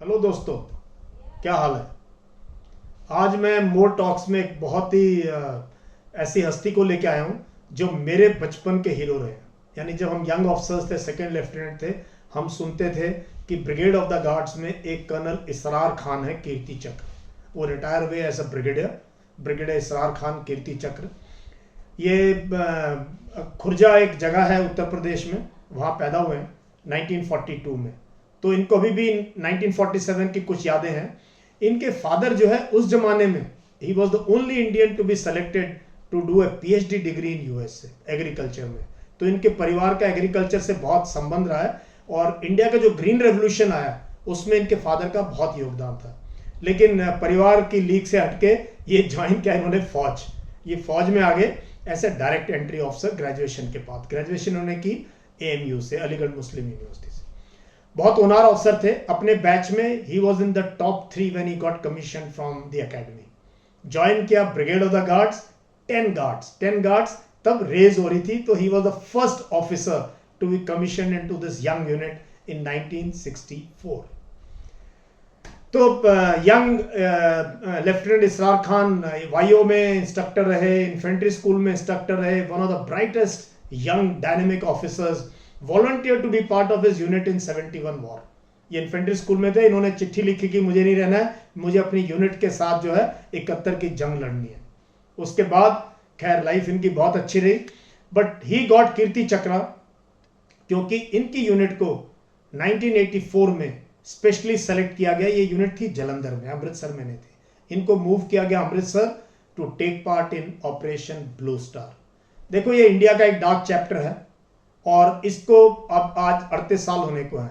Hello दोस्तों, क्या हाल है। आज मैं मोर टॉक्स में एक बहुत ही ऐसी हस्ती को लेके आया हूँ जो मेरे बचपन के हीरो रहे हैं। यानी जब हम यंग ऑफिसर्स थे, सेकंड लेफ्टिनेंट थे, हम सुनते थे कि ब्रिगेड ऑफ द गार्ड्स में एक कर्नल इसरार खान है, कीर्ति चक्र। वो रिटायर हुए एज अ ब्रिगेडियर, ब्रिगेडियर इसरार खान कीर्ति चक्र। ये खुर्जा एक जगह है उत्तर प्रदेश में, वहाँ पैदा हुए हैं 1942 में। तो इनको अभी भी 1947 की कुछ यादें हैं। इनके फादर जो है उस जमाने में ही was the only Indian to be selected to do a PhD degree in USA agriculture में। तो इनके परिवार का एग्रीकल्चर से बहुत संबंध रहा है और इंडिया का जो ग्रीन रेवोल्यूशन आया उसमें इनके फादर का बहुत योगदान था। लेकिन परिवार की लीग से हटके ये ज्वाइन किया इन्होंने फौज। ये फौज में आगे ऐसे डायरेक्ट एंट्री ऑफिसर ग्रेजुएशन के बाद। ग्रेजुएशन उन्होंने की एएमयू से, अलीगढ़ मुस्लिम यूनिवर्सिटी से। बहुत ओनार अफसर थे अपने बैच में। ही was in the top 3 when he got commission from the academy. Join किया brigade of the guards. 10 guards तब रेज हो रही थी, तो he was the first officer to be commission into this young unit in 1964। तो young lieutenant Israr Khan YO में instructor रहे, infantry school में इंस्ट्रक्टर रहे, one of the brightest young dynamic officers, volunteer to B part of his unit in 71 war. ये infantry school में थे, इन्होंने चिट्ठी लिखी कि मुझे नहीं रहना है, मुझे अपनी यूनिट के साथ जो है 71 की जंग लड़नी है। उसके बाद खैर लाइफ इनकी बहुत अच्छी रही, बट ही गॉट कीर्ति चक्रा क्योंकि इनकी यूनिट को 1984 में स्पेशली सेलेक्ट किया गया। ये यूनिट थी जलंधर में, अमृतसर में नहीं थी। इनको मूव किया गया Amritsar to take part in operation blue star. देखो, ये इंडिया का एक डार्क चैप्टर है और इसको अब आज 38 साल होने को है।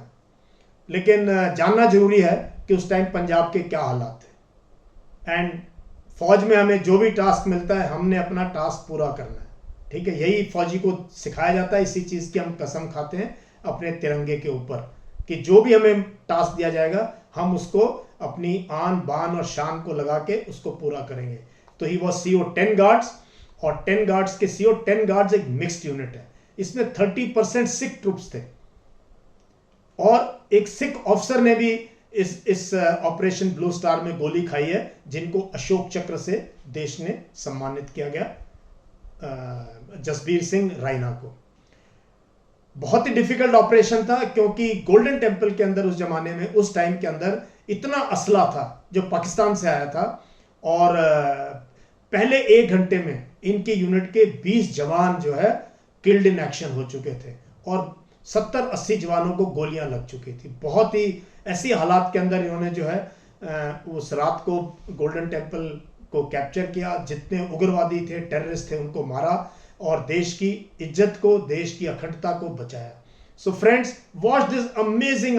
लेकिन जानना जरूरी है कि उस टाइम पंजाब के क्या हालात थे। एंड फौज में हमें जो भी टास्क मिलता है हमने अपना टास्क पूरा करना है, ठीक है। यही फौजी को सिखाया जाता है, इसी चीज की हम कसम खाते हैं अपने तिरंगे के ऊपर कि जो भी हमें टास्क दिया जाएगा हम उसको अपनी आन बान और शान को लगा के उसको पूरा करेंगे। तो ही वॉज सीओ 10 गार्ड्स, और 10 गार्ड्स के सीओ 10 गार्ड्स एक मिक्स्ड यूनिट है। इसमें 30% सिख ट्रूप्स थे और एक सिख ऑफिसर ने भी इस ऑपरेशन ब्लू स्टार में गोली खाई है, जिनको अशोक चक्र से देश ने सम्मानित किया गया, जसबीर सिंह रायना को। बहुत ही डिफिकल्ट ऑपरेशन था क्योंकि गोल्डन टेम्पल के अंदर उस जमाने में, उस टाइम के अंदर इतना असला था जो पाकिस्तान से आया था, और पहले 1 घंटे में इनकी यूनिट के 20 जवान जो है किल्ड इन एक्शन हो चुके थे और 70-80 जवानों को गोलियां लग चुकी थी। बहुत ही ऐसी हालात के अंदर इन्होंने जो है उस रात को गोल्डन टेम्पल को कैप्चर किया। जितने उग्रवादी थे, टेररिस्ट थे, उनको मारा और देश की इज्जत को, देश की अखंडता को बचाया। So friends, watch this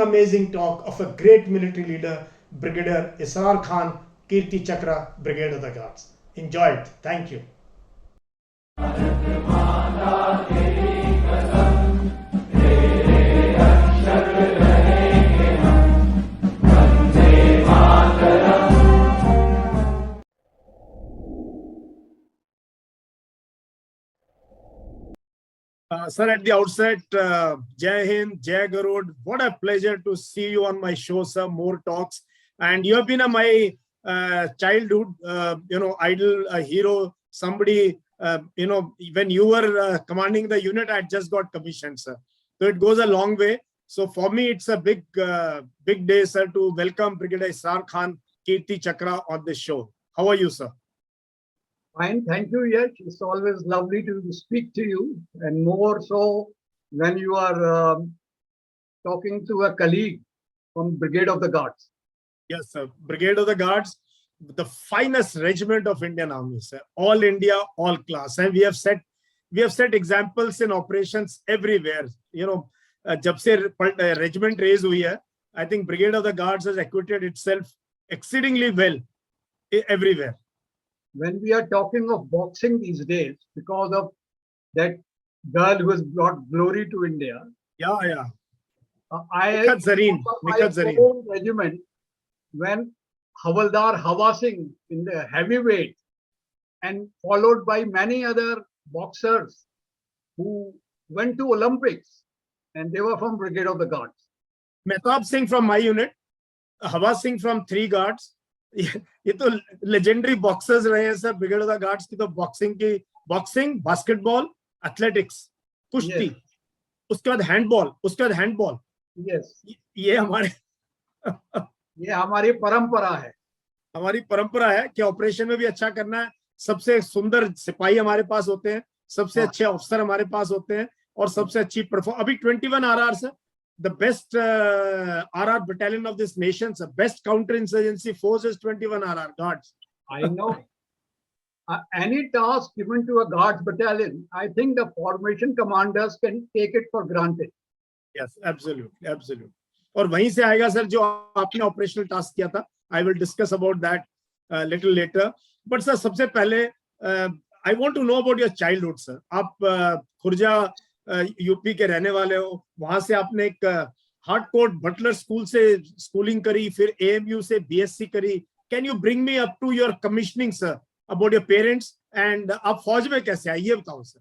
amazing talk of a great military leader brigadier Israr Khan Kirti chakra, brigade of the guards. Enjoy it. Thank you. Sir, at the outset, Jai Hind, Jai Garud. What a pleasure to see you on my show, sir. More talks, and you have been my childhood, idol, a hero, somebody. When you were commanding the unit, I just got commissioned, sir. So it goes a long way. So for me, it's a big day, sir, to welcome Brigadier Israr Khan, Kirti Chakra on this show. How are you, sir? Fine, thank you, Yash. It's always lovely to speak to you, and more so when you are talking to a colleague from Brigade of the Guards. Yes, sir. Brigade of the Guards, the finest regiment of Indian Army, sir. All India, all class, and we have set examples in operations everywhere. जब से regiment raise हुई है, I think Brigade of the Guards has acquitted itself exceedingly well everywhere. When we are talking of boxing these days, because of that girl who has brought glory to India. Yeah. Mikhat Zareen regiment, when Havaldar Hawa Singh in the heavyweight, and followed by many other boxers who went to Olympics, and they were from Brigade of the Guards. Mehtab Singh from my unit. हवा Singh from 3 guards, ये तो legendary boxers रहे हैं sir brigade of the guards की। तो boxing, basketball, athletics, कुश्ती, उसके बाद हैंडबॉल। यस, ये हमारे ये हमारी परंपरा है। हमारी परंपरा है कि ऑपरेशन में भी अच्छा करना है। सबसे सुंदर सिपाही हमारे पास होते हैं, सबसे अच्छे अफसर हमारे पास होते हैं, और सबसे अच्छी परफॉर्म। अभी 21 RR sir, the best RR battalion of this nation, sir. Best counter-insurgency force is 21 RR Guards. I know. Any task given to a Guards battalion, I think the formation commanders can take it for granted. Yes, absolutely. और वहीं से आएगा sir जो आपने operational task किया था। I will discuss about that little later. But sir सबसे पहले I want to know about your childhood, sir. आप खुर्जा यूपी के रहने वाले हो, वहां से आपने एक हार्डकोर बटलर स्कूल से स्कूलिंग करी, फिर AMU से BSc करी। Can you bring me up to your commissioning sir, about your parents, and आप फौज में कैसे आए ये बताओ सर।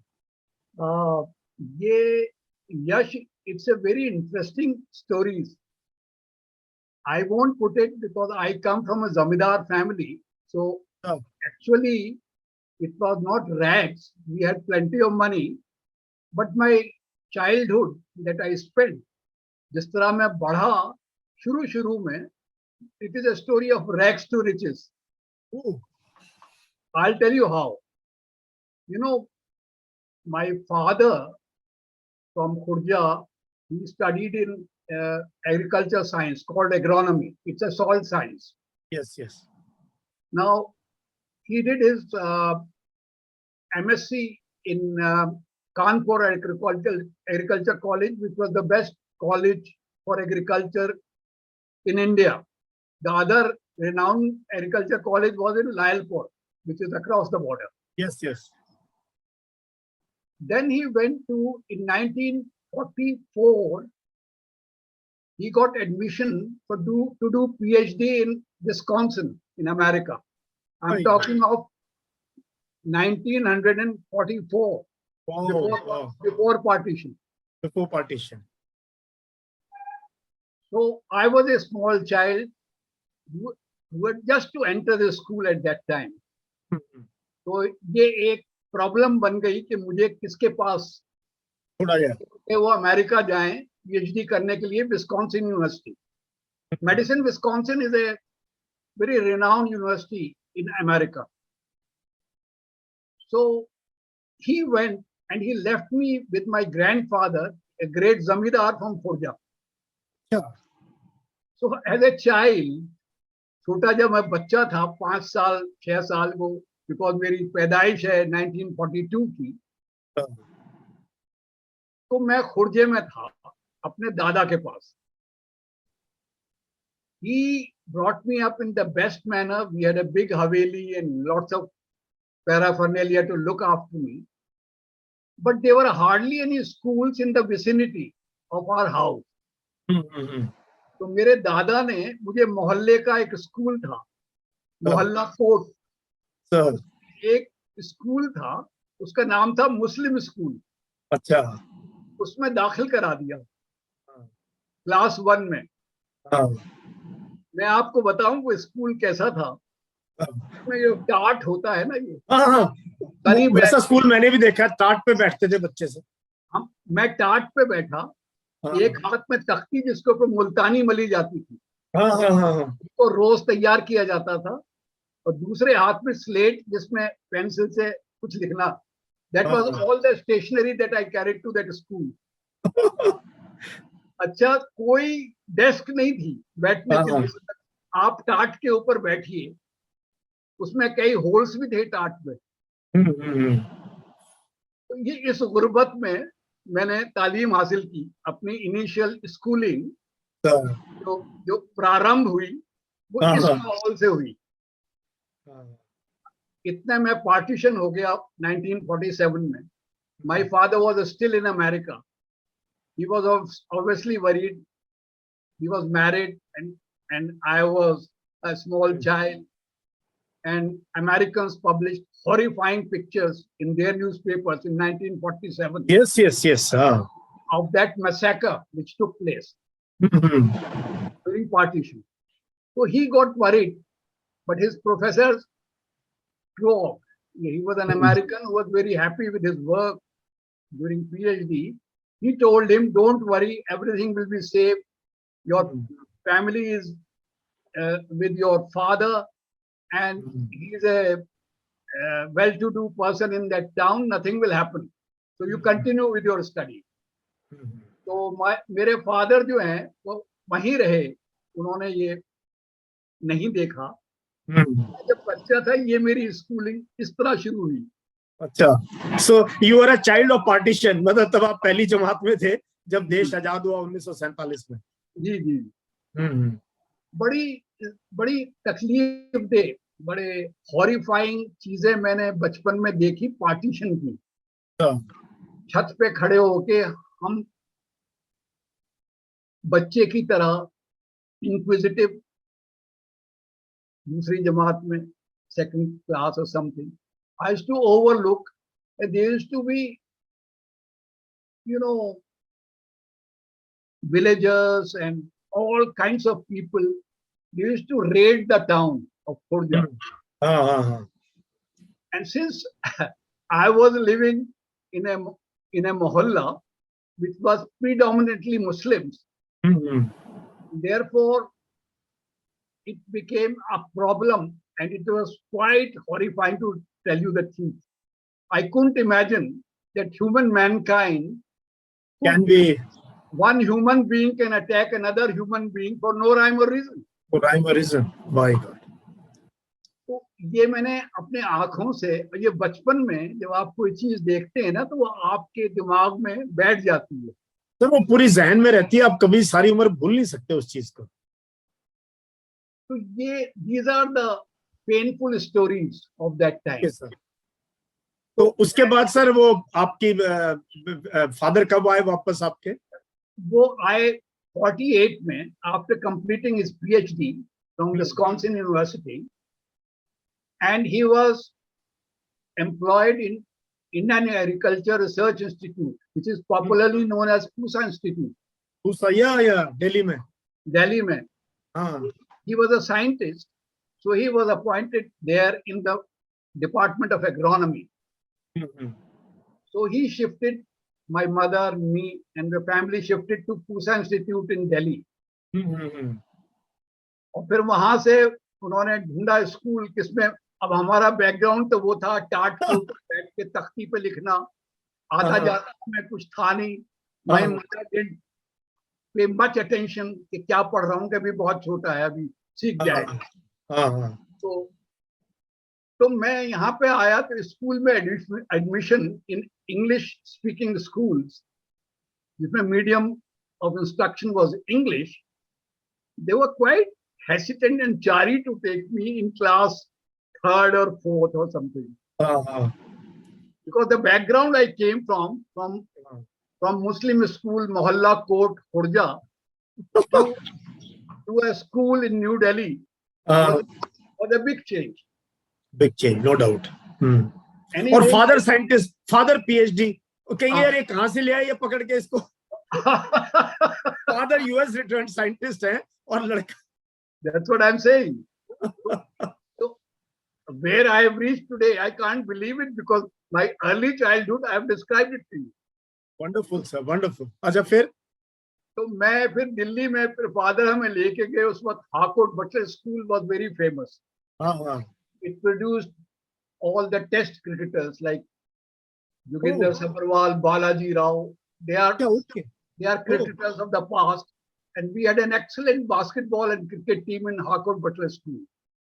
ये yes, it's a very interesting stories. I won't put it because I come from a zamindar family, so actually it was not rags. We had plenty of money, but my childhood that I spent, जिस तरह मैं बढ़ा शुरू में, it is a story of rags to riches. I'll tell you how. You know, my father from Khurja, he studied in agriculture science called agronomy. It's a soil science. Yes. Now, he did his MSc in Kanpur Agriculture College, which was the best college for agriculture in India. The other renowned agriculture college was in Lalpur, which is across the border. Yes. Then he went to, in 1944, he got admission to do PhD in Wisconsin in America. I'm talking of 1944, before partition. Before partition. So I was a small child who had just to enter the school at that time. तो ये एक problem बन गई कि मुझे किसके पास वो America जाएं PhD करने के लिए। Wisconsin university, medicine Wisconsin is a very renowned university in America. So he went and he left me with my grandfather, a great zamindar from Khurja. So as a child, छोटा जब मैं बच्चा था, 5 साल 6 साल को, बिकॉज मेरी पैदाइश है 1942 की, तो मैं खुर्जे में था अपने दादा के पास। He brought me up in the best manner. We had a big haveli and lots of paraphernalia to look after me. But there were hardly any schools in the vicinity of our house. तो मेरे दादा ने मुझे मोहल्ले का एक school था, मोहल्ला कोट, एक स्कूल था, उसका नाम था मुस्लिम स्कूल। अच्छा। उसमें दाखिल करा दिया क्लास 1 में। मैं आपको बताऊं वो स्कूल कैसा था। उसमें जो टाट होता है ना, ये वैसा स्कूल मैंने भी देखा है, टाट पे बैठते थे बच्चे से। मैं टाट पे बैठा, एक हाथ में तख्ती जिसके ऊपर मुल्तानी मली जाती थी, उसको रोज तैयार किया जाता था, और दूसरे हाथ में स्लेट जिसमें पेंसिल से कुछ लिखना। That was all the stationery that I carried to that school. अच्छा, कोई डेस्क नहीं थी बैठने के लिए, आप टाट के ऊपर बैठिए, उसमें कई होल्स भी थे टाट में। तो ये इस गुर्बत में मैंने तालीम हासिल की। अपनी इनिशियल स्कूलिंग जो प्रारंभ हुई वो इस माहौल से हुई। इतने में पार्टीशन हो गया 1947 में। My father was still in America. He was obviously worried. He was married and I was a small child, and Americans published horrifying pictures in their newspapers in 1947. Yes. Of that massacre which took place during partition. So he got worried, but his professors drove. He was an American who was very happy with his work during PhD. He told him, don't worry, everything will be safe. Your family is with your father, and he's a well-to-do person in that town. Nothing will happen. So you continue with your study. तो मेरे father जो हैं वो वहीं रहे, उन्होंने ये नहीं देखा। जब बच्चा था ये मेरी स्कूलिंग इस तरह शुरू हुई। अच्छा, so you are a child of partition, मतलब तब आप पहली जमात में थे जब देश आजाद हुआ 1947 में। जी जी। बड़ी बड़ी तकलीफ दे, बड़े हॉरिफाइंग चीजें मैंने बचपन में देखी पार्टीशन की। छत पे खड़े होके हम बच्चे की तरह इंक्विजिटिव, दूसरी जमात में सेकंड क्लास और something, I used to overlook, and there used to be, you know, villagers and all kinds of people. They used to raid the town of Khurja. And since I was living in a mohalla which was predominantly Muslims, therefore it became a problem, and it was quite horrifying to tell you the truth. I couldn't imagine that mankind can be, one human being can attack another human being for no rhyme or reason. For rhyme or reason, my God. तो ये मैंने अपने आंखों से, ये बचपन में जब आप कोई चीज देखते हैं ना तो वो आपके दिमाग में बैठ जाती है। सर वो पूरी जहन में रहती है, आप कभी सारी उम्र भूल नहीं सकते उस चीज को। तो ये these are the painful stories of that time. Yes, sir. तो उसके बाद सर वो आपकी फादर कब आए वापस आपके? वो आए 48 में, after completing his PhD from Wisconsin University, and he was employed in Indian Agriculture Research Institute, which is popularly known as Pusa Institute. Pusa, yeah, Delhi में. Delhi में. He was a scientist, so he was appointed there in the Department of Agronomy. So he shifted, my mother, me, and the family shifted to Pusa Institute in Delhi. और फिर वहां से उन्होंने ढूंढा school किसमें, अब हमारा बैकग्राउंड तो वो था टाट के ऊपर बैठ के तख्ती पे लिखना, आता जाता में कुछ था नहीं। My mother didn't pay much attention कि क्या पढ़ रहा हूँ, कभी बहुत छोटा है, अभी सीख जाएगा। तो मैं यहाँ पे आया तो स्कूल में admission in English speaking schools, जिसमें medium of instruction was English, they were quite hesitant and chary to take me in class 3rd or 4th or something. Because the background I came from Muslim school, Mohalla Court, Khurja, to a school in New Delhi was a big change. Big change, no doubt. और father scientist, father PhD, कहेंगे यार ये कहाँ से ले आया ये पकड़ के इसको? Father US returned scientist है और लड़का. That's what I'm saying. So where I have reached today, I can't believe it because my early childhood, I have described it to you. Wonderful, sir. Wonderful. अच्छा फिर? तो मैं फिर दिल्ली में फिर फादर हमें लेके गए। उस वक्त Harcourt Butler school was very famous. It produced all the test cricketers like Yogendra Sabharwal, Balaji Rao. They are cricketers of the past. And we had an excellent basketball and cricket team in Harcourt Butler School.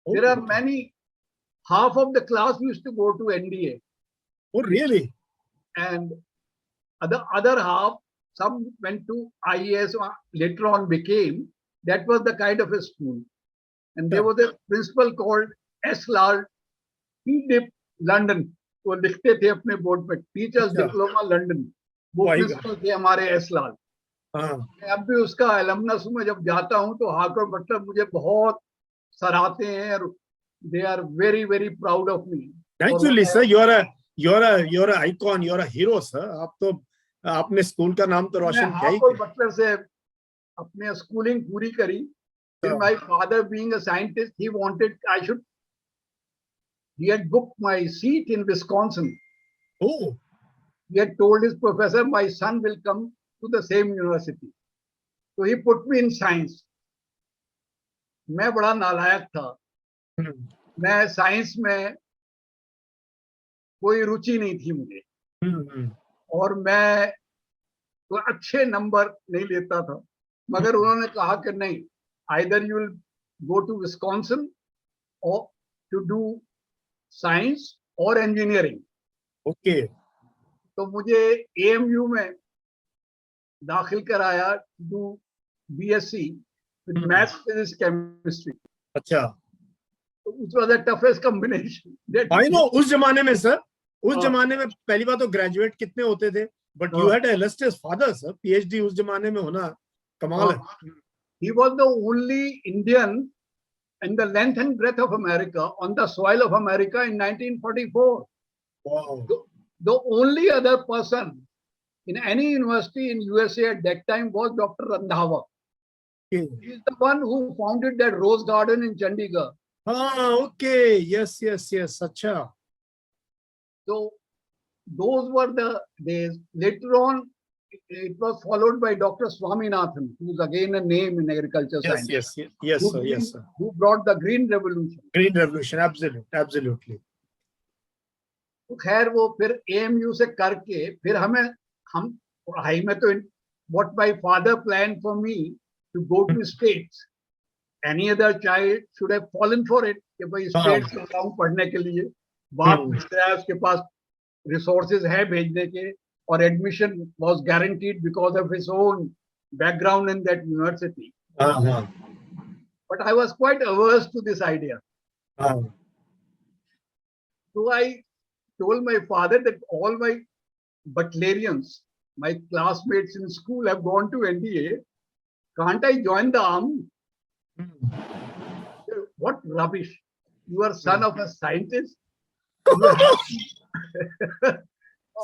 There are many, half of the class used to go to NDA. Oh, really? And the other half, some went to IAS, or later on became, that was the kind of a school. And there was a principal called S. Lal, P-Dip, London. वो लिखते थे अपने board पे, teachers diploma London, वो principal थे हमारे S लाल। मैं अब भी उसका एलमनस में जब जाता हूँ तो हार्कोट बटलर मुझे बहुत सराहते हैं और they are very very proud of me. Actually, sir, you're an icon, you're a hero, sir. आप तो आपने स्कूल का नाम तो रोशन किया ही। हार्कोट बटलर से अपने स्कूलिंग पूरी करी My father being a scientist, he had booked my seat in Wisconsin. Oh. He had told his professor, my son will come to the same university. So he put me in science. मैं बड़ा नालायक था. मैं science में कोई रुचि नहीं थी मुझे. और मैं कोई अच्छे नंबर नहीं लेता था. मगर उन्होंने कहा कि नहीं, either you will go to Wisconsin or to do science or engineering. Okay. तो मुझे AMU में दाखिल कराया to do BSc with maths, physics, chemistry. अच्छा. Which was the toughest combination. I know. उस जमाने में सर, उस जमाने में पहली बात तो ग्रेजुएट कितने होते थे, but you had an illustrious father, sir. PhD उस जमाने में होना कमाल है. He was the only Indian in the length and breadth of America on the soil of America in 1944. Wow. The only other person in any university in USA at that time was Dr. Randhawa. Okay. He is the one who founded that Rose Garden in Chandigarh. Okay. Yes. Acha. So those were the days. Later on, it was followed by Dr. Swaminathan, who's again a name in agriculture science. Yes, sir. Who brought the Green Revolution. Green Revolution, absolutely. तो खैर वो फिर AMU से करके फिर हम पढ़ाई में तो what my father planned for me to go to states. Any other child should have fallen for it कि भाई states में जाऊं पढ़ने के लिए. बाप उसके पास resources है भेजने के, or admission was guaranteed because of his own background in that university. But I was quite averse to this idea. So I told my father that all my battalions, my classmates in school have gone to NDA. Can't I join the army? What rubbish. You are son of a scientist.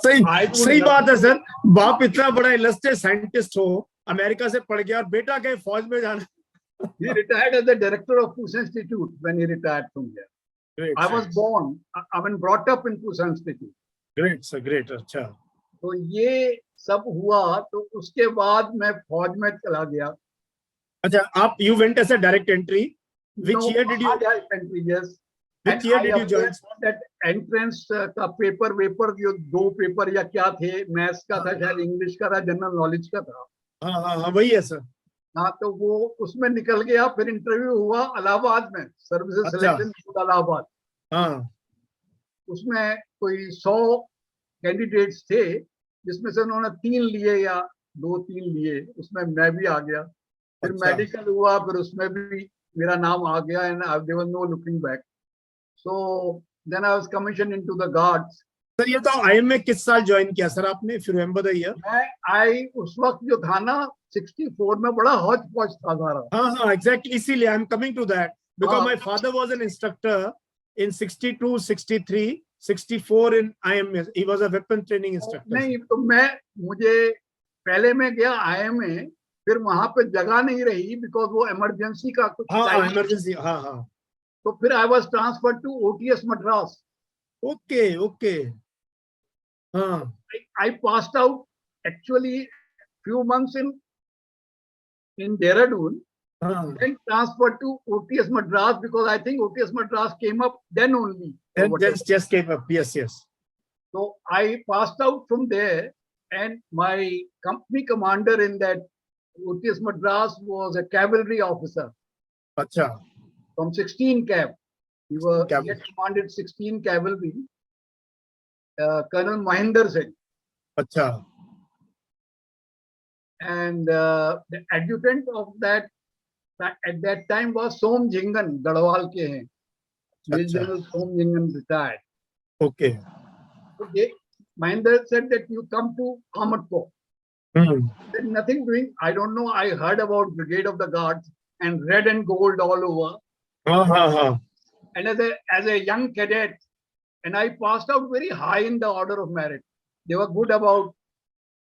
सही बात है sir. बाप इतना बड़ा illustrious scientist हो, America से पढ़ गया और बेटा गए फौज में जाना. He retired as the director of Pusa Institute when he retired from there. Great, I was brought up in Pusa Institute. Great, sir, great. अच्छा. तो ये सब हुआ तो उसके बाद मैं फौज में चला गया. अच्छा, आप you went as a direct entry. Which year did you? Direct entry, yes. Which year did you join? That entrance का पेपर जो 2 पेपर या क्या थे, मैथ्स का था, शायद इंग्लिश का था, जनरल नॉलेज का था. हाँ वही है सर. हाँ तो वो उसमें निकल गया. फिर इंटरव्यू हुआ इलाहाबाद में, सर्विसेज सिलेक्शन इलाहाबाद. हाँ. उसमें कोई 100 कैंडिडेट्स थे, जिसमें से उन्होंने 3 लिए या 2-3 लिए. उसमें मैं भी आ गया. फिर मेडिकल हुआ, फिर उसमें भी मेरा नाम आ गया. And there was no looking back. So then I was commissioned into the guards. Sir ये तो IM में किस साल ज्वाइन किया सर आपने? If you remember the year? मैं उस वक्त जो था ना 64 में बड़ा हौच पौच था सारा. हाँ exactly. इसीलिए I'm coming to that because my father was an instructor in 62, 63, 64 in IM. He was a weapon training instructor. नहीं तो मुझे पहले मैं गया IM में, फिर वहां पे जगह नहीं रही because वो इमरजेंसी का कुछ. हाँ इमरजेंसी. हाँ. तो फिर I was transferred to OTS Madras. Okay. हाँ. I passed out actually few months in Dehradun. Then transferred to OTS Madras because I think OTS Madras came up then only. Then just came up. Yes. So I passed out from there, and my company commander in that OTS Madras was a cavalry officer. अच्छा. From 16 Cav. He had commanded 16 cavalry. Colonel Mahinder Singh. Acha. And the adjutant of that at that time was Som Jingan, Gadwal ke hain. General Som Jingan retired. Okay. So Mahinder said that you come to Armored Corps. There's nothing doing. I don't know. I heard about Brigade of the Guards and red and gold all over. And as a young cadet, and I passed out very high in the order of merit. They were good about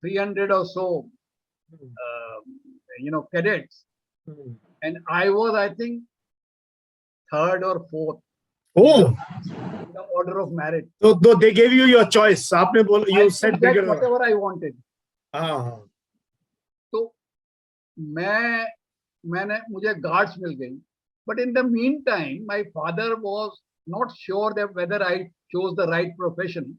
300 or so, cadets. And I was, I think, third or fourth Oh, in the order of merit. so they gave you your choice. आपने बोला, I you could said get brigade. whatever I wanted. हाँ. तो मुझे guards मिल गई. But in the meantime, my father was not sure that whether I chose the right profession.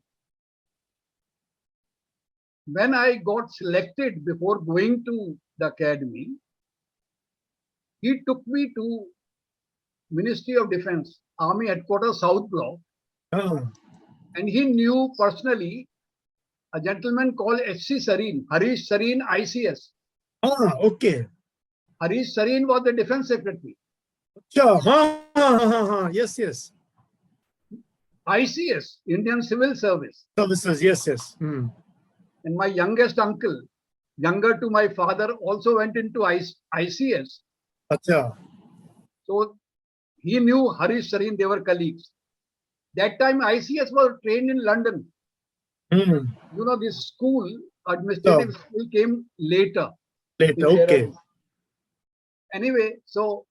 When I got selected before going to the academy, he took me to Ministry of Defense, Army Headquarters South Block, हाँ. and he knew personally a gentleman called H.C. Sareen, Harish Sareen, ICS. Okay. Harish Sareen was the Defense Secretary. अच्छा, हाँ. Yes. ICS, Indian Civil Service. Services, yes. And my youngest uncle, younger to my father, also went into ICS. अच्छा. So he knew Harish Sareen, they were colleagues. That time ICS was trained in London. You know, this school, administrative school came later. Okay. Anyway, so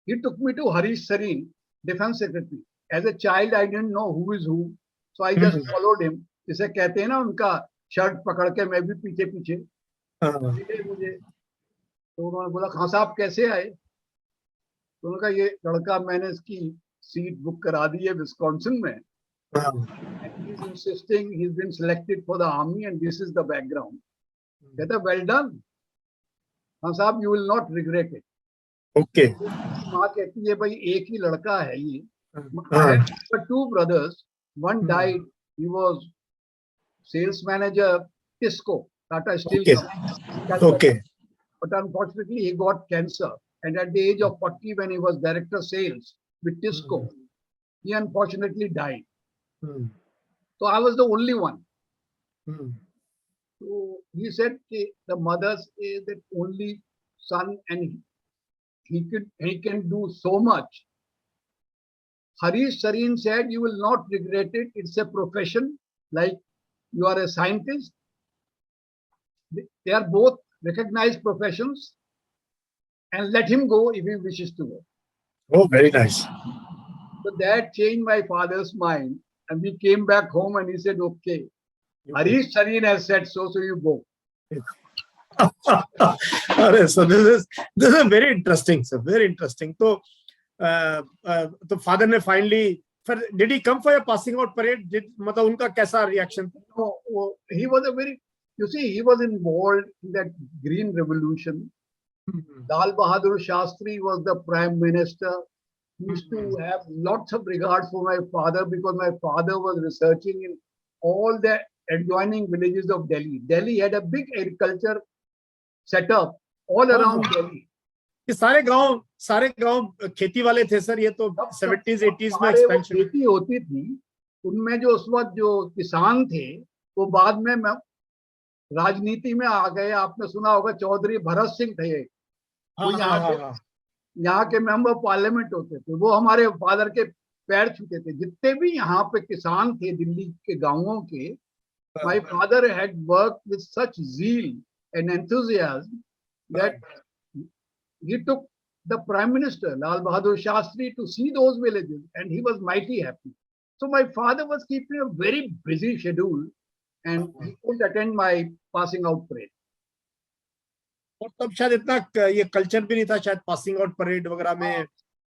he took me to Harish Sareen, Defense Secretary. As a child, I didn't know who is who. So I just followed him. जिसे कहते हैं ना उनका shirt पकड़ के मैं भी पीछे मिले मुझे. तो उन्होंने बोला खान साहब कैसे आए. तो उन्होंने कहा ये लड़का मैंने इसकी सीट बुक करा दी है विस्कॉन्सिन में. And he's insisting he's been selected for the army and this is the background. कहता well done. खान साहब you will not regret it. Okay. माँ कहती है भाई एक ही लड़का है ये. I had two brothers. One died. He was sales manager Tisco, Tata Steel Company. Okay. But unfortunately, he got cancer. And at the age of 40, when he was director sales with Tisco, he unfortunately died. So I was the only one. So he said the mother is the only son and he can do so much. Harish Sareen said, you will not regret it. It's a profession, like you are a scientist. They are both recognized professions, and let him go if he wishes to go. Oh, very nice. So that changed my father's mind, and we came back home and he said, okay, Harish Sareen has said so you go. So this is very interesting, sir. Very interesting. So father ne finally, did he come for a passing out parade? मतलब उनका कैसा reaction? No, he was he was involved in that Green Revolution. Lal Bahadur Shastri was the Prime Minister. He used to have lots of regards for my father because my father was researching in all the adjoining villages of Delhi. Delhi had a big agriculture setup all around Delhi. ये सारे गांव खेती वाले थे sir. ये तो 70s 80s में expansion खेती होती थी. उनमें जो उस वक्त जो किसान थे वो बाद में राजनीति में आ गए. आपने सुना होगा चौधरी भरत सिंह थे. वो यहाँ के मेंबर पार्लियामेंट होते थे. वो हमारे फादर के पैर छूते थे. जितने भी यहाँ पे किसान थे दिल्ली के गांवों के, my father had worked with such zeal and enthusiasm that he took the Prime Minister, Lal Bahadur Shastri, to see those villages, and he was mighty happy. So my father was keeping a very busy schedule, and he couldn't attend my passing out parade. और तब शायद इतना ये culture भी नहीं था शायद passing out parade वगैरह में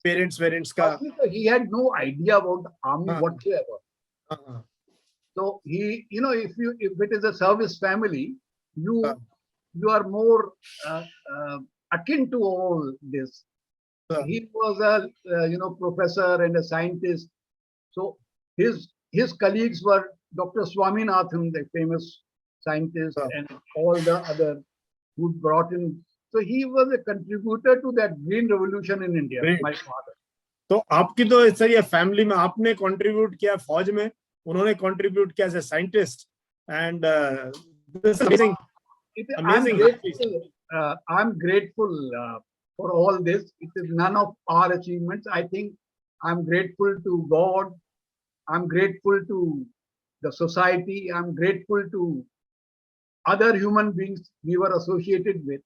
पेरेंट्स का. He had no idea about the army whatsoever. So he, you know, if it is a service family, you are more akin to all this. He was a professor and a scientist. So his colleagues were Dr. Swaminathan, the famous scientist, and all the other who brought in. So he was a contributor to that Green Revolution in India. Great. My father. तो आपकी तो sir ये family में आपने contribute किया फौज में, उन्होंने कंट्रीब्यूट किया as a scientist, and this amazing. I'm grateful for all this. It is none of our achievements. I think I'm grateful to God. I'm grateful to the society. I'm grateful to other human beings we were associated with,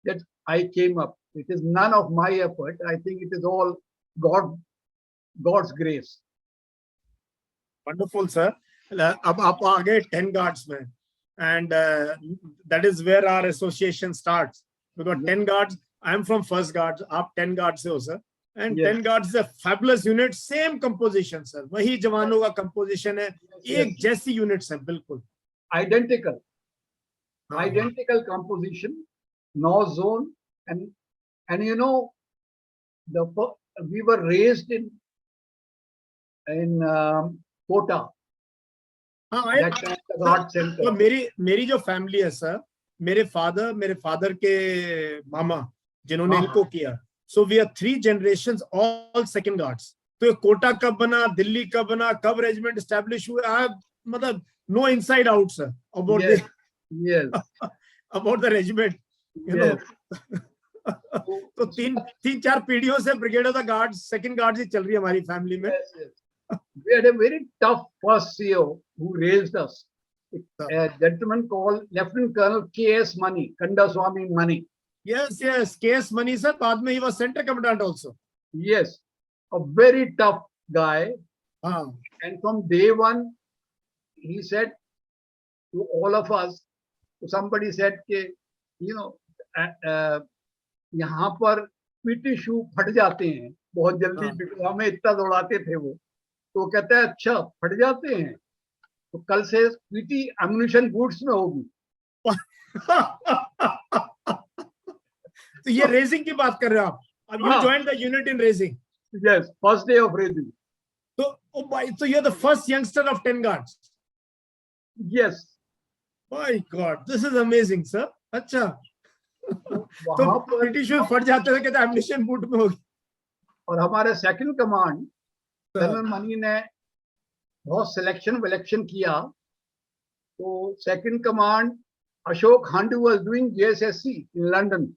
that I came up. It is none of my effort. I think it is all God's grace. Wonderful, sir. अब आप आ गए 10 guards में, and that is where our association starts. Because 10 guards, I am from first guards. आप 10 guards से हो sir, and 10 guards is a fabulous unit. Same composition, sir. वही जवानों का composition है, एक जैसी units है बिल्कुल. Identical composition, no zone, and you know, we were raised in Kota. तो मेरी जो फैमिली है सर, मेरे फादर के मामा जिन्होंने इनको किया, so we are 3 generations all second guards. तो ये कोटा कब बना, दिल्ली कब बना, कब रेजिमेंट एस्टैब्लिश हुआ, मतलब no inside out sir about about the regiment, you know. तो 3-4 पीढ़ियों से brigade of the guards, second guards ही चल रही है हमारी फैमिली में. We had a very tough first CO who raised us. A gentleman called Lieutenant Colonel K.S. Mani, Kandaswamy Mani. Yes, K.S. Mani sir. बाद में he was center commandant also. Yes, a very tough guy. And from day one, he said to all of us, somebody said, you know, यहाँ पर PT शू फट जाते हैं बहुत जल्दी, हमें इतना दौड़ाते थे वो. तो कहता है अच्छा फट जाते हैं, तो कल से पीटी एम्युनिशन बूट्स में होगी. तो ये रेजिंग की बात कर रहे हो आप? अब you joined the unit in raising. Yes, first day of raising. So you're the first youngster of 10 guards. Yes. My God, this is amazing, sir. अच्छा. तो पीटी शू फट जाते थे, कहते एम्युनिशन बूट में होगी. और हमारे सेकंड कमांड कर्नल मनी ने बहुत सिलेक्शन किया. तो second command Ashok हांडू was doing JSSC in London.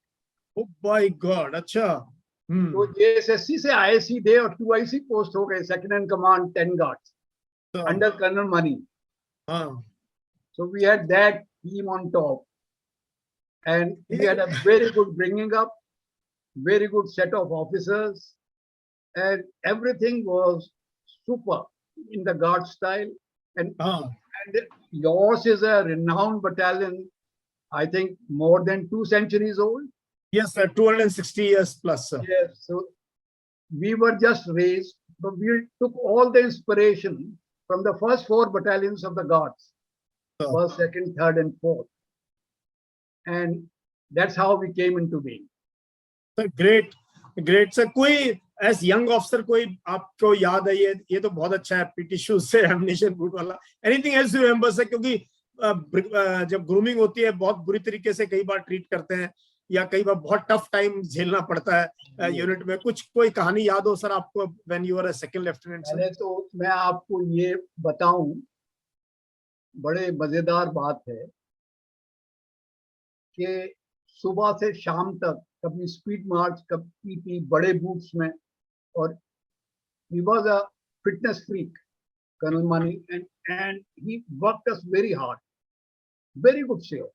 Oh my God, अच्छा. तो JSSC से आए सीधे और 2IC पोस्ट हो गए, second in command 10 guards under colonel Mani. So we had that team on top, and we had a very good bringing up, very good set of officers, and everything was super in the guard style. And yours is a renowned battalion, I think more than 2 centuries old. Yes, sir, 260 years plus, sir. Yes, so we were just raised, but we took all the inspiration from the first 4 battalions of the guards, first, second, third, and fourth, and that's how we came into being. Sir, great, sir. कोई as young officer कोई आपको याद है, ये तो बहुत अच्छा है, पीटी शूज से एम्युनिशन बूट वाला. Anything else you remember, sir? क्योंकि जब ग्रूमिंग होती है बहुत बुरी तरीके से कई बार ट्रीट करते हैं, या कई बार बहुत टफ टाइम झेलना पड़ता है यूनिट में. कोई कहानी याद हो सर आपको when you were a second lieutenant? पहले तो मैं आपको ये बताऊं, बड़े मजेदार बात है कि सुबह से शाम तक कभी स्पीड मार्च, कभी पीटी बड़े बूट्स में, और he was a fitness freak, Colonel Mani, and he worked us very hard, very good sir.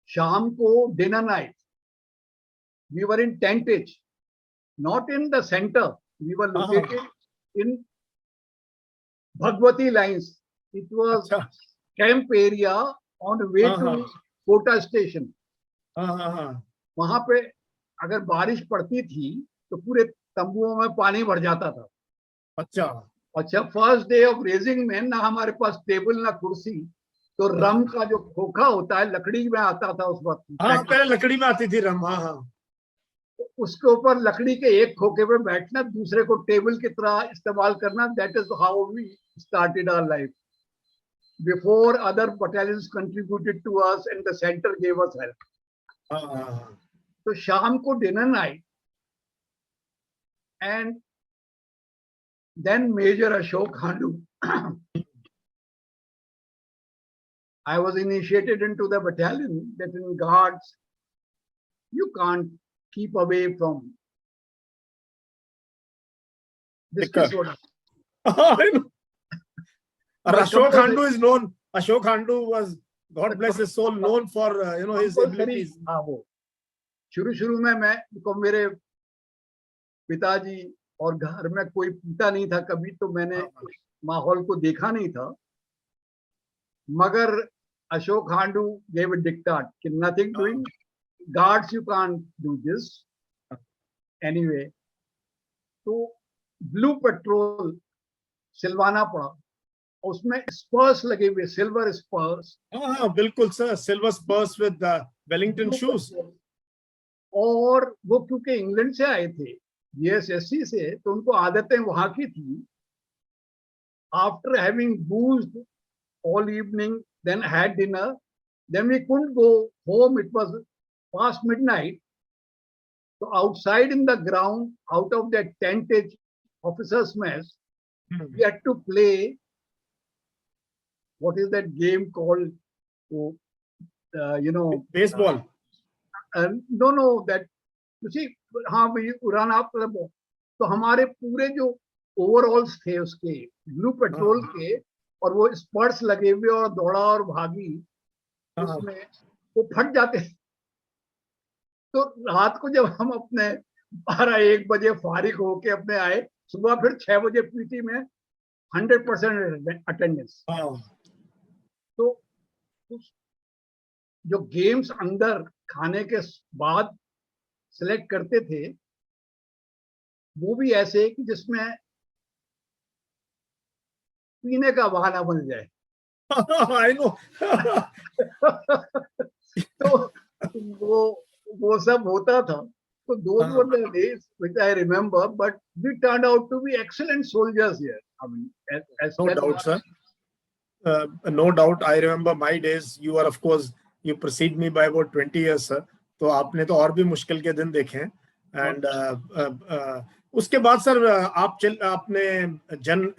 शाम को dinner night, we were in tentage, not in the center. We were located in Bhagwati lines. It was camp area on the way to Kota station. वहां पे अगर बारिश पड़ती थी तो पूरे तंबुओं में पानी भर जाता था. अच्छा, फर्स्ट डे ऑफ रेजिंग में ना हमारे पास टेबल ना कुर्सी, तो रम का जो खोखा होता है लकड़ी में आता था उस वक्त. पहले लकड़ी में आती थी रम. उसके ऊपर लकड़ी के एक खोखे पे बैठना, दूसरे को टेबल की तरह इस्तेमाल करना. That is how we started our life before other battalions contributed to us and the centre gave us help. तो शाम को dinner night, and then major Ashok Handoo. I was initiated into the battalion that in guards, you can't keep away from this disorder. Ashok Handu is known. Ashok Handu was, God bless his soul, known for his abilities. शुरू में मेरे पिताजी और घर में कोई पीता नहीं था कभी, तो मैंने उस माहौल को देखा नहीं था। मगर Ashok Khandu gave a diktat कि nothing doing, guards you can't do this anyway। तो ब्लू पेट्रोल सिलवाना पड़ा, उसमें स्पर्स लगे हुए, सिल्वर स्पर्स। हाँ बिल्कुल sir, silver Spurs with Wellington shoes. और वो क्योंकि इंग्लैंड से आए थे, यूएसएससी से, तो उनको आदतें वहां की थी। After having boozed all evening, then had dinner, then we couldn't go home, it was past midnight. So outside in the ground, out of that tentage officers mess, we had to play, what is that game called, baseball? No, that, you see, हाँ भाई उड़ान आप, तो हमारे पूरे जो ओवरऑल्स थे उसके ब्लू पेट्रोल के, और वो स्पर्स लगे हुए और दौड़ा और भागी, उसमें वो फट जाते। तो रात को जब हम अपने 12-1 बजे फारिग होके अपने आए, सुबह फिर 6 बजे पीटी में 100% अटेंडेंस। तो जो गेम्स अंदर खाने के बाद सिलेक्ट करते थे, वो भी ऐसे कि जिसमें पीने का बहाना बन जाए। I know। तो वो सब होता था। So those were the days which I remember, but we turned out to be excellent soldiers here. I mean, no doubt, sir. No doubt. I remember my days. You are, of course, you precede me by about 20 years, sir. तो आपने तो और भी मुश्किल के दिन देखे हैं। And उसके बाद सर आपने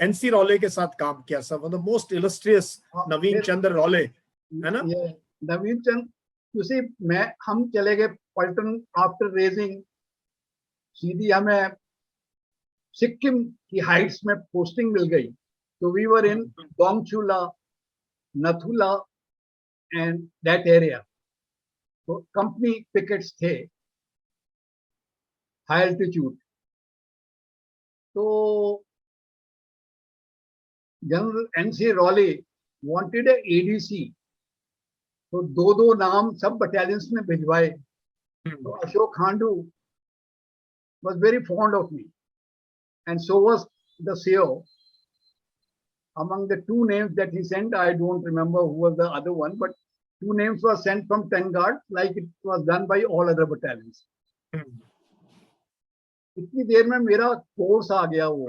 एनसी रॉले के साथ काम किया sir, one of the most illustrious Naveen Chandra Rawlley, है ना? नवीन चंद्र, you see, हम चले गए पलटन आफ्टर रेजिंग, सीधी हमें सिक्किम की हाइट्स में पोस्टिंग मिल गई। तो we were in Dongchula, Nathula and that area. तो कंपनी पिकेट्स थे, हाई एल्टीट्यूड। तो general NC Rawlley wanted ADC, तो दो नाम सब बटालियंस में भिजवाए। तो Ashok Khandu was very fond of me, and so was the CEO. Among the 2 names that he sent, I don't remember who was the other one, but 2 names were sent from 10 guards, like it was done by all other battalions. इतनी देर में मेरा course आ गया, वो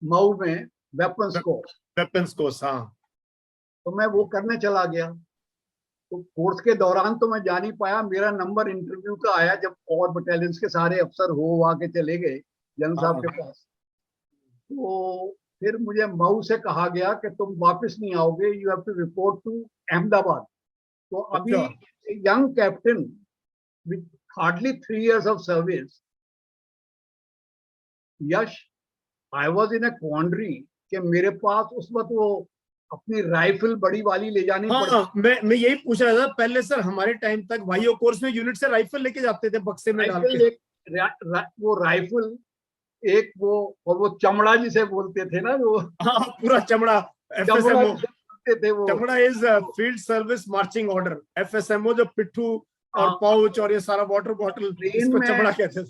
मऊ में weapons course. हाँ, तो मैं वो करने चला गया। तो कोर्स के दौरान तो मैं जा नहीं पाया, मेरा नंबर इंटरव्यू का आया जब और बटालियंस के सारे अफसर हो आके चले गए जनरल साहब के पास। तो फिर मुझे मऊ से कहा गया कि तुम वापस नहीं आओगे, you have to report to Ahmedabad. तो अभी young captain with hardly 3 years of service, yes, I was in a quandary कि मेरे पास उस वक्त वो अपनी राइफल बड़ी वाली ले जानी पड़ी। मैं यही पूछ रहा था। पहले सर हमारे टाइम तक वाईओ कोर्स में यूनिट से राइफल लेके जाते थे बक्से में डाल के। वो राइफल एक वो, और वो चमड़ा जिसे बोलते थे ना, वो पूरा चमड़ा, एफएसएमओ थे वो। चमड़ा is field service marching order. FSMO जो पिट्ठू और पाउच और ये सारा वाटर बॉटल, इसको चमड़ा कहते थे।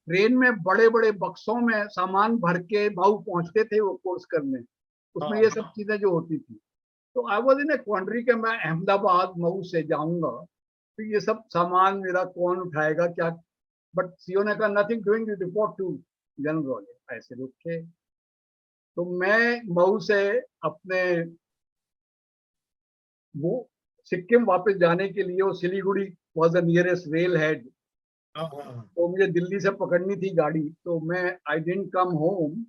ट्रेन में बड़े बड़े बक्सों में सामान भर के मऊ पहुंचते थे वो कोर्स करने, उसमें ये सब चीजें जो होती थी। तो I was in a quandary कि मैं अहमदाबाद मऊ से जाऊंगा, तो ये सब सामान मेरा कौन उठाएगा क्या। बट सीओ ने कहा nothing doing, you report to general. ऐसे रुके। तो मैं मऊ से अपने वो सिक्किम वापस जाने के लिए, वो Siliguri was the nearest rail head, तो मुझे दिल्ली से पकड़नी थी गाड़ी। तो मैं I didn't come home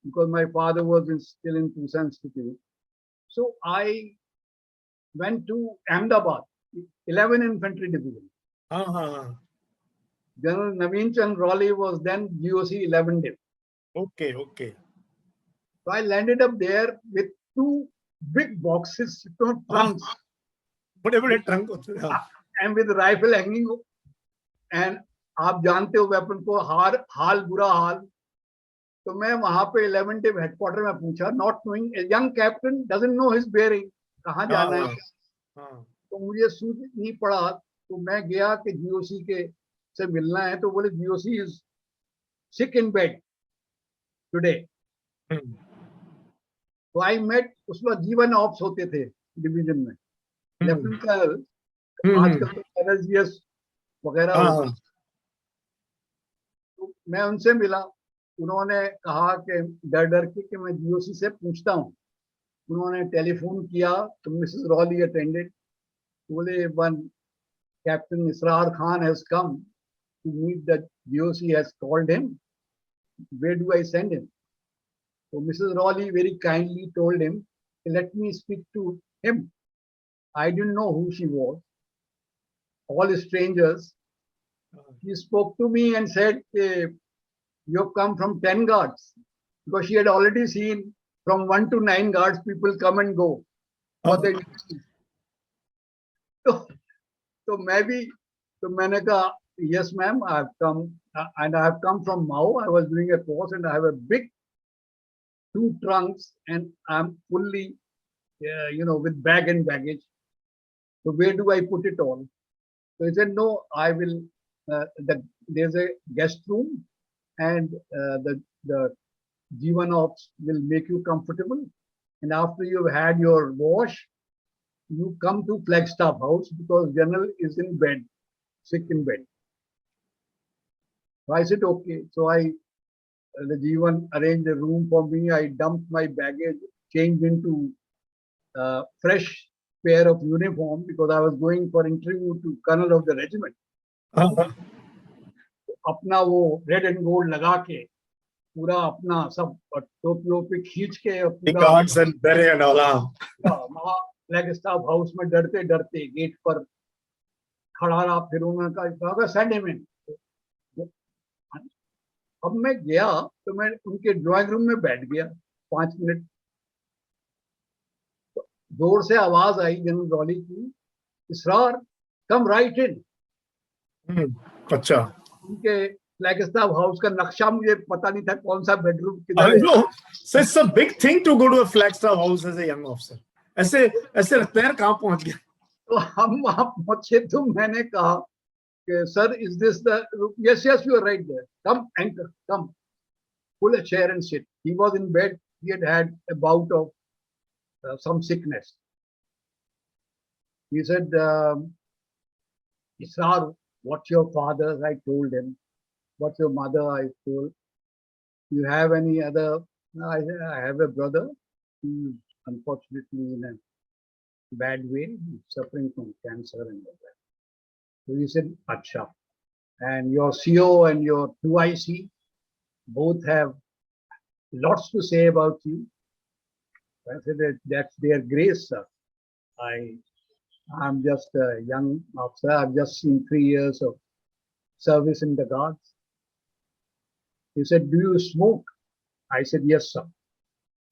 because my father was still in Tucson Institute. So I went to Ahmedabad, 11 Infantry Division. General Naveen Chand Raleigh was then GOC 11 Div. Okay. So I landed up there with 2 big boxes, trunks. बड़े trunk, and with rifle hanging and आप जानते हो weapon को हाल बुरा हाल। तो मैं वहां पे 11 टिप हेडक्वार्टर में पूछा, not knowing, young captain doesn't know his bearing, कहाँ जाना है। तो मुझे सूझ नहीं पड़ा, तो मैं गया कि जीओसी के से मिलना है, तो बोले GOC is sick in bed today. तो आई मेट, उस वक्त जीवन ऑप्स होते थे डिवीजन में, लेफ्टिनेंट कर्नल, आजकल तो एनएसजीएस वगैरह हो। तो मैं उनसे मिला, उन्होंने कहा कि डर डर के कि मैं जीओसी से पूछता हूँ। उन्होंने टेलीफोन किया तो मिसेस रॉली अटेंडेड, बोले one captain Israr Khan has come to meet the GOC has called him, where do I send him. So Mrs. Rowley very kindly told him, let me speak to him. I didn't know who she was. All strangers. She spoke to me and said, you've come from 10 guards. Because she had already seen from 1 to 9 guards, people come and go. तो मैं भी, तो मैंने कहा, yes ma'am, I have come and I have come from Mao. I was doing a course and I have a big 2 trunks and I'm fully, with bag and baggage. So where do I put it all? So he said, no, I will, there's a guest room and the G1 ops will make you comfortable. And after you've had your wash, you come to Flagstaff House because General is in bed, sick in bed. So I said, okay. So the G1 arranged a room for me. I dumped my baggage, changed into fresh pair of uniform because I was going for interview to colonel of the regiment. अपना वो red and gold लगा के, पूरा अपना सब टोपियों पे खींच के, पूरा फ्लैग स्टाफ हाउस में डरते डरते गेट पर खड़ा रहा। फिर उन्होंने कहा सेंड हिम इन। अब मैं गया तो मैं उनके ड्राइंग रूम में बैठ गया 5 मिनट। तो जोर से आवाज आई जनरल रॉली की, इसरार कम राइट इन। अच्छा, उनके फ्लैग स्टाफ हाउस का नक्शा मुझे पता नहीं था कौन सा बेडरूम किधर है। So it's a big thing to go to a flagstaff house as a young officer. ऐसे लगता है कहाँ पहुंच गया। तो हम वहां पहुंचे तो मैंने कहा कि sir, is this the, yes yes you are right there, come anchor, come, pull a chair and sit. He was in bed. He had had a bout of some sickness. He said, Israr, what's your father? I told him. What's your mother? I told. You have any other? I have a brother. He's unfortunately in a bad way. He's suffering from cancer and all that. So he said, Acha. And your CO and your 2IC both have lots to say about you. I said, that's their grace, sir. I'm just a young officer. I've just seen 3 years of service in the guards. He said, do you smoke? I said, yes, sir.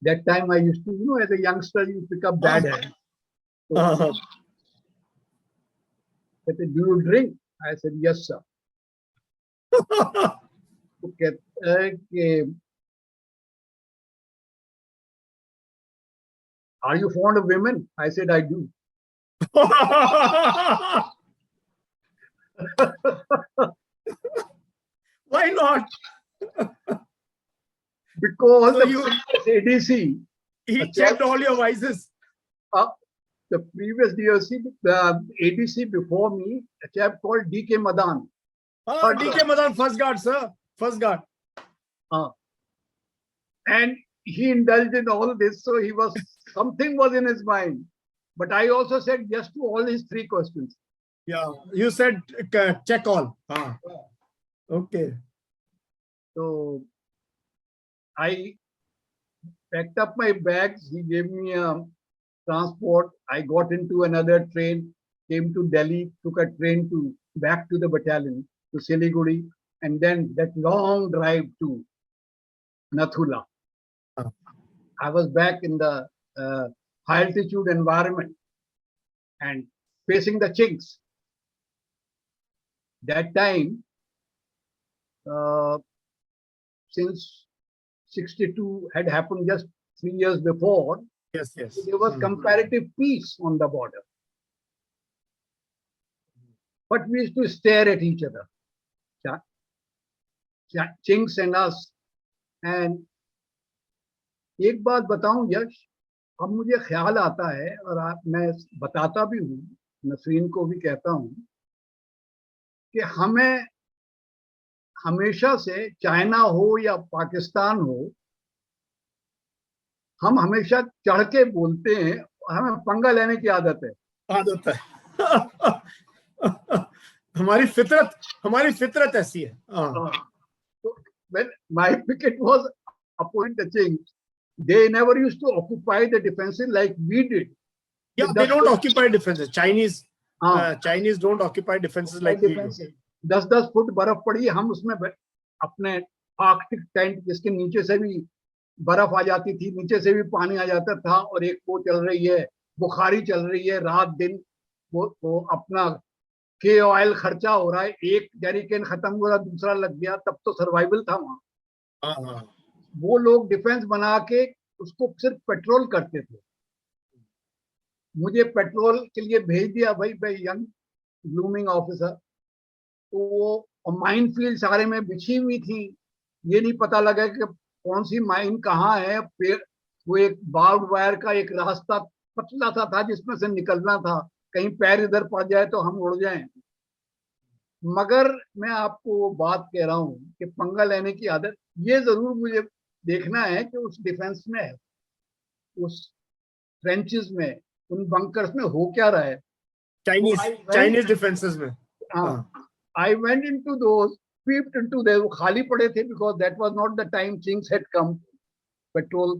That time I used to, as a youngster, you pick up bad habits. So, I said, do you drink? I said, yes, sir. Okay. Are you fond of women? I said, I do. Why not? Because so the ADC, he checked all your vices. The previous DOC, the ADC before me, a chap called DK Madan. DK Madan, first guard, sir. First guard. And he indulged in all this, so something was in his mind. But I also said yes to all his 3 questions. Yeah, you said check all. Okay. So I packed up my bags. He gave me a transport. I got into another train, came to Delhi, took a train back to the battalion, to Siliguri, and then that long drive to Nathula. I was back in the high altitude environment and facing the Chinks. that time, since 62 had happened just 3 years before, Yes, yes. there was comparative peace on the border. But we used to stare at each other, Chinks and us. And एक बात बताऊं यश, अब मुझे ख्याल आता है और मैं बताता भी हूँ, नसरीन को भी कहता हूँ कि हमें हमेशा से, चाइना हो या पाकिस्तान हो, हम हमेशा चढ़ के बोलते हैं, हमें पंगा लेने की आदत है। हमारी फितरत ऐसी है। So when my picket was opposite the Chinks, they never used to occupy the defensive like we did. Yeah, they don't occupy defenses. Chinese don't occupy defenses like we do. 10-10 foot बर्फ पड़ी, हम उसमें अपने Arctic tent जिसके नीचे से भी बर्फ आ जाती थी, नीचे से भी पानी आ जाता था, और एक वो चल रही है, बुखारी चल रही है रात दिन, वो अपना के ऑयल खर्चा हो रहा है, एक जैरिकेन खत्म हो रहा, दूसरा लग गया, तब तो सर्वाइवल था वहां। वो लोग डिफेंस बना के उसको सिर्फ पेट्रोल करते थे। मुझे पेट्रोल के लिए भेज दिया भाई यंग ब्लूमिंग ऑफिसर, तो वो माइन फील्ड सारे में बिछी हुई थी, ये नहीं पता लगा कि कौन सी माइन कहाँ है। वो एक बार्ब्ड वायर का एक रास्ता पतला सा था जिसमें से निकलना था, कहीं पैर इधर पड़ जाए तो हम उड़ जाएं। मगर मैं आपको वो बात कह रहा हूँ कि पंगा लेने की आदत, ये जरूर मुझे देखना है कि उस डिफेंस में, उस ट्रेंचेस में, उन बंकर्स में हो क्या रहा है। चाइनीज डिफेंसेस में। I went into those, peeped into there, वो खाली पड़े थे because that was not the time Chinks had come, petrol।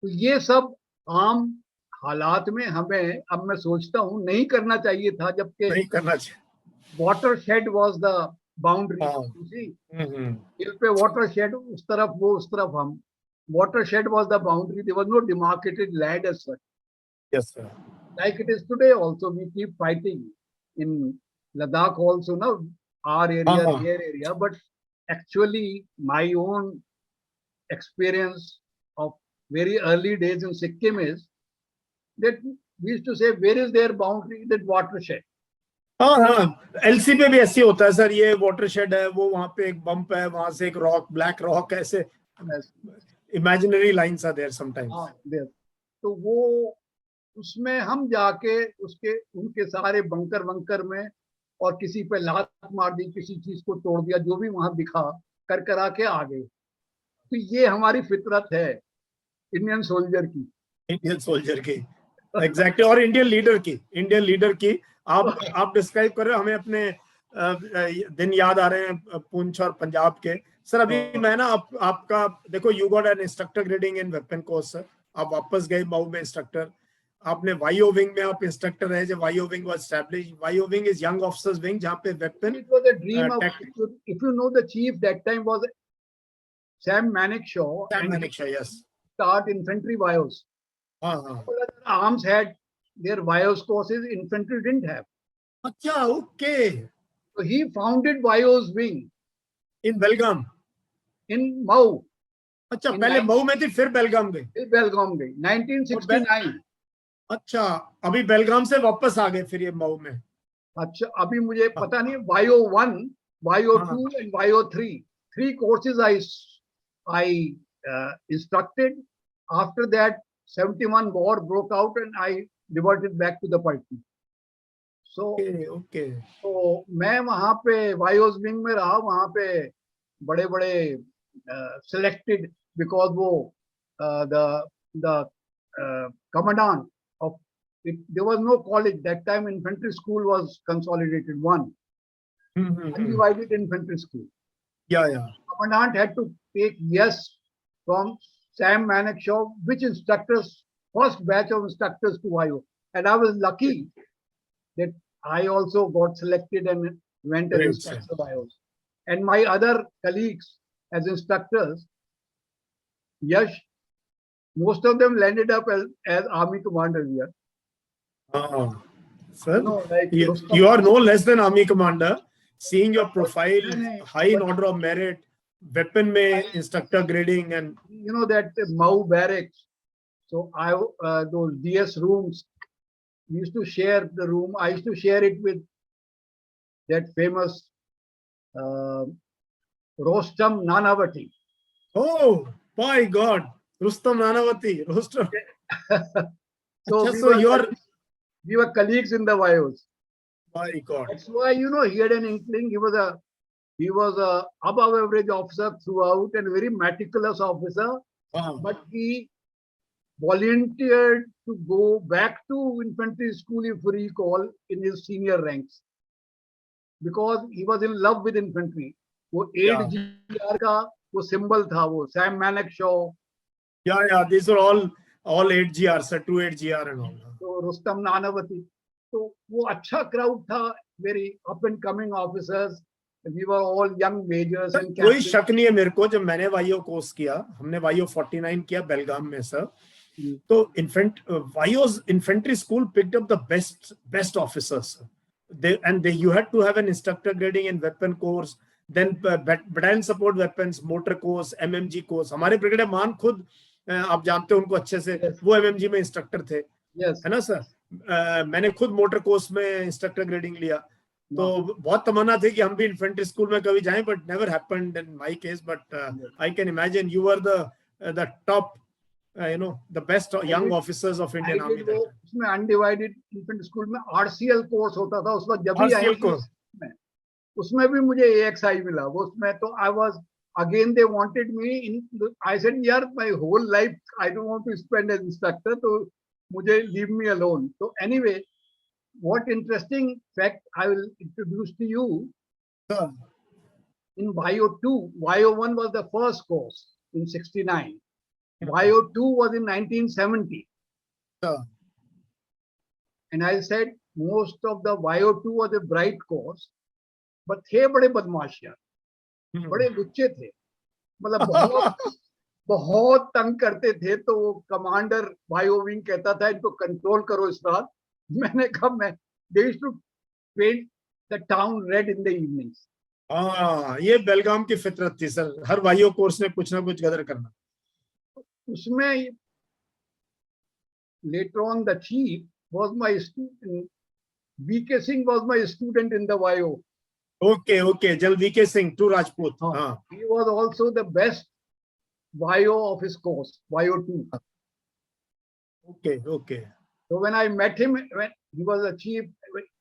तो ये सब आम हालात में हमें, अब मैं सोचता हूँ नहीं करना चाहिए था, जबकि नहीं करना चाहिए। Watershed was the boundary. Hill पे वाटर शेड, उस तरफ वो, उस तरफ हम, watershed was the boundary, there was no demarcated land as such. Yes sir. Like it is today also, we keep fighting in Ladakh also, now our area, their area, but actually my own experience of very early days in Sikkim is that we used to say, where is their boundary, that watershed। LC पे भी ऐसे होता है sir, ये watershed है, वो वहां पे एक बम्प है, वहां से एक रॉक, ब्लैक रॉक, ऐसे imaginary lines are there sometimes. तो वो उसमें हम जाके उनके सारे बंकर में, और किसी पे लात मार दी, किसी चीज को तोड़ दिया, जो भी वहां दिखा करा के आ गए। तो ये हमारी फितरत है इंडियन सोल्जर की। एग्जैक्टली। और इंडियन लीडर की आप डिस्क्राइब कर रहे हो, हमें अपने दिन याद आ रहे हैं पुंछ और पंजाब के। सर अभी मैं ना आपका देखो, you got an instructor grading in weapon course sir, आप वापस गए मऊ में इंस्ट्रक्टर, आपने वाईओ विंग में आप इंस्ट्रक्टर रहे जब YO wing was established. YO wing is young officers wing, जहां पे weapon, it was a dream of, if you know the chief that time was Sam Manekshaw, yes, start infantry bios। Arms had their bios courses, infantry didn't have। अच्छा, okay। So he founded bios wing in Belgaum, in Mau। अच्छा, पहले मऊ में थी, फिर बेलगाम गई। 1969। अच्छा, अभी बेलगाम से वापस आ गए फिर ये मऊ में। अच्छा, अभी मुझे पता नहीं, वायो 1, वायो 2 and bio 3, 3 courses I instructed। After that 71 war broke out and I reverted back to the party। So okay। तो मैं वहां पे वायोस विंग में रहा, वहां पे बड़े selected, because वो the commandant of it, there was no college that time, infantry school was consolidated, one undivided infantry school। Yeah। Commandant had to take yes from Sam Manekshaw, which instructors, first batch of instructors to YO, and I was lucky that I also got selected and went as instructor of YOs, and my other colleagues as instructors, Yash, most of them landed up as army commanders here। sir. No, like You are no less than army commander. Seeing your profile, no, high in order of merit, weapon mein instructor grading, and you know that Mau barracks. So those DS rooms, we used to share the room. I used to share it with that famous Rostam Nanavati. oh my God, Rustam Nanavati, Rustam. So Achha, we were colleagues in the Vayos. my God. That's why, you know, he had an inkling. He was a above average officer throughout and very meticulous officer. Wow. But he volunteered to go back to infantry school, if you recall, in his senior ranks, because he was in love with infantry. वो 8GR का वो symbol था, वो Sam Manekshaw. Yeah, these are all 8GR, sir, 28GR and all. So Rustam Nanavati. So वो अच्छा crowd था, very up and coming officers. We were all young majors and कोई शक नहीं है मेरे को, जब मैंने वाईओ कोर्स किया, हमने वाईओ 49 किया बेलगाम में सर, तो वाईओ's infantry school picked up the best officers. You had to have an instructor grading in weapon course, then battalion support weapons, motor course, MMG course. हमारे ब्रिगेड मान खुद आप जानते हो उनको अच्छे से, वो MMG में इंस्ट्रक्टर थे, है ना सर? मैंने खुद मोटर कोर्स में इंस्ट्रक्टर ग्रेडिंग लिया, तो बहुत तमन्ना थी कि हम भी इन्फेंट्री स्कूल में कभी जाएं, but never happened in my case. But I can imagine you were the top, you know, the best young officers of Indian Army. उसमें अनडिवाइडेड इन्फेंट्री स्कूल में RCL कोर्स होता था, उसमें जब भी RCL कोर्स में उसमें भी मुझे AXI मिला वो उसमें. तो I was again they wanted me in. I said यार my whole life I don't want to spend as instructor, तो मुझे leave me alone. So anyway, what interesting fact I will introduce to you. In Bio 2, Bio 1 was the first course in 69. Bio 2 was in 1970. And I said most of the Bio 2 was a bright course, but थे बड़े बदमाश यार, बड़े लुच्चे थे, मतलब बहुत तंग करते थे. तो वो कमांडर बायो विंग कहता था इनको कंट्रोल करो इस रात. मैंने कहा मैं they used to paint the town red in the evenings. ये बेलगाम की फितरत थी सर, हर वाईओ कोर्स में कुछ ना कुछ गदर करना. उसमें later on the chief was my student. VK Singh was my student in the YO. Okay. Jal VK Singh, to Rajput. He was also the best YO of his course, YO 2. Okay. So when I met him, when he was a chief,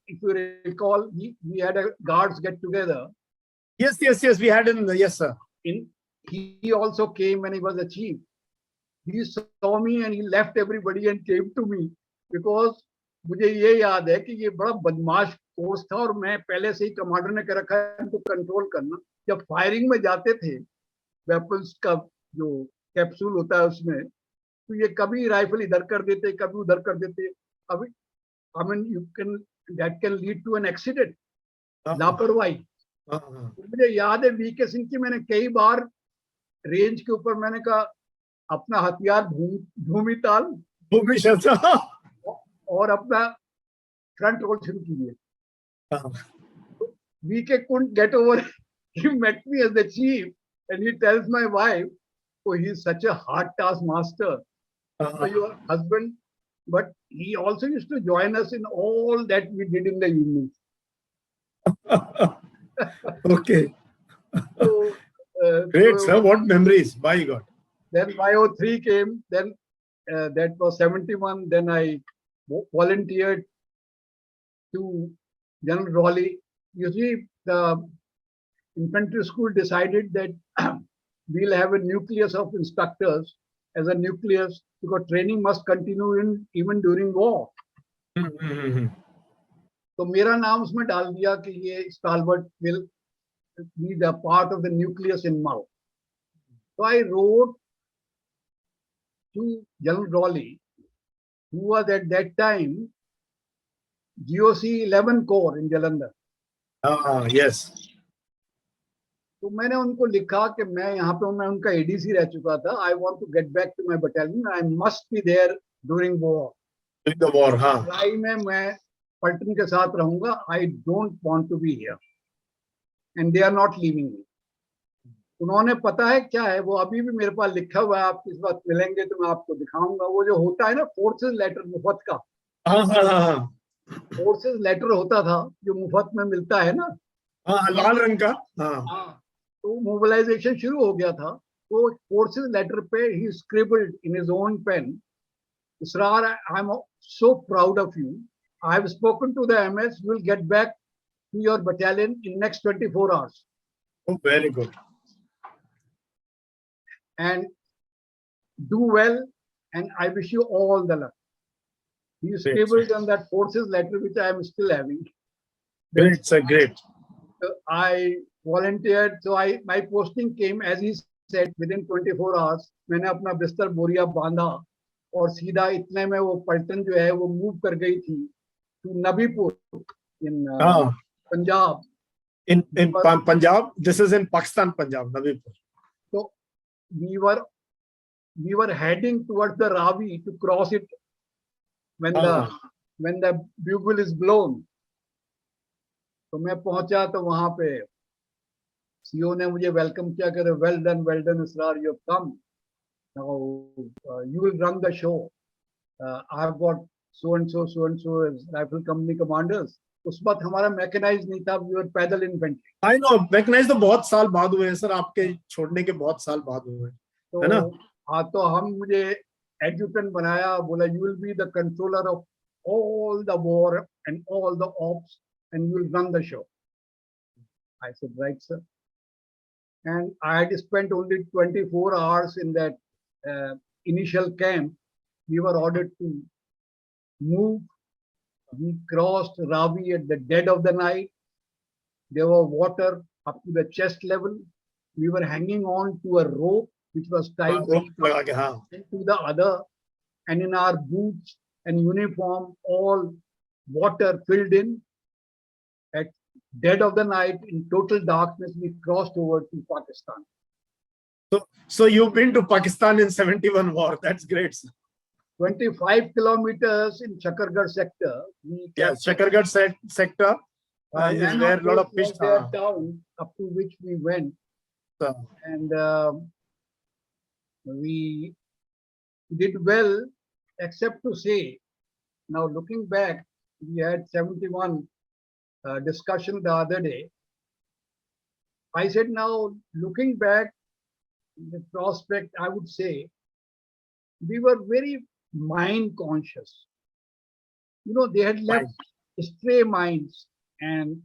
if you recall, we had a guards get together. Yes, we had yes sir. He also came when he was a chief. He saw me and he left everybody and came to me, because मुझे ये याद है कि ये बड़ा बदमाश course था और मैं पहले से ही कमांडर ने कर रखा है इनको कंट्रोल करना. जब फायरिंग में जाते थे, वेपन्स का जो कैप्सूल होता है उसमें, तो ये कभी राइफल इधर कर देते, कभी उधर कर देते. अभी I mean that can lead to an accident, लापरवाही. मुझे याद है वीके सिंह की मैंने कई बार रेंज के ऊपर मैंने कहा अपना हथियार भूमिताल और अपना फ्रंट रोल शुरू कीजिए. VK couldn't get over. He met me as the chief and he tells my wife, oh, he's such a hard task master, your husband, but he also used to join us in all that we did in the evenings. Okay. Great, sir. What memories, by God. Then Bio 3 came, then that was 71. Then I volunteered to General Raleigh. You see, the infantry school decided that we'll have a nucleus of instructors as a nucleus, because training must continue even during war. So मेरा नाम उसमें डाल दिया कि ये Stalwart will be the part of the nucleus in Mao. So I wrote to General Raleigh, who was at that time GOC 11 Corps in Jalandhar. Yes. तो मैंने उनको लिखा कि मैं यहाँ पे मैं उनका ADC रह चुका था. I want to get back to my battalion. I must be there during war. During the war, हाँ. जुलाई में मैं पलटन के साथ रहूंगा. I don't want to be here. And they are not leaving me. उन्होंने पता है क्या है, वो अभी भी मेरे पास लिखा हुआ है. आप इस बात मिलेंगे तो मैं आपको दिखाऊंगा. वो जो होता है ना फोर्सेस लेटर मुफ्त का, फोर्सेस लेटर होता था जो मुफ्त में मिलता है ना, लाल रंग का. हाँ. तो मोबिलाइजेशन शुरू हो गया था. तो फोर्सेस लेटर पे he scribbled in his own pen, Israr, I am so proud of you. I have spoken to the MS. You will get back to your battalion in next 24 hours. Oh, very good. And do well, and I wish you all the luck. He scribbled on that forces letter, which I am still having. Great, sir, great. So I volunteered. So my posting came, as he said, within 24 hours. मैंने अपना बिस्तर बोरिया बांधा और सीधा इतने में वो पलटन जो है वो मूव कर गई थी to Nabipur in Punjab. In Punjab, this is in Pakistan, Punjab, Nabipur. So we were heading towards the Ravi to cross it when the bugle is blown. तो मैं पहुंचा तो वहां पे सीओ ने मुझे वेलकम किया, कहते well done Israr, you have come. Now you will run the show. I have got so and so as rifle company commanders. उस वक्त हमारा मैकेनाइज नहीं था, we were पैदल इन्फेंट्री. I know, मैकेनाइज तो बहुत साल बाद हुए हैं सर, आपके छोड़ने के बहुत साल बाद हुए हैं, तो है ना? हाँ, तो हम मुझे एडजुटेंट बनाया, बोला you will be the controller of all the war and all the ops and you will run the show. I said, right, sir. And I had spent only 24 hours in that initial camp. We were ordered to move. We crossed Ravi at the dead of the night. There was water up to the chest level. We were hanging on to a rope which was tied to the other, and in our boots and uniform, all water filled in. At dead of the night, in total darkness, we crossed over to Pakistan. So you've been to Pakistan in 71 war. That's great, sir. 25 kilometers in Chakargarh sector. Chakargarh sector is where a lot of fish are down, up to which we went. And we did well, except to say, now looking back, we had 71 discussion the other day. I said, now looking back, the prospect, I would say, we were very mind conscious. You know, they had left stray mines, and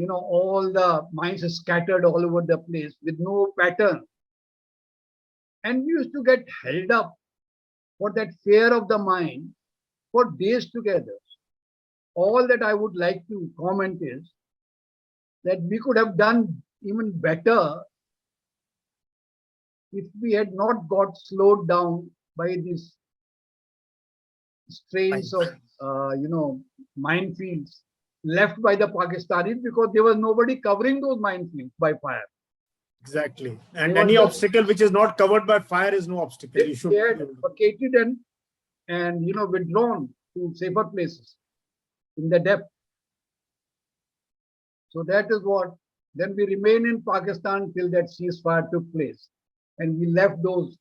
all the mines are scattered all over the place with no pattern. And we used to get held up for that fear of the mine for days together. All that I would like to comment is that we could have done even better if we had not got slowed down by these strains of minefields left by the Pakistanis, because there was nobody covering those minefields by fire. Exactly. And any obstacle which is not covered by fire is no obstacle. They had vacated and withdrawn to safer places in the depth. So that is what. Then we remained in Pakistan till that ceasefire took place. And we left those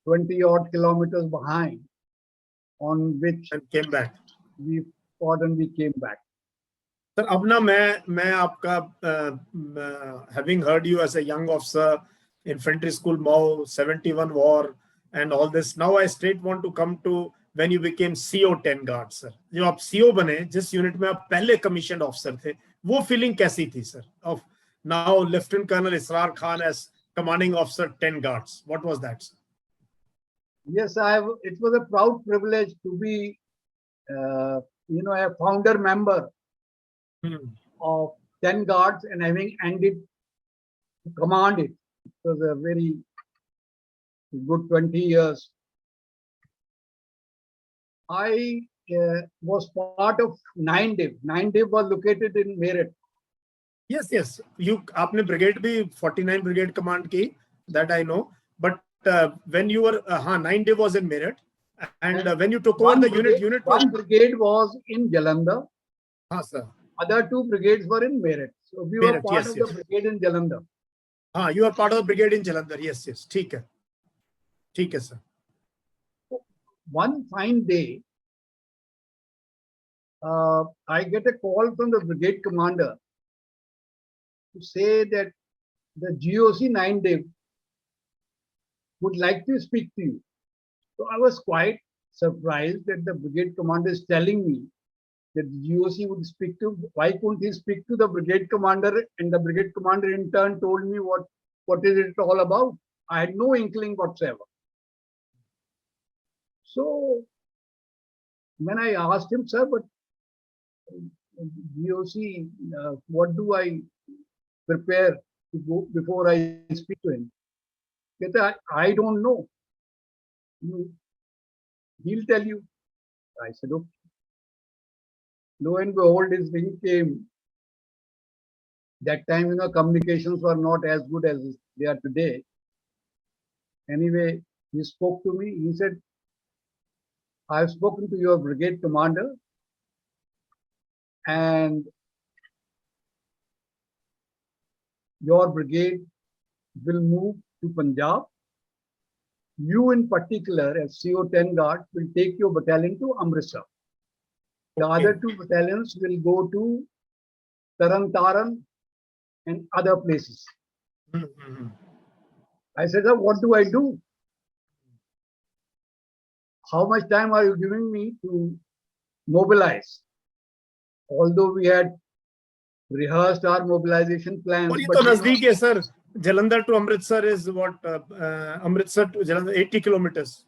20-odd kilometers behind, on which and came back. We fought and we came back. Sir, अब ना मैं आपका having heard you as a young officer, infantry school, Mau, 71 war, and all this. Now I straight want to come to when you became CO 10 guard, sir. जब आप CO बने, जिस unit में आप पहले commissioned officer थे, वो feeling कैसी थी, sir? Of now Lieutenant Colonel Israr Khan as commanding officer 10 guards. What was that, sir? Yes, it was a proud privilege to be, a founder member of 10 guards and having ended to command it. It was a very good 20 years. I was part of 9 Div. 9 Div was located in Meerut. Yes. आपने brigade भी 49 brigade command की, that I know. But when you were 9 Div was in Meerut, And when you took over the unit was... One brigade was in Jalandhar. Sir. Other two brigades were in Meerut. So we were part of the brigade in Jalandhar. You are part of the brigade in Jalandhar. Yes. ठीक है, sir. One fine day, I get a call from the brigade commander to say that the GOC 9 Dev would like to speak to you. So I was quite surprised that the brigade commander is telling me that the GOC would speak to. Why couldn't he speak to the brigade commander? And the brigade commander in turn told me what is it all about. I had no inkling whatsoever. So when I asked him, sir, but GOC, what do I prepare to go before I speak to him? He said, I don't know. He'll tell you. I said, okay. Lo and behold, his ring came. That time, communications were not as good as they are today. Anyway, he spoke to me. He said, I've spoken to your brigade commander, and your brigade will move to Punjab. You in particular, as CO10 Guard, will take your battalion to Amritsar. The other two battalions will go to Taran and other places. I said, sir, what do I do? How much time are you giving me to mobilize? Although we had rehearsed our mobilization plans. But sir. Jalandhar to Amritsar is what? Amritsar to Jalandhar, 80 kilometers.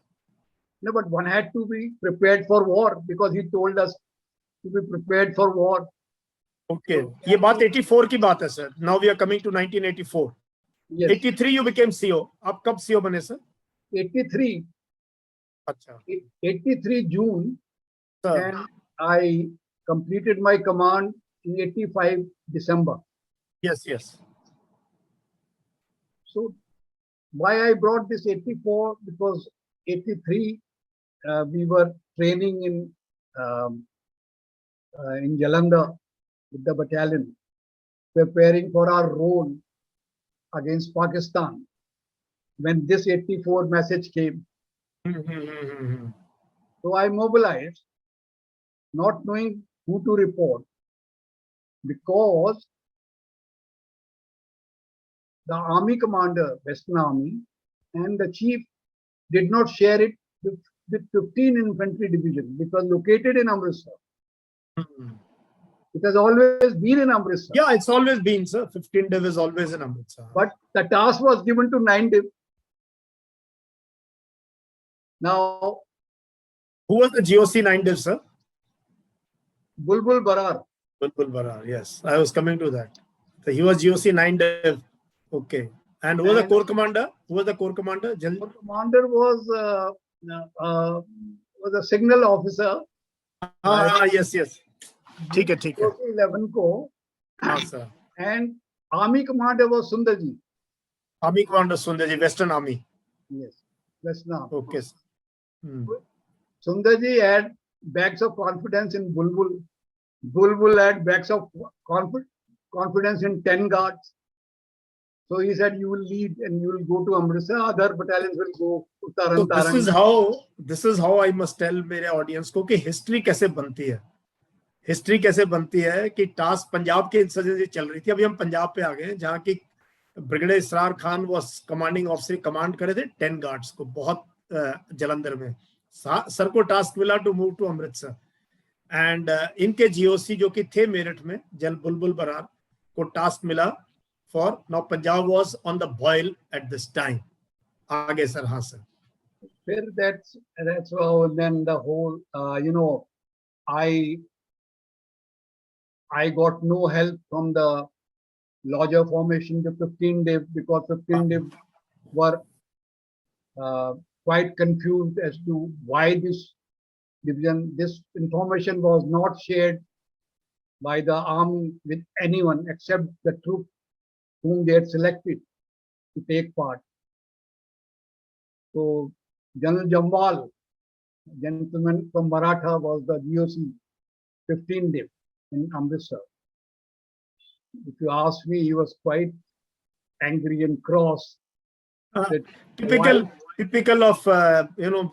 No, but one had to be prepared for war because he told us to be prepared for war. Okay. ये बात 84 की बात है, sir. Now we are coming to 1984. Yes. 83 you became CO. आप कब CO बने, sir? 83. अच्छा. 83 June. Sir. And I completed my command in 85 December. Yes. So why I brought this 84? Because 83 we were training in Jalandhar with the battalion, preparing for our role against Pakistan when this 84 message came. So I mobilized, not knowing who to report, because the army commander, Western Army, and the chief did not share it with 15 Infantry Division, which was located in Amritsar. It has always been in Amritsar. Yeah, it's always been, sir. 15 Div is always in Amritsar. But the task was given to 9 Div. Now, who was the GOC 9 Div, sir? Bulbul Barar. Bulbul Barar, yes. I was coming to that. So he was GOC 9 Div. Okay. And who was the corps commander? Who was the corps commander? The corps commander was a signal officer. Yes. ठीक है. 11 को. Sir. And army commander was Sundarji. Army commander Sundarji, Western Army. Yes, Western Army. Okay. Sundarji had bags of confidence in Bulbul. Bulbul had bags of confidence in 10 guards. So he said, you will lead and you will go to Amritsar. Other battalions will go to Taran. So this is how I must tell मेरे audience को कि history कैसे बनती है. History कैसे बनती है कि टास्क पंजाब की इंसर्जेंसी चल रही थी. अभी हम पंजाब पे आ गए जहां की brigade Israr Khan was commanding officer, command करे थे 10 गार्ड्स को. बहुत जलंधर में सर को टास्क मिला to move to Amritsar. And इनके जीओसी जो कि थे मेरठ में, जल बुलबुल बरार को टास्क मिला for now Punjab was on the boil at this time. आगे सर. हाँ सर. फिर that's how then the whole I got no help from the lodger formation, the 15 Div, because 15 Div were quite confused as to why this division, this information was not shared by the army with anyone except the troop whom they had selected to take part. So General Jamwal gentleman from Maratha was the GOC 15 day in Amritsar. If you ask me, he was quite angry and cross. That typical why- typical of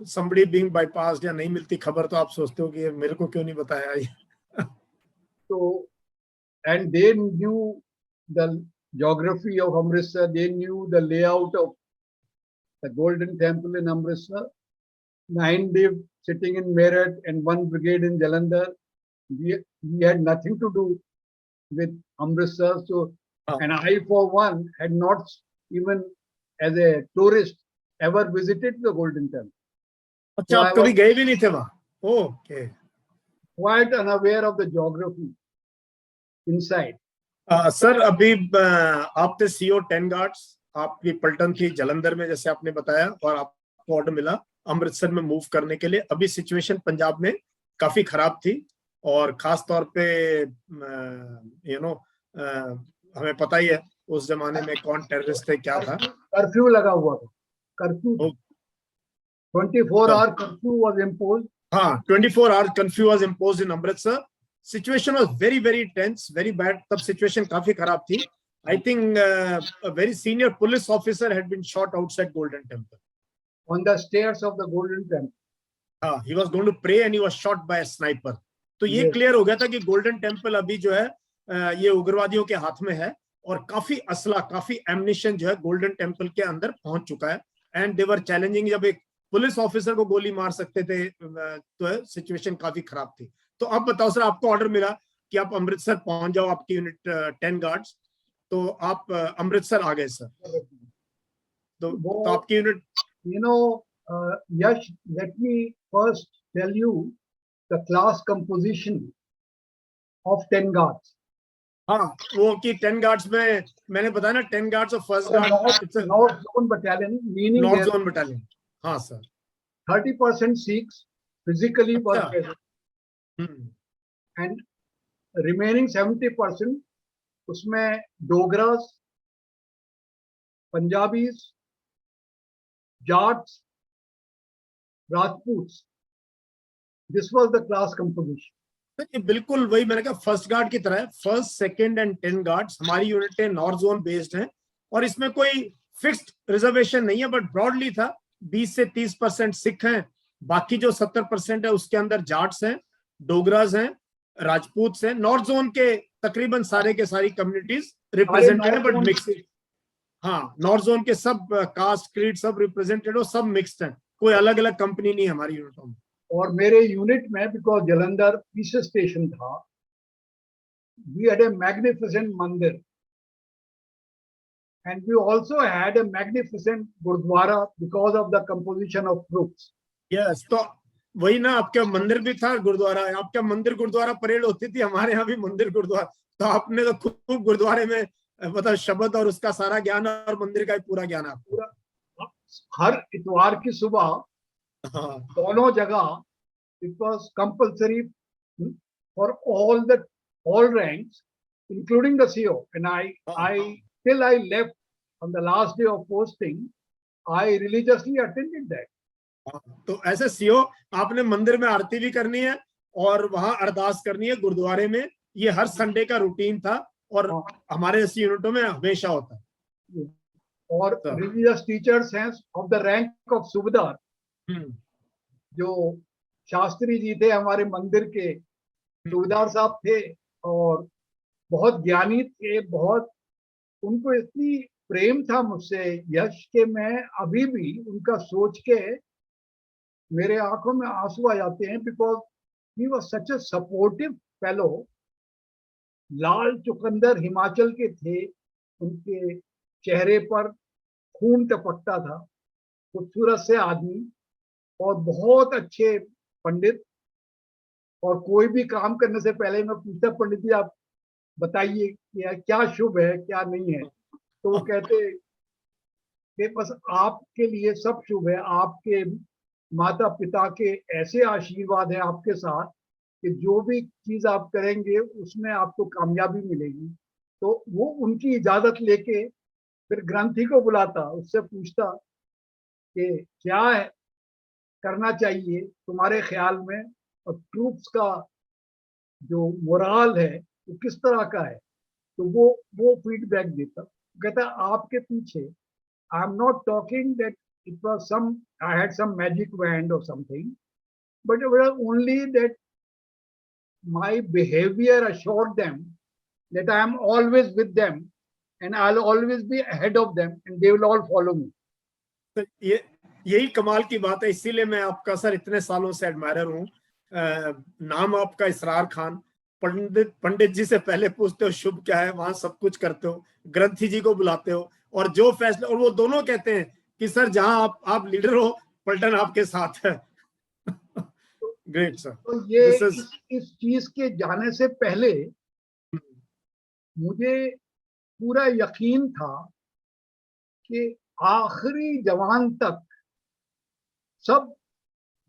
somebody being bypassed या नहीं मिलती खबर तो आप सोचते हो कि ये मेरे को क्यों नहीं बताया ये. So, and they knew the geography of Amritsar, they knew the layout of the Golden Temple in Amritsar, 9 div sitting in Meerut and 1 brigade in Jalandhar. We had nothing to do with Amritsar. So, and I for one had not even as a tourist ever visited the Golden Temple. अच्छा, So आप I कभी was गए भी नहीं थे वहाँ. Okay. quite unaware of the geography inside. Sir अभी आप थे CO 10 गार्ड्स, आपकी पलटन थी जलंधर में जैसे आपने बताया, और आपको ऑर्डर मिला अमृतसर में मूव करने के लिए. अभी सिचुएशन पंजाब में काफी खराब थी, और खास तौर पे हमें पता ही है उस जमाने में कौन टेररिस्ट थे, क्या था. कर्फ्यू लगा हुआ था. Curfew 24 hour curfew was imposed. हाँ, 24 hour curfew was imposed in Amritsar. Situation was very, very tense, very bad. तब situation काफी खराब थी. I think a very senior police officer had been shot outside Golden Temple. On the stairs of the Golden Temple. हाँ, he was going to pray and he was shot by a sniper. तो ये Yes. Clear हो गया था कि golden temple अभी जो है ये उग्रवादियों के हाथ में है, और काफी असला, काफी एम्युनिशन जो है गोल्डन टेम्पल के अंदर पहुंच चुका है. And they were challenging. जब एक पुलिस ऑफिसर को गोली मार सकते थे तो सिचुएशन काफी खराब थी. तो अब बताओ सर, आपको ऑर्डर मिला कि आप अमृतसर पहुंच जाओ, आपकी यूनिट 10 गार्ड्स, तो आप अमृतसर आ गए सर. तो आपकी unit. Yash, let me first tell you the class composition of 10 guards. हाँ, वो कि 10 गार्ड्स में मैंने बताया ना, 10 गार्ड्स और first guard North Zone Battalion, meaning north zone battalion. हाँ sir. 30% Sikhs physically were present, and remaining 70% उसमें Dogras, Punjabis, Jats, Rajputs. This was the class composition. बिल्कुल वही मैंने कहा, फर्स्ट गार्ड की तरह. फर्स्ट, सेकंड एंड 10 गार्ड्स हमारी यूनिटें north zone based हैं, और इसमें कोई फिक्स्ड रिजर्वेशन नहीं है, बट ब्रॉडली था. 20 से 30% सिख हैं, बाकी जो 70% है उसके अंदर जाट्स हैं, डोगरास हैं, राजपूत हैं. नॉर्थ जोन के तकरीबन सारे के सारी कम्युनिटीज रिप्रेजेंटेड है, बट मिक्स्ड. हाँ, नॉर्थ जोन के सब कास्ट, क्रीड सब रिप्रेजेंटेड हो, सब मिक्स्ड हैं, कोई अलग अलग कंपनी नहीं हमारी यूनिटों में. और मेरे यूनिट में, बिकॉज जलंधर पीस स्टेशन था, we had a magnificent mandir, and we also had a magnificent gurdwara because of the composition of troops. Yes, तो वही ना, आपका मंदिर भी था, गुरुद्वारा. आपका मंदिर गुरुद्वारा परेड होती थी, हमारे यहाँ भी मंदिर गुरुद्वारा. तो आपने तो खूब गुरुद्वारे में मतलब शब्द और उसका सारा ज्ञान और मंदिर का पूरा ज्ञान आपको. पूरा हर इतवार की सुबह दोनों जगह it was compulsory for all ranks, including the CO. And till I left on the last day of posting, I religiously attended that. तो ऐसे सीओ आपने मंदिर में आरती भी करनी है और वहां अरदास करनी है गुरुद्वारे में. ये हर संडे का रूटीन था, और हमारे ऐसी यूनिटों में हमेशा होता है. और रिलीजियस टीचर्स हैं ऑफ द रैंक ऑफ सूबेदार, जो शास्त्री जी थे हमारे मंदिर के, सूबेदार साहब थे, और बहुत ज्ञानी थे. बहुत उनको इतनी प्रेम था मुझसे यश के, मैं अभी भी उनका सोच के मेरे आंखों में आंसू आ जाते हैं, because he was such a supportive fellow. लाल चुकंदर हिमाचल के थे, उनके चेहरे पर खून टपकता था. खूबसूरत से आदमी और बहुत अच्छे पंडित. और कोई भी काम करने से पहले मैं पूछता, पंडित जी आप बताइए क्या शुभ है क्या नहीं है. तो वो कहते कि बस आपके लिए सब शुभ है, आपके माता पिता के ऐसे आशीर्वाद है आपके साथ कि जो भी चीज आप करेंगे उसमें आपको कामयाबी मिलेगी. तो वो उनकी इजाजत लेके फिर ग्रंथी को बुलाता, उससे पूछता कि क्या है करना चाहिए तुम्हारे ख्याल में, और ट्रूप्स का जो मोराल है वो किस तरह का है, तो वो फीडबैक देता। कहता आपके पीछे, I am not talking that it was some, I had some magic wand और something, but it was only that my behavior assured them that I am always with them and I'll always be ahead of them and they will all follow me. तो यही कमाल की बात है, इसीलिए मैं आपका सर इतने सालों से एडमायरर हूँ। नाम आपका इसरार खान, पंडित जी से पहले पूछते हो शुभ क्या है, वहां सब कुछ करते हो, ग्रंथी जी को बुलाते हो, और जो फैसले, और वो दोनों कहते हैं कि सर जहां आप लीडर हो, पलटन आपके साथ है। Great sir. तो ये दिस इज, इस चीज के जाने से पहले मुझे पूरा यकीन था कि आखिरी जवान तक सब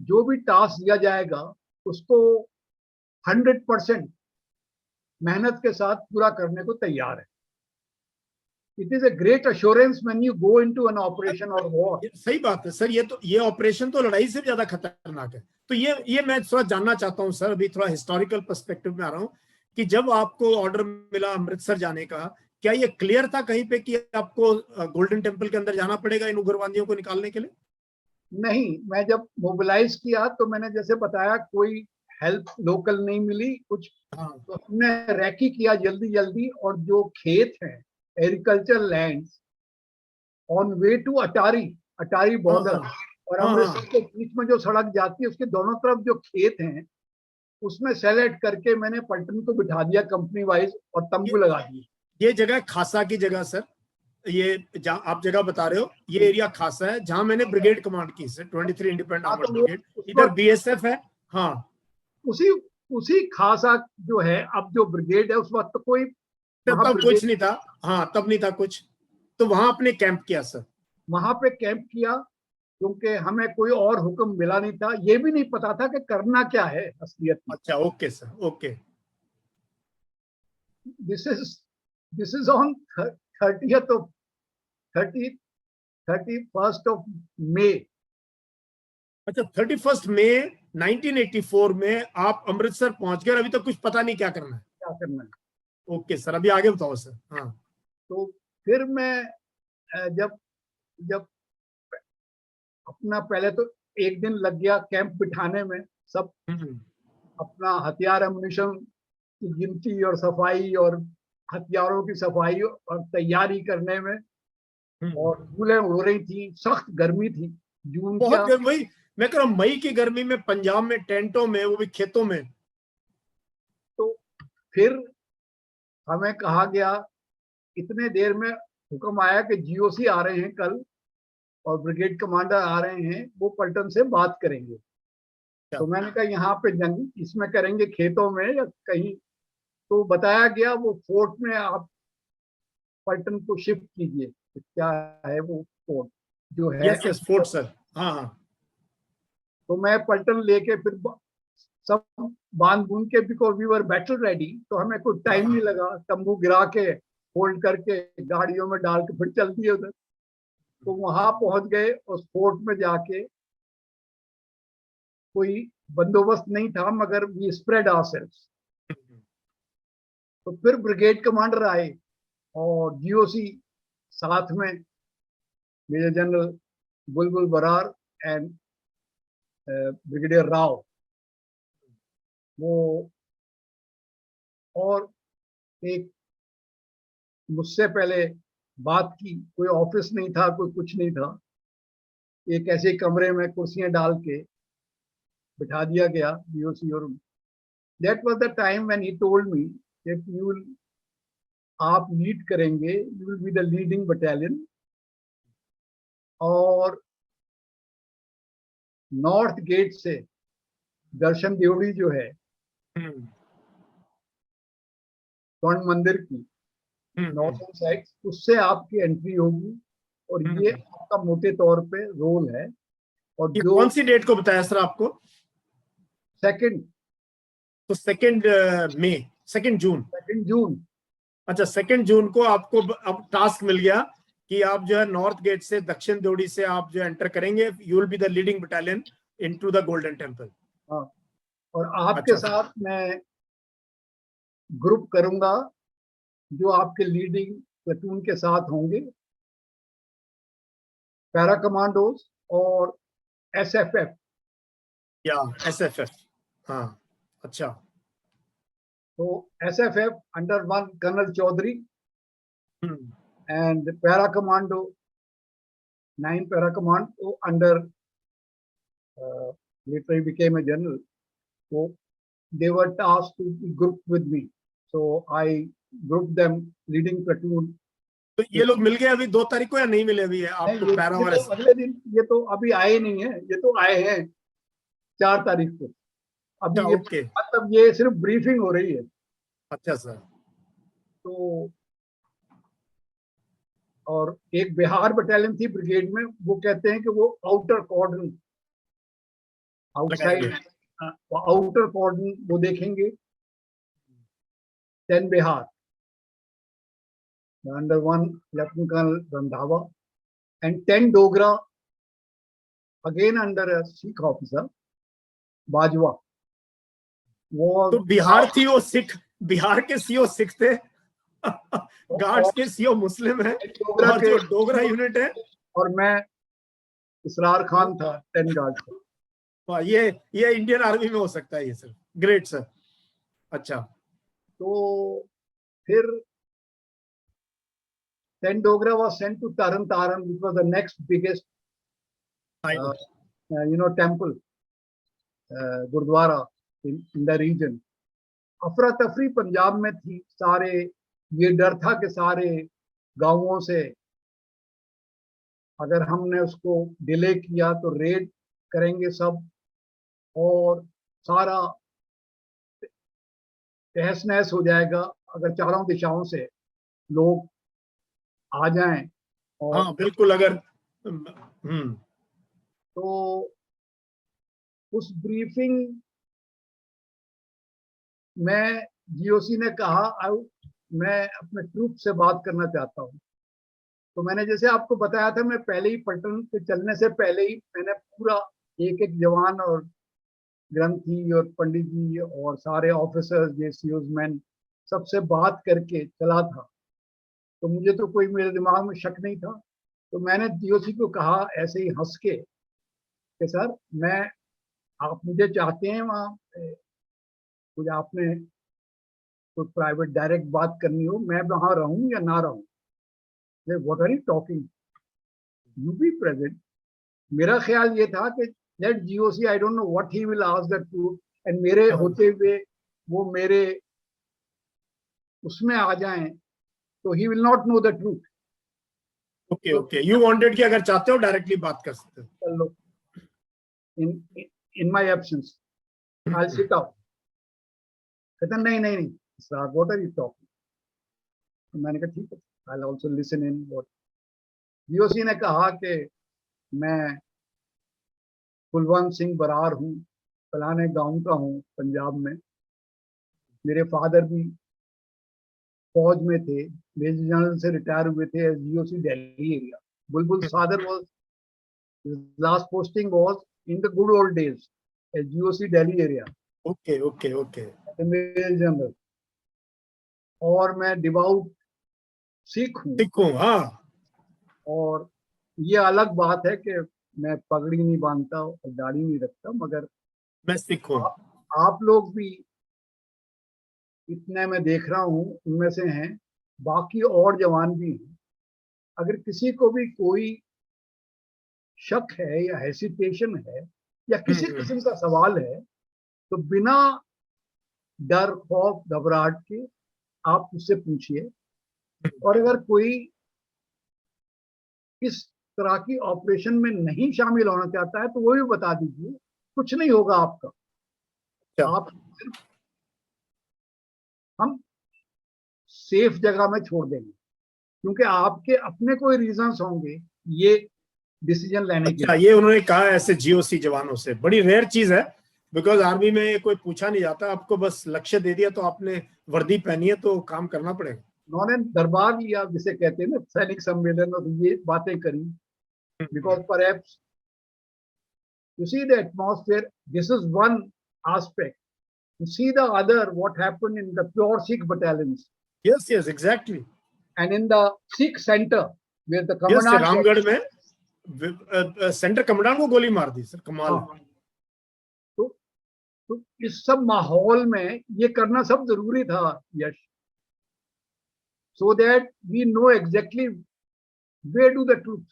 जो भी टास्क दिया जाएगा उसको 100% मेहनत के साथ पूरा करने को तैयार है। It is a great assurance when you go into an operation और वॉर। सही बात है सर, ये ऑपरेशन तो लड़ाई से ज्यादा खतरनाक है। तो ये मैं थोड़ा जानना चाहता हूँ सर, अभी थोड़ा हिस्टोरिकल पर्सपेक्टिव में आ रहा हूँ, कि जब आपको ऑर्डर मिला अमृतसर जाने का, क्या ये क्लियर था कहीं पे कि आपको गोल्डन टेम्पल के अंदर जाना पड़ेगा इन उग्रवादियों को निकालने के लिए? नहीं, मैं जब मोबिलाइज किया तो मैंने जैसे बताया कोई हेल्प लोकल नहीं मिली कुछ। हाँ। तो हमने रैकी किया जल्दी जल्दी, और जो खेत हैं agriculture land on way to Attari border, और अमृतसर के बीच में जो सड़क जाती है उसके दोनों तरफ जो खेत हैं उसमें सेलेक्ट करके मैंने पलटन को बिठा दिया कंपनी वाइज और तंबू लगा दिए। ये जगह खासा की जगह सर, ये जहाँ आप जगह बता रहे हो, ये एरिया खासा है जहां मैंने ब्रिगेड कमांड की सर, 23 इंडिपेंडेंट आर्मर्ड ब्रिगेड, इधर बीएसएफ है। हाँ, उसी खासा जो है, अब जो ब्रिगेड है उस वक्त तो कोई तब कुछ नहीं था। हाँ, तब नहीं था कुछ, तो वहां आपने कैंप किया सर? वहां पे कैंप किया क्योंकि हमें कोई और हुक्म मिला नहीं था, ये भी नहीं पता था कि करना क्या है असलियत में। अच्छा, okay sir, okay. This is on 31st of May. अच्छा, 31 मई 1984 में आप अमृतसर पहुंच गए, अभी तक कुछ पता नहीं क्या करना है? क्या करना है। ओके सर, अभी आगे बताओ सर। हाँ, तो फिर मैं जब जब अपना, पहले तो एक दिन लग गया कैंप बिठाने में, सब अपना हथियार एमुनिशन की गिनती और सफाई और हथियारों की सफाई और तैयारी करने में, और धूलें उड़ रही थी, सख्त गर्मी थी, जून बहुत क्या। वही मैं कह रहा हूँ, मई की गर्मी में पंजाब में टेंटों में, वो भी खेतों में। तो फिर हमें कहा गया, इतने देर में हुक्म आया कि जीओसी आ रहे हैं कल और ब्रिगेड कमांडर आ रहे हैं, वो पलटन से बात करेंगे। तो मैंने कहा यहाँ पे जंग इसमें करेंगे खेतों में या कहीं? तो बताया गया वो फोर्ट में आप पलटन को शिफ्ट कीजिए। तो क्या है वो फोर्ट जो है? Yes yes, fort sir. हाँ हाँ। तो मैं पलटन लेके फिर सब बांध बूंद के, because we were battle ready, तो हमें कोई टाइम नहीं लगा, तंबू गिरा के होल्ड करके गाड़ियों में डाल के फिर चल दिए उधर। तो वहां पहुंच गए, उस फोर्ट में जाके कोई बंदोबस्त नहीं था, मगर वी स्प्रेड आवरसेल्व्स। तो फिर ब्रिगेड कमांडर आए और जीओसी साथ में, major general Bulbul Brar and brigadier Rao, वो, और एक मुझसे पहले बात की, कोई ऑफिस नहीं था, कोई कुछ नहीं था, एक ऐसे कमरे में कुर्सियां डाल के बिठा दिया गया जीओसी। और that was the time when he told me that you will, आप लीड करेंगे, you will be the leading battalion, और नॉर्थ गेट से दर्शन देवड़ी जो है स्वर्ण मंदिर की नॉर्थन साइड, उससे आपकी एंट्री होगी, और ये आपका मोटे तौर पे रोल है। और ये जो कौन सी डेट को बताया सर आपको? 2 तो 2 जून। अच्छा, 2 जून को आपको अब टास्क मिल गया कि आप जो है नॉर्थ गेट से, दक्षिण द्रोड़ी से आप जो एंटर करेंगे, you will be the leading battalion, into the golden temple. हाँ, और आपके अच्छा। साथ मैं ग्रुप करूंगा जो आपके लीडिंग प्लेटून के साथ होंगे, पैरा कमांडोज और एसएफएफ। या एसएफएफ, हाँ अच्छा। तो SFF under one colonel Chaudhary hmm, and para commando 9 para commando under later he became a general, so they were tasked to be grouped with me, so I grouped them leading platoon. तो ये लोग मिल गए अभी 2 तारीख को या नहीं मिले अभी है आपको पैरा और तो अगले दिन, ये तो अभी आए नहीं है, ये तो आए हैं 4 तारीख को। अभी ये ओके, मतलब ये सिर्फ ब्रीफिंग हो रही है। अच्छा सर। तो और एक बिहार बटालियन थी ब्रिगेड में, वो कहते हैं कि वो outer cordon, outside outer cordon वो देखेंगे। 10 Bihar under one lieutenant colonel Randhawa and 10 Dogra again under a Sikh officer Bajwa. वो तो बिहार थी वो सिख, बिहार के सीओ सिख थे, गार्ड्स के सीओ मुस्लिम है, डोगरा और के जो डोगरा यूनिट है, और मैं इसरार खान था 10 गार्ड का। ये इंडियन आर्मी में हो सकता है ये सर। Great sir. अच्छा, तो फिर 10 Dogra was sent to Taran Taran, which was the next biggest temple, Gurdwara in the region. अफरा तफरी पंजाब में थी, सारे ये डर था कि सारे गांवों से अगर हमने उसको डिले किया तो रेड करेंगे सब, और सारा तहस नहस हो जाएगा अगर चारों दिशाओं से लोग आ जाएं। और हाँ बिल्कुल, अगर तो उस ब्रीफिंग में जीओसी ने कहा मैं अपने ट्रूप से बात करना चाहता हूँ। तो मैंने जैसे आपको बताया था, मैं पहले ही पलटन पे चलने से पहले ही मैंने पूरा एक एक जवान और ग्रंथी और पंडित जी और सारे ऑफिसर्स, जेसीओज मैन सबसे बात करके चला था। तो मुझे तो कोई मेरे दिमाग में शक नहीं था। तो मैंने जीओसी को कहा ऐसे ही हंस के कि सर मैं, आप मुझे चाहते हैं वहाँ कुछ आपने कोई प्राइवेट डायरेक्ट बात करनी हो, मैं वहाँ रहूँ या ना रहूँ, what are you talking, you be present. मेरा ख्याल ये था कि let GOC, I don't know what he will ask the truth, and मेरे होते हुए वो मेरे उसमें आ जाएं तो he will not know the truth. Okay okay, you wanted कि अगर चाहते हो डायरेक्टली बात कर सकते हो। चलो, in my absence I'll sit out। कहता नहीं नहीं नहीं sir, what are you talking. तो मैंने कहा ठीक है, I'll also listen in what GOC ने कहा कि मैं कुलवंत सिंह बरार हूँ, फलाने गांव का हूँ पंजाब में, मेरे फादर भी फौज में थे, मेजर जनरल से रिटायर हुए थे as GOC Delhi area. Bulbul Sadar was, last posting was in the good old days as GOC Delhi area. Okay okay okay, major general. और मैं डिवाउट सिख हूँ। सिख हूँ, हाँ। और ये अलग बात है कि मैं पगड़ी नहीं बांधता और दाढ़ी नहीं रखता, मगर मैं सिख हूँ। आप लोग भी इतने मैं देख रहा हूँ उनमें से हैं, बाकी और जवान भी हैं। अगर किसी को भी कोई शक है या हेसिटेशन है या किसी किस्म का सवाल है तो बिना डर, खौफ, घबराहट के आप उससे पूछिए। और अगर कोई इस तरह की ऑपरेशन में नहीं शामिल होना चाहता है तो वो भी बता दीजिए, कुछ नहीं होगा आपका। आप हम सेफ जगह में छोड़ देंगे, क्योंकि आपके अपने कोई रीजंस होंगे ये डिसीजन लेने के। अच्छा, ये उन्होंने कहा ऐसे जीओसी जवानों से, बड़ी रेयर चीज है, बिकॉज आर्मी में कोई पूछा नहीं जाता, आपको बस लक्ष्य दे दिया तो आपने वर्दी पहनी है तो काम करना पड़ेगा। उन्होंने दरबार लिया जिसे कहते हैं ना, सैनिक सम्मेलन, और ये बातें करी, because perhaps You see the atmosphere. This is one aspect. You see the other, what happened in the pure Sikh battalions. Yes, yes, exactly. And in the Sikh center, where the Yes, commandant. Ramgarh में centre commandant को गोली मार दी sir, कमाल है। तो इस सब माहौल में ये करना सब जरूरी था यश, so that we know exactly where do the truth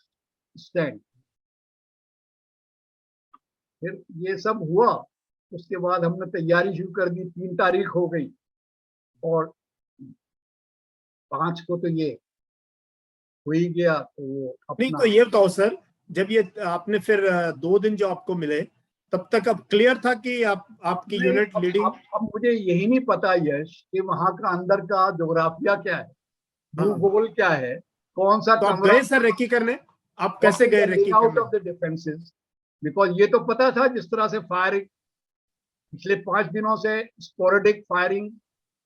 stand. फिर ये सब हुआ, उसके बाद हमने तैयारी शुरू कर दी। 3 तारीख हो गई और 5 को तो ये हो ही गया। तो वो नहीं, तो ये बताओ सर, जब ये आपने फिर 2 दिन जो आपको मिले, तब तक अब क्लियर था कि आपकी यूनिट लीडिंग? अब मुझे यही नहीं पता यश कि वहां का अंदर का जोग्राफिया क्या है, भूगोल क्या है, कौन सा। तो आप गए सर रेकी करने? आप कैसे गए रेकी करने? Out of the defences, because ये तो पता था जिस तरह से फायरिंग पिछले 5 दिनों से स्पोरेडिक फायरिंग,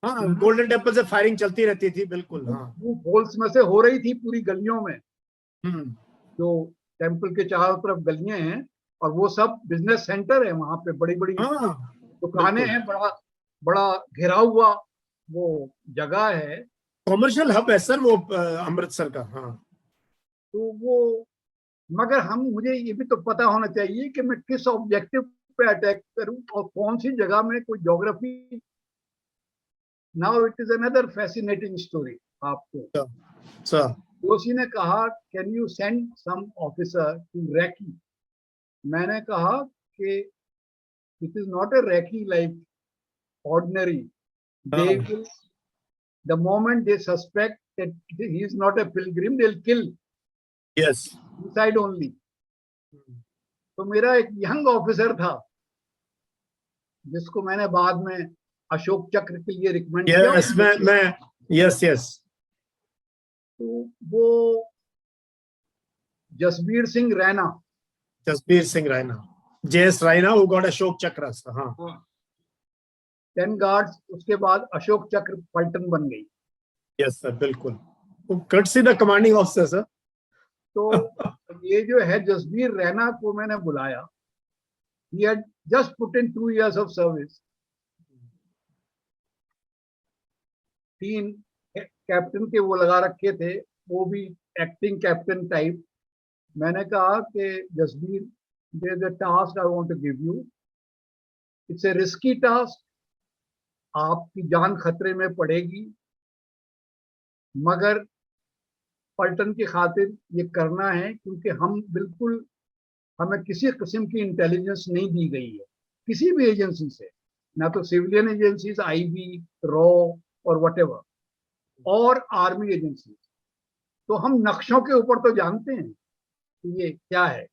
हाँ, गोल्डन टेम्पल से फायरिंग चलती रहती थी, बिल्कुल। हाँ, वो होल्स में से हो रही थी पूरी गलियों में। जो टेम्पल के चारों तरफ गलियां हैं और वो सब बिजनेस सेंटर है, वहां पे बड़ी बड़ी दुकानें हैं, बड़ा बड़ा घिरा हुआ वो जगह है, कॉमर्शियल हब है सर वो अमृतसर का। हाँ, तो वो, मगर मुझे ये भी तो पता होना चाहिए कि मैं किस ऑब्जेक्टिव पे अटैक करूं और कौन सी जगह में, कोई geography. Now it is another fascinating story. आपको सर दोषी ने कहा, can you send some officer to recce? मैंने कहा कि it is not a recce like ordinary. They will, the moment they suspect that he is not a pilgrim, they will kill. Yes, side only. तो मेरा एक young officer था जिसको मैंने बाद में अशोक चक्र के लिए रिकमेंड किया। यस। तो वो Jasbir Singh Raina, JS Raina, who got Ashok चक्र। हाँ, 10 गार्ड्स, उसके बाद अशोक चक्र पलटन बन गई। यस सर, बिल्कुल। courtesy the commanding officer sir. तो ये जो है जसबीर रैना को मैंने बुलाया। He had just put in 2 years of service। 3 captain के वो लगा रखे थे, वो भी एक्टिंग कैप्टन टाइप। मैंने कहा कि Jasbir, there is a task I want to give you. It's a risky task, आपकी जान खतरे में पड़ेगी, मगर पलटन की खातिर ये करना है, क्योंकि हमें किसी किस्म की इंटेलिजेंस नहीं दी गई है किसी भी एजेंसी से, ना तो सिविलियन एजेंसीज, IB, रॉ और व्हाटएवर, और आर्मी एजेंसी। तो हम नक्शों के ऊपर तो जानते हैं कि ये क्या है।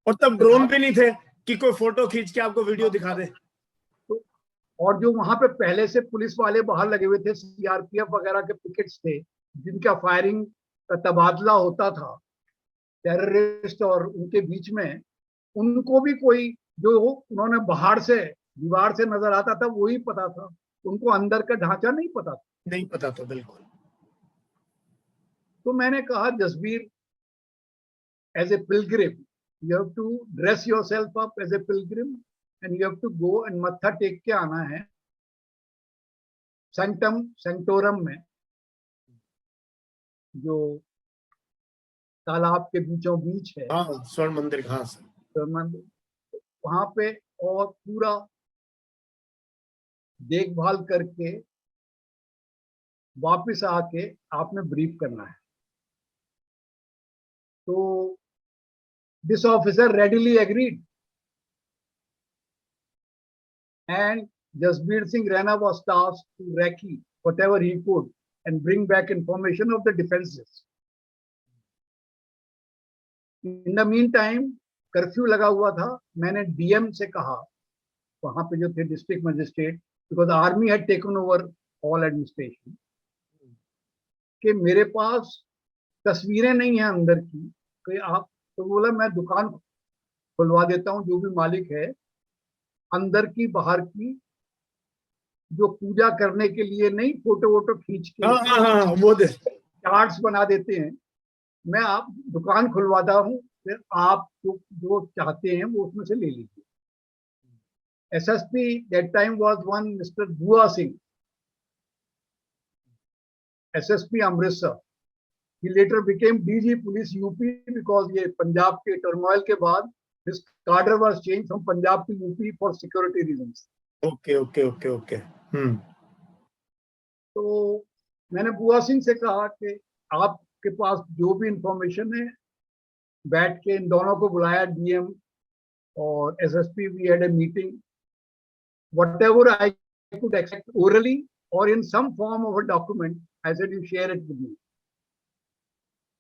और तब ड्रोन भी नहीं थे कि कोई फोटो खींच के आपको वीडियो दिखा दे। तो और जो वहां पे पहले से पुलिस वाले बाहर लगे हुए थे, CRPF वगैरह के पिकेट्स थे, जिनका फायरिंग का तबादला होता था टेररिस्ट और उनके बीच में, उनको भी कोई जो उन्होंने बाहर से दीवार से नजर आता था वही पता था, उनको अंदर का ढांचा नहीं पता था। बिल्कुल। तो मैंने कहा, Jasbir, as a pilgrim you have to dress yourself up as a pilgrim and you have to go and मत्था टेक के आना है सेंटोरम में, जो तालाब के बीचों बीच है। हाँ, स्वर्ण मंदिर। हाँ सर, स्वर्ण मंदिर, वहां पे, और पूरा देखभाल करके वापस आके आपने ब्रीफ करना है। तो this officer readily agreed, and Jasbir Singh Rana was tasked to recce whatever he could and bring back information of the defenses. In the meantime, curfew लगा हुआ था। मैंने DM से कहा, वहां पे जो थे district magistrate, because army had taken over all administration, कि मेरे पास तस्वीरें नहीं है अंदर की, कि आप, तो बोला मैं दुकान खुलवा देता हूँ, जो भी मालिक है, अंदर की बाहर की, जो पूजा करने के लिए नहीं, फोटो वोटो खींच के वो चार्ट्स बना देते हैं, मैं आप दुकान खुलवाता हूँ, फिर आप जो चाहते हैं वो उसमें से ले लीजिए। SSP that time was one Mr. Bua Singh, SSP Amritsar. He later became DG Police UP because ये पंजाब के टर्मोइल के बाद his cadre was changed from Punjab to UP for security reasons. Okay. तो मैंने बुआ सिंह से कहा कि आपके पास जो भी इंफॉर्मेशन है, बैठ के इन दोनों को बुलाया, DM और SSP. We had a meeting. Whatever I could accept orally or in some form of a document, I said you share it with me.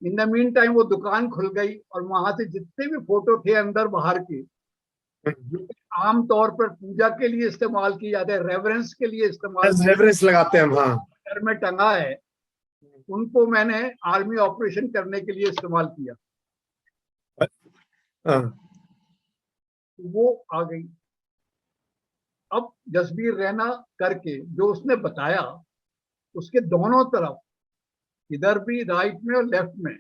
In the meantime वो दुकान खुल गई और वहां से जितने भी फोटो थे अंदर बाहर के, जो आमतौर पर पूजा के लिए इस्तेमाल किए जाते हैं, रेवरेंस के लिए इस्तेमाल, रेफरेंस लगाते हैं हम, हाँ, घर में टंगा है, उनको मैंने आर्मी ऑपरेशन करने के लिए इस्तेमाल किया। वो आ गई। अब जसबीर रैना करके जो उसने बताया, उसके दोनों तरफ, इधर भी राइट में और लेफ्ट में,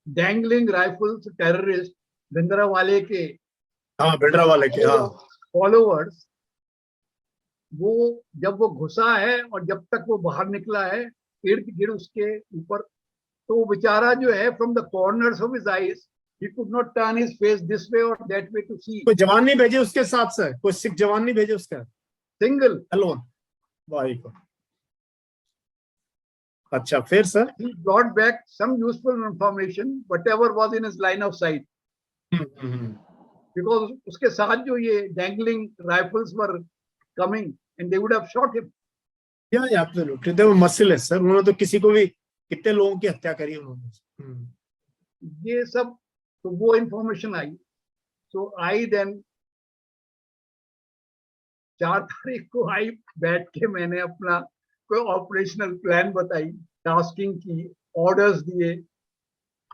डैंगलिंग राइफल्स टेररिस्ट भिंडरावाले के, हाँ, भिंडरावाले के, हाँ, फॉलोअर्स, वो जब वो घुसा है और जब तक वो बाहर निकला है, इर्द गिर्द उसके ऊपर, तो वो बेचारा जो है, from the corners of his eyes he could not turn his face this way or that way to see. कोई जवान नहीं भेजे उसके साथ से, कोई सिख जवान नहीं भेजे उसका, सिंगल अलोन। भाई को अच्छा, फिर sir? he brought back some useful information whatever was in his line of sight. Because उसके साथ जो ये dangling rifles were coming and they would have shot him. Yeah, absolutely, they were merciless sir. उन्होंने तो किसी को भी, कितने लोगों की हत्या करी उन्होंने। ये सब, तो वो information I. So I then 4 तारीख को आई, बैठ के मैंने अपना कोई ऑपरेशनल प्लान बताई, टास्किंग की, ऑर्डर्स दिए,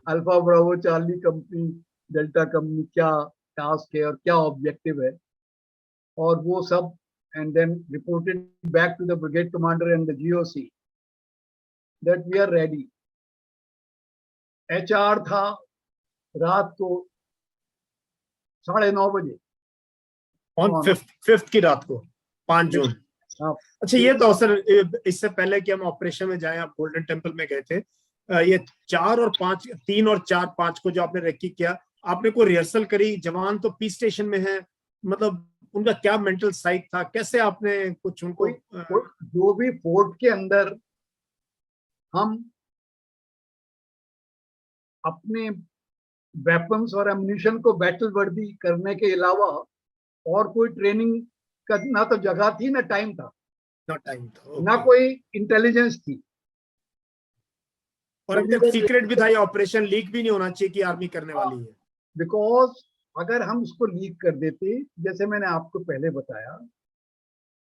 alpha bravo charlie company, delta company क्या टास्क है और क्या ऑब्जेक्टिव है, और वो सब, and then reported back to the brigade commander and the GOC that we are ready. HR था रात को 9:30 बजे, ऑन 5th की रात को, 5 जून। अच्छा, ये तो सर, इससे पहले कि हम ऑपरेशन में जाएं, आप गोल्डन टेम्पल में गए थे, ये 4 और 5, 3 और 4, 5 को जो आपने रेकी किया, आपने कोई रिहर्सल करी? जवान तो पीस स्टेशन में है, मतलब उनका क्या मेंटल साइक था, कैसे आपने कुछ उनको? जो भी फोर्ट के अंदर हम अपने वेपन्स और एम्यूनिशन को बैटल वर्दी करने के अलावा और कोई ट्रेनिंग का ना तो जगह थी, ना टाइम था, ना कोई इंटेलिजेंस थी, और एकदम सीक्रेट भी था, ये ऑपरेशन लीक भी नहीं होना चाहिए कि आर्मी करने वाली है। बिकॉज अगर हम उसको लीक कर देते, जैसे मैंने आपको पहले बताया,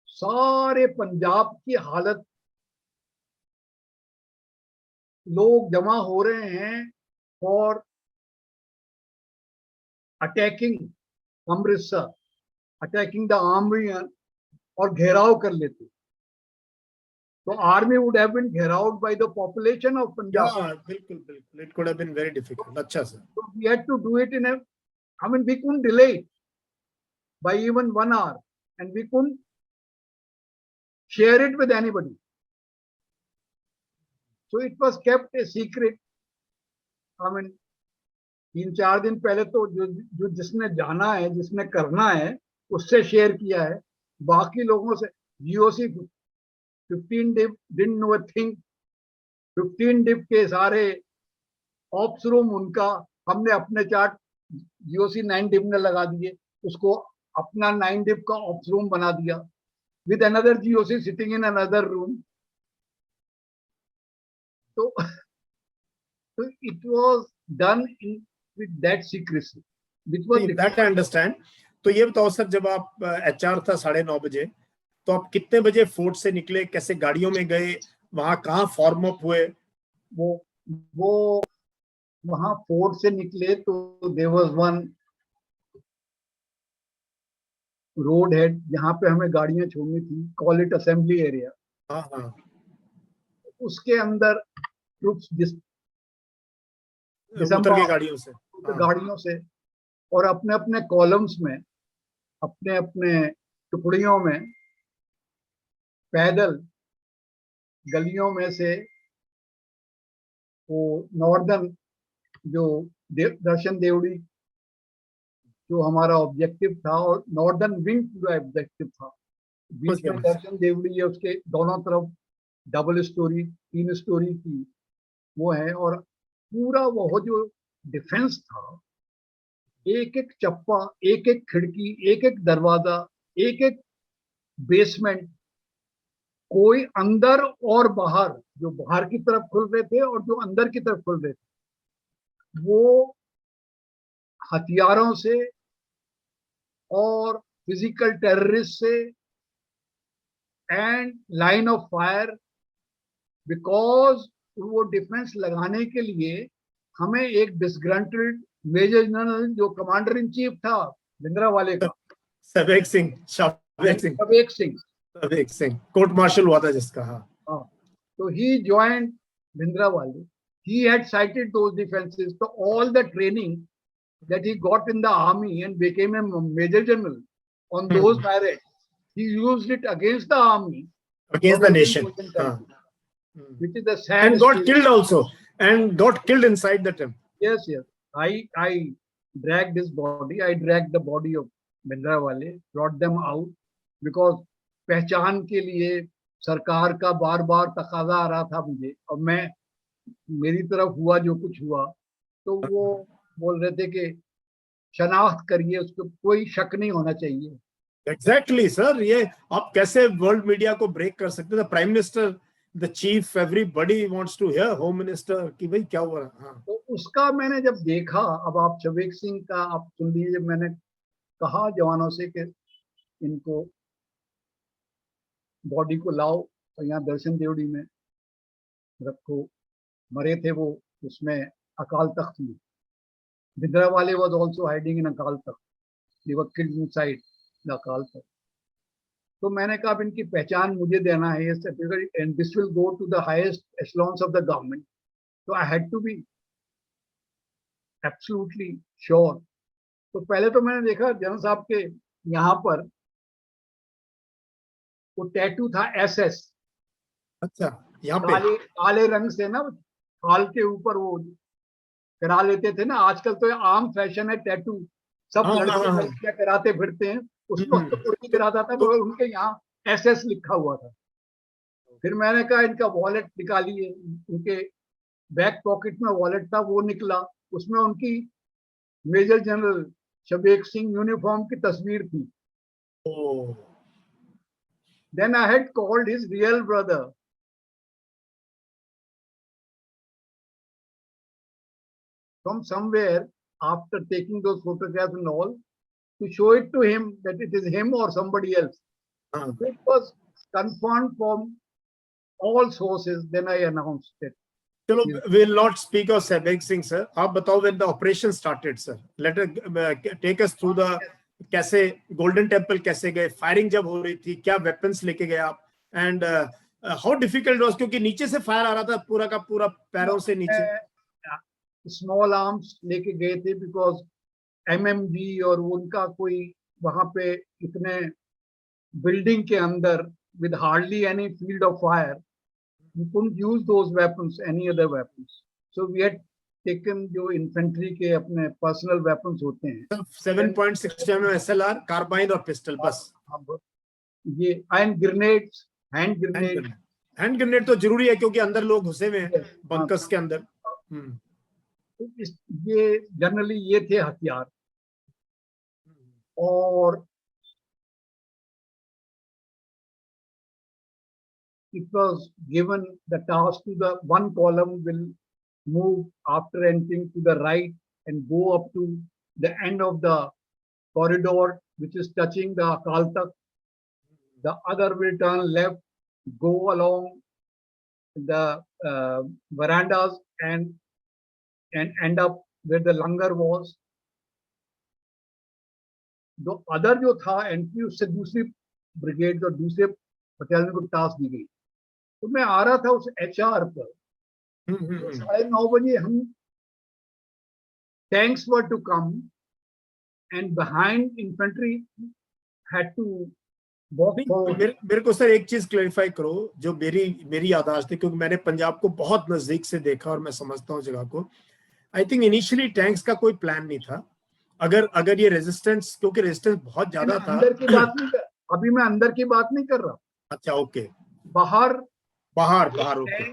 सारे पंजाब की हालत, लोग जमा हो रहे हैं और attacking Amritsar, attacking the army, और घेराव कर लेते, तो आर्मी वुड हैव बीन घेराउड by the population of Punjab. बिल्कुल, it could have been very difficult. अच्छा sir, so we had to do it in a, I mean, we couldn't delay it by even 1 hour, and we couldn't share it with anybody, so it was kept a secret. I mean, 3-4 दिन पहले तो जो जिसने जाना है, जिसने करना है, उससे शेयर किया है, बाकी लोगों से GOC 15 div didn't know a thing. 15 div के सारे ऑप्स रूम उनका, हमने अपने चार्ट GOC 9 डिप ने लगा दिए, उसको अपना 9 डिप का ऑप्स रूम बना दिया, with another GOC sitting in another room. So it was done with that secrecy, which was that I understand. तो ये बताओ सर, जब आप HR था 9:30 बजे, तो आप कितने बजे फोर्ट से निकले, कैसे गाड़ियों में गए, वहां कहाँ फॉर्म अप हुए? वो वहां फोर्ट से निकले तो there was one road head जहाँ पे हमें गाड़ियां छोड़नी थी, कॉल इट असेंबली एरिया। हाँ, उसके अंदर ट्रूप्स उतर के गाड़ियों से गाड़ियों से, और अपने अपने कॉलम्स में, अपने अपने टुकड़ियों में पैदल गलियों में से वो नॉर्दर्न जो दर्शन देवड़ी जो हमारा ऑब्जेक्टिव था, और नॉर्दर्न विंग पूरा ऑब्जेक्टिव था, बीच में दर्शन देवड़ी है, उसके दोनों तरफ डबल स्टोरी 3 स्टोरी की वो है, और पूरा वो जो डिफेंस था, एक एक चप्पा, एक एक खिड़की, एक एक दरवाजा, एक एक बेसमेंट, कोई अंदर और बाहर, जो बाहर की तरफ खुल रहे थे और जो अंदर की तरफ खुल रहे थे, वो हथियारों से और फिजिकल टेररिस्ट से and line of fire, because वो डिफेंस लगाने के लिए हमें एक डिसग्रंटल्ड मेजर जनरल जो कमांडर इन चीफ था भिंद्रावाले का, सवेक सिंह, सवेक सिंह कोर्ट मार्शल हुआ था जिसका, हाँ, तो he joined Bhindranwale, he had cited those defenses, so all the training that he got in the army and became a major general on those merits, he used it against the army, against the nation, which is a sad and got killed also, and got killed inside the temple. Yes, I dragged his body, I dragged the body of Bhindrawale, brought them out, because पहचान के लिए सरकार का बार बार तकाजा आ रहा था मुझे, और मैं, मेरी तरफ हुआ जो कुछ हुआ, तो वो बोल रहे थे कि शनाख्त करिए, उसको कोई शक नहीं होना चाहिए। एग्जैक्टली सर, ये आप कैसे वर्ल्ड मीडिया को ब्रेक कर सकते थे? Prime minister, the chief, everybody wants to hear, home minister, कि भाई क्या हुआ। हाँ, तो उसका मैंने जब देखा, अब आप सवेक सिंह का आप सुन लीजिए, मैंने कहा जवानों से कि इनको बॉडी को लाओ और यहाँ दर्शन देवड़ी में रखो, मरे थे वो उसमें अकाल तख्त में, भिंद्रावाले was also hiding in Akal Takht, they were killed inside the Akal Takht. तो मैंने कहा अब इनकी पहचान मुझे देना है, ये certificate, and this will go to the highest echelons of the government, तो I had to be absolutely sure. तो पहले तो मैंने देखा जनरल साहब के यहाँ पर वो टैटू था SS, अच्छा, यहाँ पे काले रंग से ना, खाल के ऊपर वो करा लेते थे ना, आजकल तो आम फैशन है टैटू, सब लड़के कराते फिरते हैं, उस वक्त तो कोई कराता था, तो उनके यहाँ SS लिखा हुआ था। फिर मैंने कहा इनका वॉलेट निकालिए, उनके बैक पॉकेट में वॉलेट था, वो निकला, उसमें उनकी मेजर जनरल सवेक सिंह यूनिफॉर्म की तस्वीर थी। Then I had called his real brother, from somewhere, after taking those photographs and all, to show it to him that it is him or somebody else. It was confirmed from all sources. Then I announced it. चलो, we'll not speak of Sehbag Singh sir. आप बताओ when the operation started sir. Let us take us through the कैसे golden temple कैसे गए, firing जब हो रही थी, क्या वेपन्स लेके गए आप, एंड हाउ डिफिकल्ट वाज, क्योंकि नीचे से फायर आ रहा था पूरा का पूरा, पैरों से नीचे। स्मॉल आर्म्स लेके गए थे, बिकॉज MMG और उनका कोई वहां पे इतने बिल्डिंग के अंदर with hardly any field of fire, we couldn't use those weapons, any other weapons. So we had taken जो इन्फेंट्री के अपने पर्सनल वेपन्स होते हैं, 7.6 mm SLR, कार्बाइन और पिस्टल, बस। ये एंड ग्रेनेड्स, हैंड ग्रेनेड तो जरूरी है क्योंकि अंदर लोग घुसे हुए हैं बंकर्स के अंदर। ये जनरली ये थे हथियार। और it was given the task to the one column will move after entering to the right and go up to the end of the corridor which is touching the Akal Takht. The other will turn left, go along the verandas and end up where the langar was. The other जो था entry, उससे दूसरी brigade और दूसरे battalion को task दी गई। तो मैं आ रहा था उस HR पर, 9:30 बजे हम tanks were to come, and behind infantry had to walk forward. मेरे को सर एक चीज क्लैरिफाई करो, जो मेरी याददाश्त है, क्योंकि मैंने पंजाब को बहुत नजदीक से देखा और मैं समझता हूँ जगह को। आई थिंक इनिशियली टैंक्स का कोई प्लान नहीं था। अगर ये रेजिस्टेंस, क्योंकि रेजिस्टेंस बहुत ज्यादा था। अंदर की बात नहीं कर, अभी मैं अंदर की बात नहीं कर रहा। अच्छा, ओके। बाहर ओके।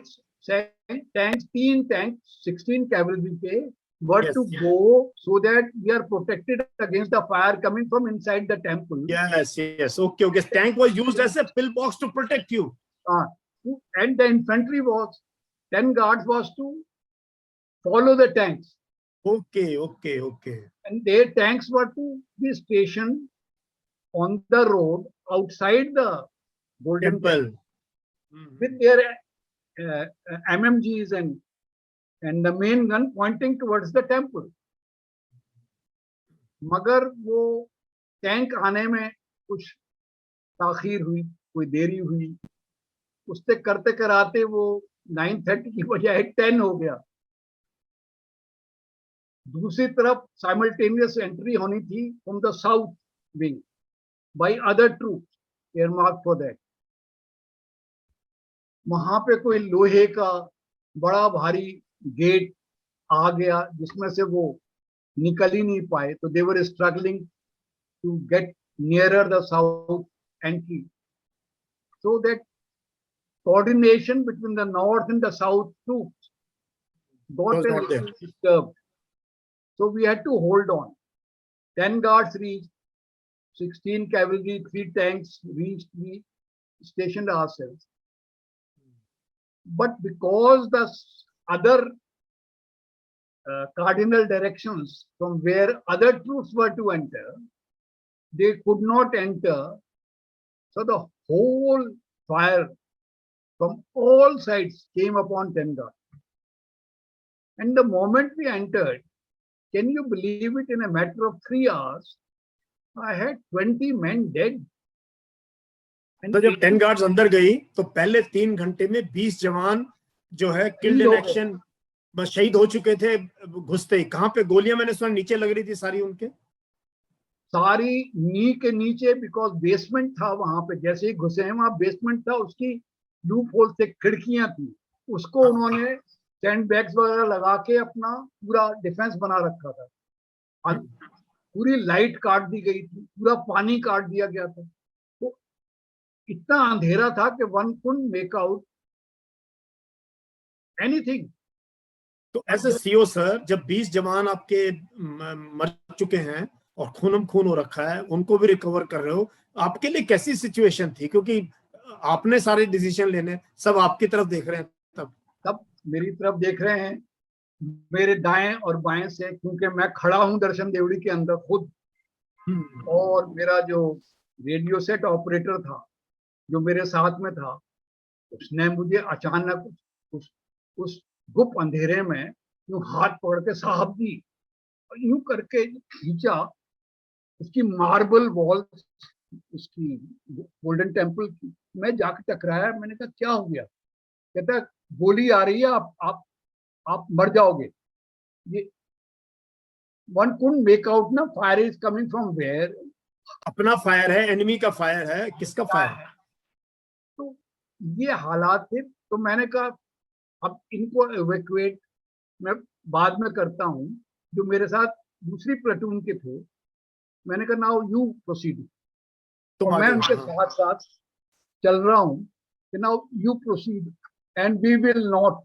टैंक्स 3 टैंक्स 16 कैवलरी के were Yes, to go so that we are protected against the fire coming from inside the temple. Yes. Okay. Tank was used as a pillbox to protect you. And the infantry was 10 guards was to follow the tanks. Okay. And their tanks were to be stationed on the road outside the Golden Temple with their MMGs and the main gun pointing towards the temple. मगर वो tank आने में कुछ ताखीर हुई, कोई देरी हुई, उससे करते कराते वो 9:30 की बजाय 10 हो गया। दूसरी तरफ साइमल्टेनियस एंट्री होनी थी from the south wing by other troops earmarked for that. वहां पे कोई लोहे का बड़ा भारी गेट आ गया जिसमें से वो निकल ही नहीं पाए, तो they were struggling to get nearer the south entry, so that coordination between the north and the south troops got a little disturbed. So we had to hold on. 10 guards reached, 16 cavalry, 3 tanks reached, we stationed ourselves. But because the other cardinal directions from where other troops were to enter, they could not enter. So the whole fire from all sides came upon 10 guards. And the moment we entered, can you believe it, in a matter of 3 hours, I had 20 men dead. तो जब 10 guards अंदर गई तो पहले 3 घंटे में 20 जवान जो है किल्ड इन एक्शन बस शहीद हो चुके थे घुसते ही। कहां पे गोलियां मैंने सुना नीचे लग रही थी सारी उनके, सारी नी के नीचे, बिकॉज बेसमेंट था वहां पे। जैसे ही घुसे हैं वहां बेसमेंट था, उसकी लूप होल से खिड़कियां थी, उसको उन्होंने सैंड बैग्स वगैरह लगा के अपना पूरा डिफेंस बना रखा था। पूरी लाइट काट दी गई थी, पूरा पानी काट दिया गया था, तो इतना अंधेरा था कि one couldn't make out anything. तो एज ए सीओ सर, जब 20 जवान आपके मर चुके हैं और खूनम खून हो रखा है, उनको भी रिकवर कर रहे हो, आपके लिए कैसी सिचुएशन थी? क्योंकि आपने सारे डिसीजन लेने, सब आपकी तरफ देख रहे हैं, तब मेरी तरफ देख रहे हैं, मेरे दाएं और बाएं से, क्योंकि मैं खड़ा हूं दर्शन देवड़ी के अंदर खुद, और मेरा जो रेडियो सेट ऑपरेटर था जो मेरे साथ में था, उसने मुझे अचानक उस गुप्त अंधेरे में यूं हाथ पकड़ के, साहब जी, यूं करके खींचा। उसकी मार्बल वॉल, उसकी गोल्डन टेम्पल की, मैं जाके टकराया। मैंने कहा क्या हो गया? कहता गोली आ रही है, आप मर जाओगे। ये वन कुडंट मेक आउट ना, fire is coming from where. अपना फायर है, एनिमी का फायर है, किसका फायर है? तो ये हालात थे। तो मैंने कहा अब इनको एवैक्यूएट मैं बाद में करता हूँ। जो मेरे साथ दूसरी प्लेटून के थे, मैंने कहा नाउ यू प्रोसीड। तो मैं उनके साथ साथ चल रहा हूँ कि now you proceed and we will not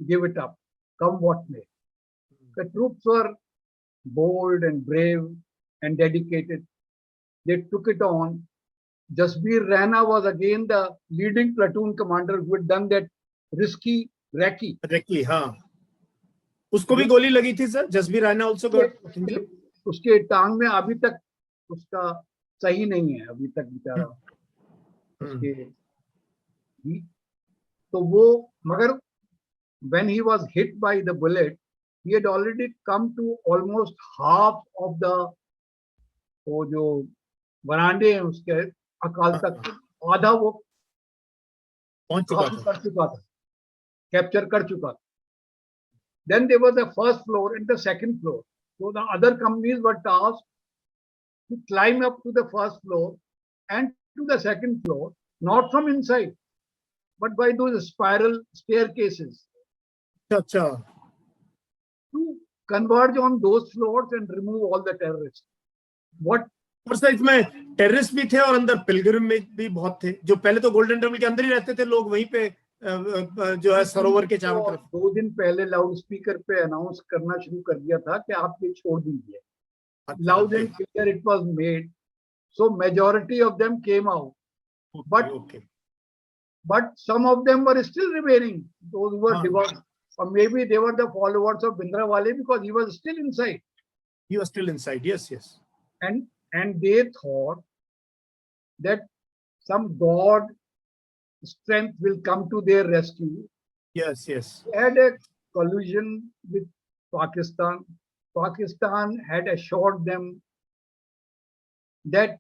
give it up come what may. The troops were bold and brave and dedicated. They took it on. Jasbir Raina was again the leading platoon commander who had done that risky recce. हाँ, उसको भी गोली लगी थी sir. Jasbir Rana also got injured. उसके टांग में अभी तक उसका सही नहीं है, अभी तक बेचारा उसके। तो वो, मगर when he was hit by the bullet, he had already come to almost half of the, वो जो वरांडे हैं उसके अकाल तक आधा वो पहुंच चुका था, कैप्चर कर चुका था। Then there was the first floor and the second floor. So the other companies were tasked to climb up to the first floor and to the second floor, not from inside, but by those spiral staircases अच्छा, to converge on those floors and remove all the terrorists. What और sir इसमें terrorist भी थे और अंदर Pilgrim में भी बहुत थे, जो पहले तो गोल्डन टेम्पल के अंदर ही रहते थे लोग, वहीं पे जो है सरोवर के चारों तरफ। 2 दिन पहले लाउड स्पीकर पे अनाउंस करना शुरू कर दिया था कि आप ये छोड़ दीजिए। Loud and clear it was made, so majority of them came out, but some of them were still remaining, those who were devout, or maybe they were the followers of Bhindranwale because he was still inside. He was still inside, yes, yes. And they thought that some God strength will come to their rescue. Yes, yes. They had a collusion with Pakistan. Pakistan had assured them that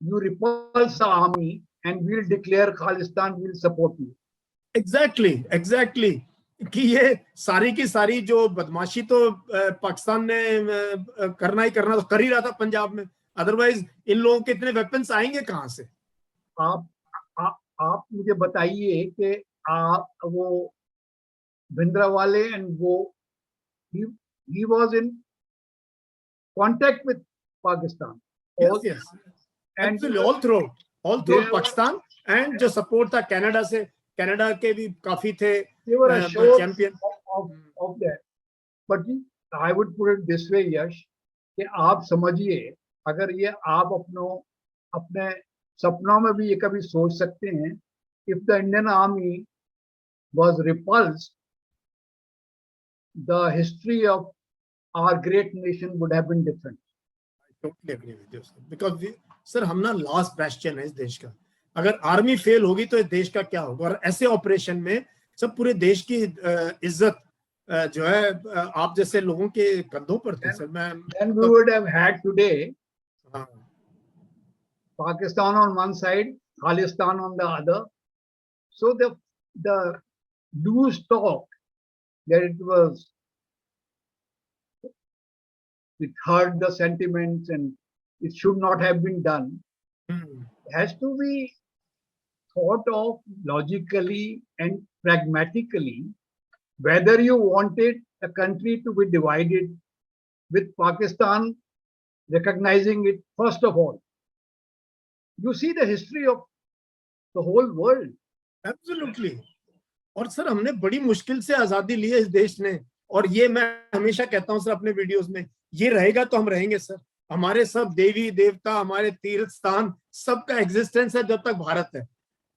you repulse the army and we'll declare Khalistan, we'll support you. Exactly. कि ये सारी की सारी जो बदमाशी तो पाकिस्तान ने करना तो कर ही रहा था पंजाब में, अदरवाइज इन लोगों के इतने वेपन्स आएंगे कहां से? आप मुझे बताइए कि आप वो भिंद्रावाले and वो he was in contact with Pakistan. Yes. And all through Pakistan, and जो सपोर्ट था कनाडा से, कनाडा के भी काफी थे champion of that. But I would put it this way, Yash, कि आप समझिए, अगर ये आप अपने सपनों में भी ये कभी सोच सकते हैं, if the Indian army was repulsed, the history of our great nation would have been different. I totally agree with you, sir. Because sir, हम ना लास्ट बेस्टियन है इस देश का, अगर आर्मी फेल होगी तो इस देश का क्या होगा? और ऐसे ऑपरेशन में सब पूरे देश की इज्जत जो है आप जैसे लोगों के कंधों पर थी sir. Then we would have had today Pakistan on one side, Khalistan on the other. So the loose talk that it hurt the sentiments and it should not have been done, has to be thought of logically and pragmatically, whether you wanted a country to be divided, with Pakistan recognizing it first of all. You see the history of the whole world. Absolutely. और sir हमने बड़ी मुश्किल से आजादी ली है इस देश ने, और ये मैं हमेशा कहता हूं सर अपने वीडियोस में, ये रहेगा तो हम रहेंगे सर। हमारे सब देवी देवता, हमारे तीर्थ स्थान, सबका एग्जिस्टेंस है जब तक भारत है।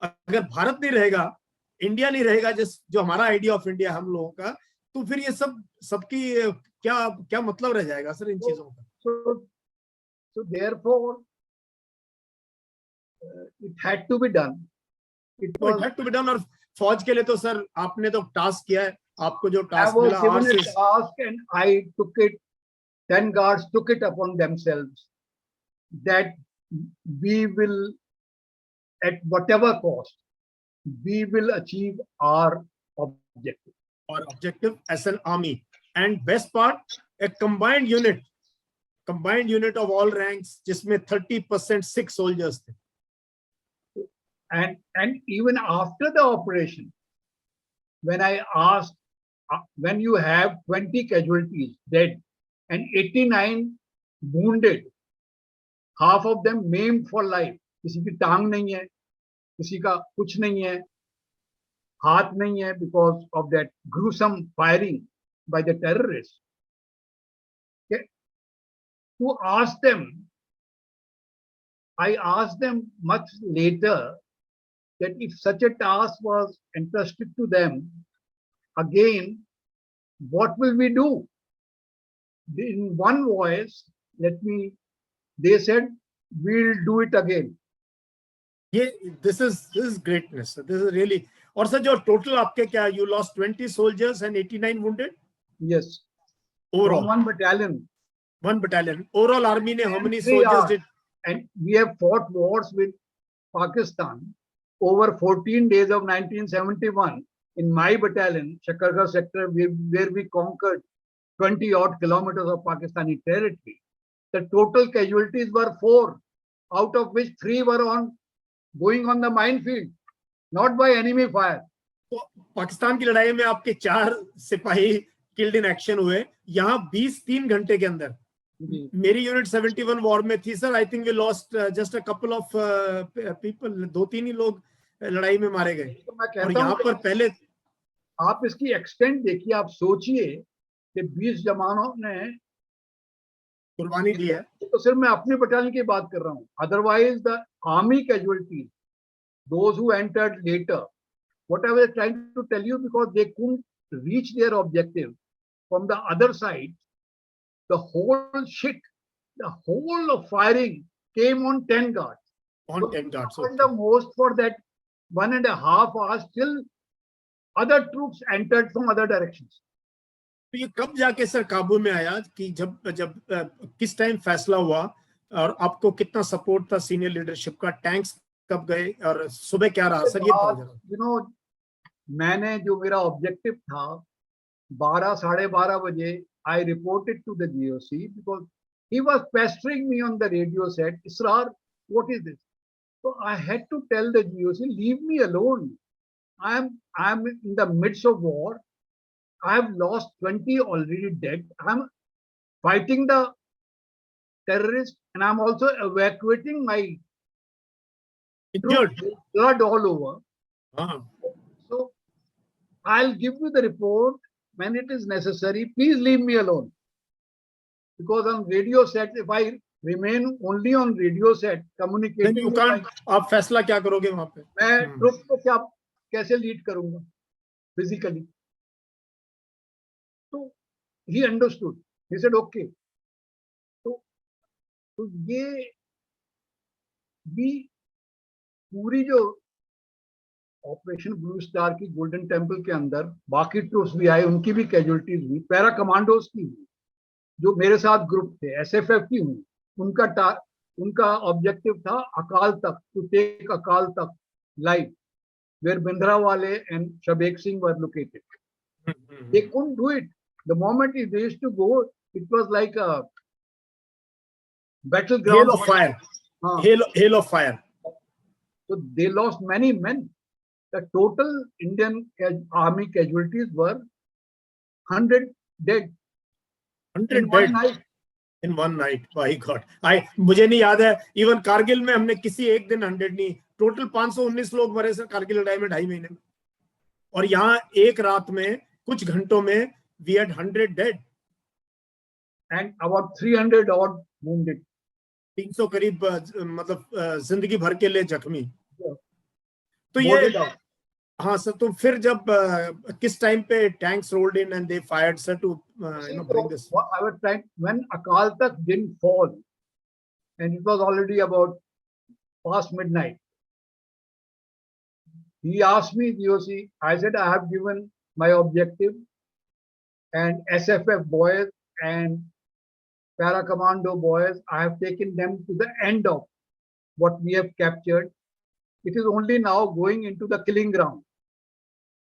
अगर भारत नहीं रहेगा, इंडिया नहीं रहेगा, जो हमारा आइडिया ऑफ इंडिया हम लोगों का, तो फिर ये सबकी क्या मतलब रह जाएगा सर इन चीजों का? So therefore it had to be done. It had to be done. और फौज के लिए तो सर आपने तो टास्क किया है, आपको जो टास्क मिला, I was given a task and I took it. 10 guards took it upon themselves that we will, at whatever cost, we will achieve our objective. Our objective as an army, and best part, a combined unit of all ranks, जिसमें 30% Sikh soldiers थे. And even after the operation, when I asked, when you have 20 casualties dead and 89 wounded, half of them maimed for life, किसी की टांग नहीं है, किसी का कुछ नहीं है, हाथ नहीं है, because of that gruesome firing by the terrorists. Okay. I asked them much later that if such a task was entrusted to them, again, what will we do? In one voice, they said, we'll do it again. This is greatness. This is really. और sir जो total आपके क्या, you lost 20 soldiers and 89 wounded? Yes. Overall. From one battalion. One battalion. Overall army ne how many soldiers did? And we have fought wars with Pakistan over 14 days of 1971 in my battalion, Chakargarh sector, where we conquered 20 odd kilometers of Pakistani territory, the total casualties were 4, out of which 3 were going on the minefield, not by enemy fire. तो पाकिस्तान की लड़ाई में आपके 4 सिपाही killed in action हुए, यहाँ 3 घंटे के अंदर। मेरी यूनिट 71 वॉर में थी sir, I think we lost just a couple of people, 2-3 ही लोग लड़ाई में मारे गए। तो मैं और कहता यहाँ पर पहले आप इसकी एक्सटेंट देखिए, आप सोचिए कि 20 जवानों ने कुर्बानी दी है। तो सिर्फ मैं अपने बटालियन की बात कर रहा हूँ, otherwise the army casualties, those who entered later, what I was trying to tell you, because they couldn't reach their objective from the other side, the whole of firing came on 10 guards. On 10 guards. Okay. The most for that 1.5 hours till other troops entered from other directions. तो ये कब जाके sir काबू में आया कि जब किस टाइम फैसला हुआ और आपको कितना सपोर्ट था सीनियर लीडरशिप का, टैंक्स कब गए और सुबह क्या रहा सर, ये मैंने जो मेरा ऑब्जेक्टिव था 12 साढ़े 12 बजे I reported to the GOC because he was pestering me on the radio set, Israr, what is this? So I had to tell the GOC, leave me alone. I'm in the midst of war. I have lost 20 already dead. I'm fighting the terrorists and I'm also evacuating my blood all over. So I'll give you the report when it is necessary. Please leave me alone. Because on radio set, if I remain only on radio set, communicating, आप फैसला क्या करोगे वहां पे? मैं troupe को कैसे lead करूंगा physically? So he understood. He said, okay. तो ये भी पूरी जो ऑपरेशन ब्लू स्टार की गोल्डन टेम्पल के अंदर बाकी ट्रूप्स भी आए, उनकी भी कैजुअलिटीज हुई, पैरा कमांडोज की हुई, जो मेरे साथ ग्रुप थे, एसएफएफ की हुई, उनका ऑब्जेक्टिव था अकाल तक, to take Akal Takht alive, where बिंद्रावाले and Shabeg Singh were located. They couldn't do it. The moment they used to go, it was like a battleground. Hail of fire. Hail of fire. So they lost many men. The total Indian army casualties were 100 dead. 100 dead in one night. My God. मुझे नहीं याद है, even Kargil में हमने किसी एक दिन 100 नहीं, टोटल 519 लोग मरे सर कारगिल लड़ाई में 2.5 महीने में. और यहाँ एक रात में कुछ घंटों में we had 100 dead and about 300 odd wounded. 300 करीब मतलब जिंदगी भर के लिए जख्मी. तो ये हाँ सर, तो फिर जब किस टाइम पे tanks rolled in and they fired sir to bring this. I was trying, when Akal Tak didn't fall and it was already about past midnight, he asked me, GOC, I said I have given my objective and SFF boys and para commando boys, I have taken them to the end of what we have captured. It is only now going into the killing ground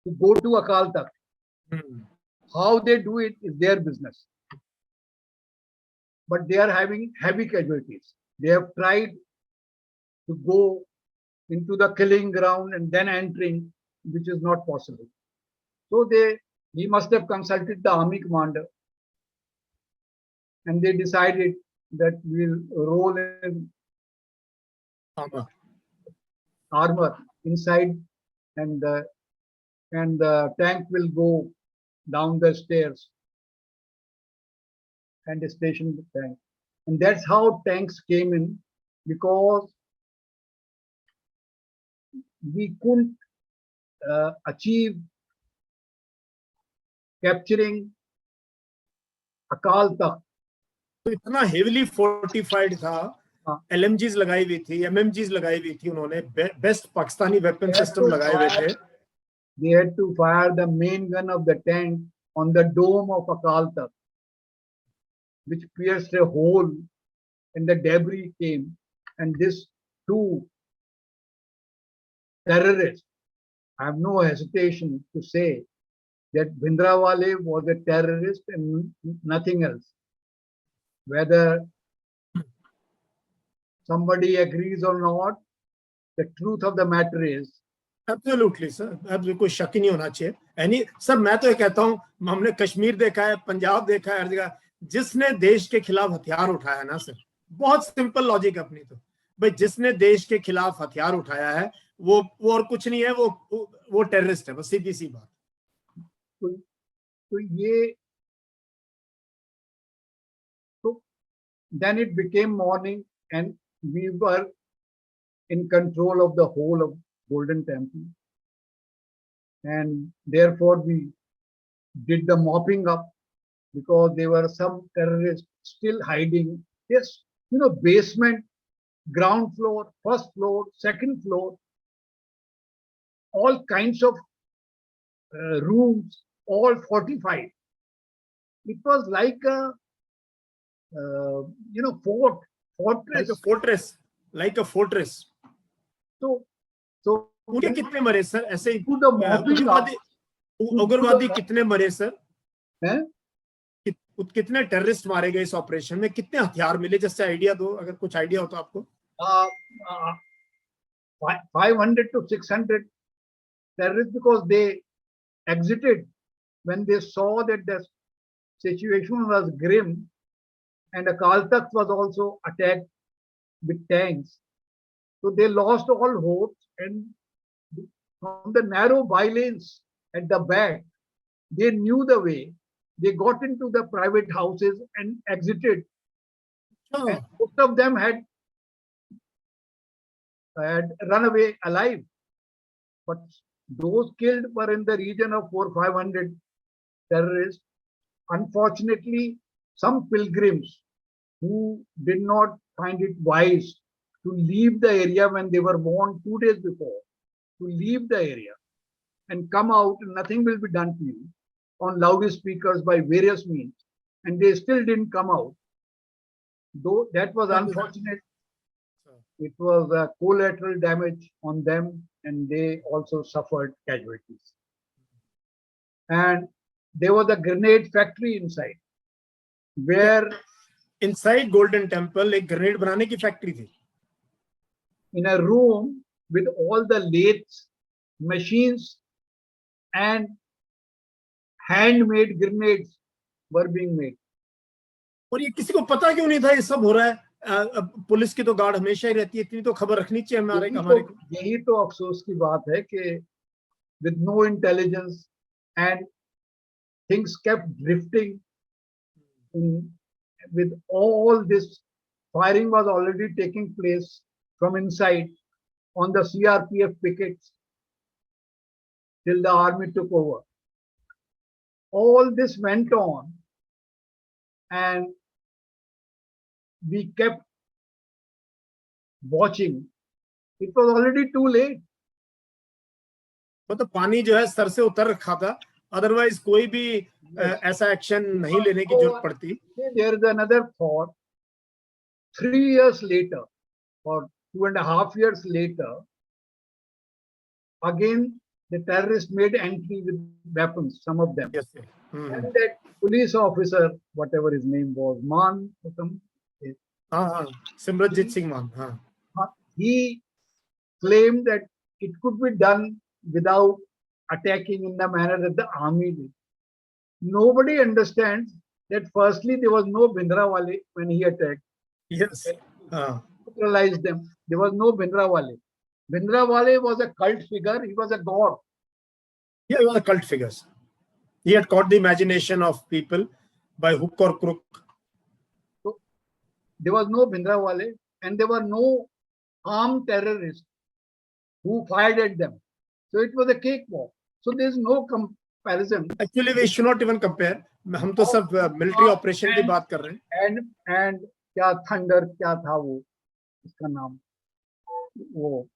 to go to Akal Tak. How they do it is their business. But they are having heavy casualties. They have tried to go into the killing ground and then entering, which is not possible. So he must have consulted the army commander and they decided that we'll roll in armor inside and the tank will go down the stairs and station the tank. And that's how tanks came in, because we couldn't achieve capturing Akal Tak. तो इतना heavily fortified था, LMGs लगाई हुई थी, MMGs लगाई हुई थी, उन्होंने बेस्ट पाकिस्तानी वेपन सिस्टम लगाए हुए थे. They had to fire the main gun of the tank on the dome of Akal Tak, which pierced a hole and the debris came. And these two terrorists, I have no hesitation to say that Bhindrawale was a terrorist and nothing else. Whether somebody agrees or not, the truth of the matter is. Absolutely sir, अब कोई शक ही नहीं होना चाहिए। Any sir, मैं तो ये कहता हूँ, हमने कश्मीर देखा है, पंजाब देखा है, हर जगह जिसने देश के खिलाफ हथियार उठाया ना सर, बहुत सिंपल लॉजिक अपनी, तो भाई जिसने देश के खिलाफ हथियार उठाया है वो और कुछ नहीं है, वो टेररिस्ट है, बस सीधी सी बात। तो ये तो then it became morning and we were in control of the whole of Golden Temple, and therefore we did the mopping up because there were some terrorists still hiding. Yes, basement, ground floor, first floor, second floor, all kinds of rooms, all fortified. It was like a fortress. Like a fortress. So उनके कितने मरे sir? ऐसे ही उग्रवादी कितने मरे sir? हैं? कितने terrorist मारे गए इस ऑपरेशन में? कितने हथियार मिले? जैसे आइडिया दो, अगर कुछ आइडिया हो तो आपको। 500 to 600 terrorists, because they exited when they saw that the situation was grim, and Akal Takht was also attacked with tanks. So they lost all hope, and from the narrow bylanes at the back, they knew the way. They got into the private houses and exited. Oh. And most of them had run away alive. But those killed were in the region of 400-500 terrorists. Unfortunately, some pilgrims who did not find it wise to leave the area when they were warned 2 days before, to leave the area and come out, and nothing will be done to you, on loudspeakers by various means, and they still didn't come out. Though that was unfortunate. It was a collateral damage on them, and they also suffered casualties. And there was a grenade factory inside, where inside Golden Temple एक grenade बनाने की factory थी. In a room with all the lathes, machines, and handmade grenades were being made. और ये किसी को पता क्यों नहीं था ये सब हो रहा है? पुलिस की तो गार्ड हमेशा ही रहती है, इतनी तो खबर रखनी चाहिए हमारे को। यही तो अफसोस की बात है कि with no intelligence and things kept drifting. With all this, firing was already taking place from inside on the CRPF pickets till the army took over. All this went on, and we kept watching. It was already too late. तो पानी जो है sir से उतर रखा था, otherwise कोई भी ऐसा एक्शन नहीं लेने की जरूरत पड़ती। There is another thought. 3 years later, or 2.5 years later, again the terrorists made entry with weapons, some of them. Yes, sir. And that police officer, whatever his name was, Man or something. Simranjit Singh Man. He claimed that it could be done without attacking in the manner that the army did. Nobody understands that firstly there was no Bhindrawale when he attacked. Yes. Neutralized them. There was no Bhindrawale. Bhindrawale was a cult figure. He was a god. Yeah, he was a cult figure. He had caught the imagination of people by hook or crook. So there was no Bhindrawale, and there were no armed terrorists who fired at them. So it was a cakewalk. So there is no comparison. Actually, we should not even compare. हम तो सब military operation की बात कर रहे हैं. And क्या thunder क्या था वो, इसका नाम वो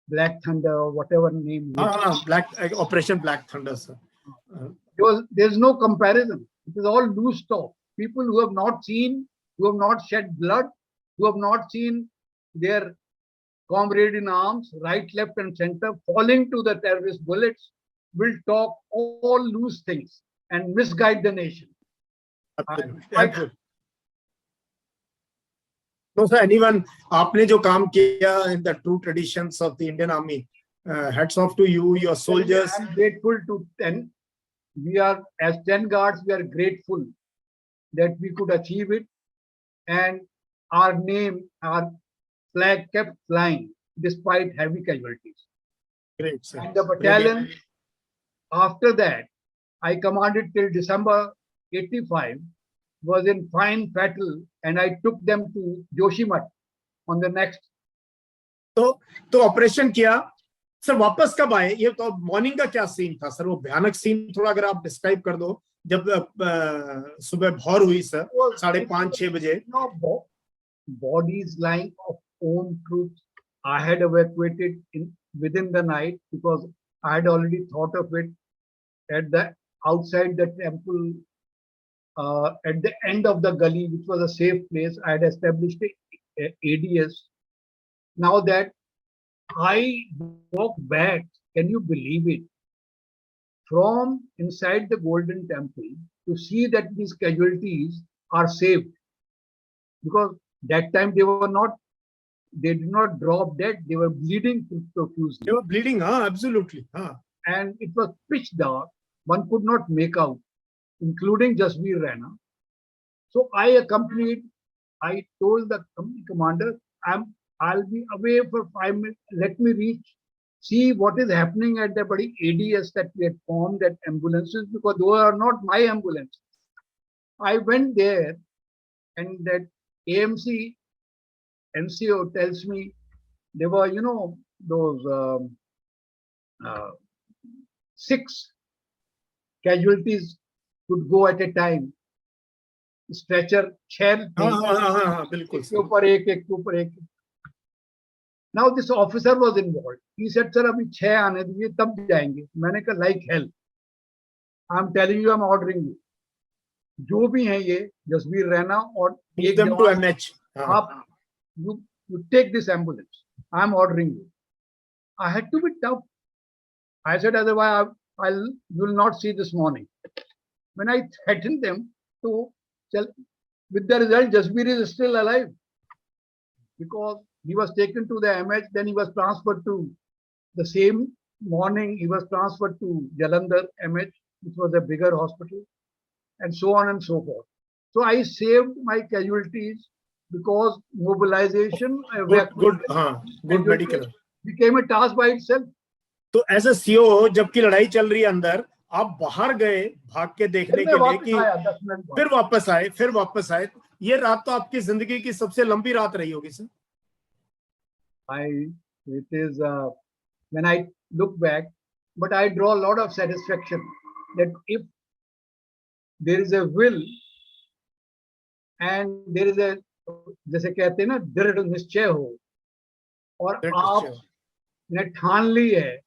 Black Thunder or whatever name. Operation Black Thunder, sir. There's no comparison. It is all loose talk. People who have not seen, who have not shed blood, who have not seen their comrade in arms, right, left, and center, falling to the terrorist bullets, will talk all loose things and misguide the nation. Absolutely. No, sir, anyone, आपने जो काम किया in the true traditions of the Indian Army, hats off to you, your soldiers. I'm grateful to 10. We are, as 10 guards, we are grateful that we could achieve it, and our name, our flag kept flying despite heavy casualties. Great, sir. And the battalion, after that, I commanded till December 85, was in fine battle, and I took them to Joshimath on the next. तो operation किया sir, वापस कब आए? ये तो morning का क्या scene था सर? वो भयानक सीन थोड़ा अगर आप डिस्क्राइब कर दो, जब सुबह भोर हुई सर 5:30-6 बजे. Bodies lying of own troops. I had evacuated within the night because I had already thought of it. At the outside the temple, at the end of the gully, which was a safe place, I had established a ADS. Now that I walk back, can you believe it? From inside the Golden Temple to see that these casualties are saved, because that time they did not drop dead, they were bleeding profusely. They were bleeding, absolutely. And it was pitch dark, one could not make out, including Jasbir Raina. So I told the company commander, I'll be away for 5 minutes, let me reach, see what is happening at the body ADS that we had formed at ambulances, because those are not my ambulances. I went there, and that AMC NCO tells me there were, those 6 casualties could go at a time. Stretcher, chair. Now this officer was involved. He said, "Sir, abhi 6 aane diye, tab jayenge." Maine kaha, like hell. I'm telling you, I'm ordering you. जो भी हैं ये जसबीर रैना और take them to MH. आप you take this ambulance. I'm ordering you. I had to be tough. I said, otherwise you will not see this morning. When I threatened them to tell, with the result, Jasbir is still alive, because he was taken to the MH, then he was transferred to the same morning, he was transferred to Jalandhar MH, which was a bigger hospital, and so on and so forth. So I saved my casualties because mobilization, good medical became a task by itself. तो as a CO, जबकि लड़ाई चल रही है अंदर, आप बाहर गए भाग के देखने के लिए कि फिर वापस आए. ये रात तो आपकी जिंदगी की सबसे लंबी रात रही होगी sir. It is when I look back, but I draw a lot of satisfaction that if there is a will and there is a, जैसे कहते हैं ना, दृढ़ निश्चय हो, और आपने ठान ली है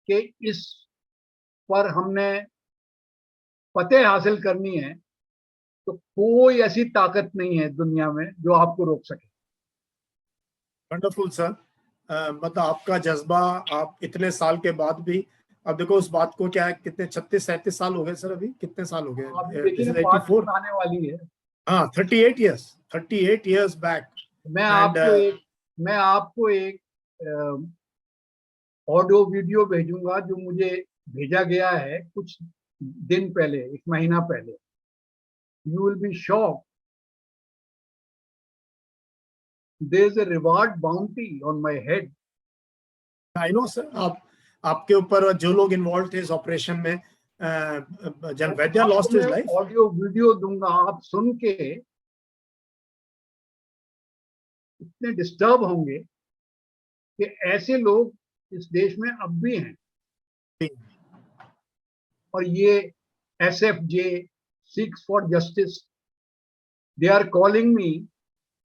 कि इस पर हमने फतेह हासिल करनी है, तो कोई ऐसी ताकत नहीं है दुनिया में जो आपको रोक सके. Wonderful sir. मतलब आपका जज्बा, आप इतने साल के बाद भी, अब देखो उस बात को, क्या है, कितने 36-37 साल हो गए सर? अभी कितने साल हो गए? 84 आने वाली है. 38 years back. मैं आपको एक ऑडियो वीडियो भेजूंगा जो मुझे भेजा गया है कुछ दिन पहले, 1 महीना पहले. You will be shocked. There is a reward bounty on my head. I know sir. आपके ऊपर जो लोग इन्वॉल्व थे इस ऑपरेशन में, जन वैद्या lost his life. Audio video दूंगा, आप सुन के इतने डिस्टर्ब होंगे कि ऐसे लोग इस देश में अब भी हैं. और ये SFJ, Sikhs for Justice, they are calling me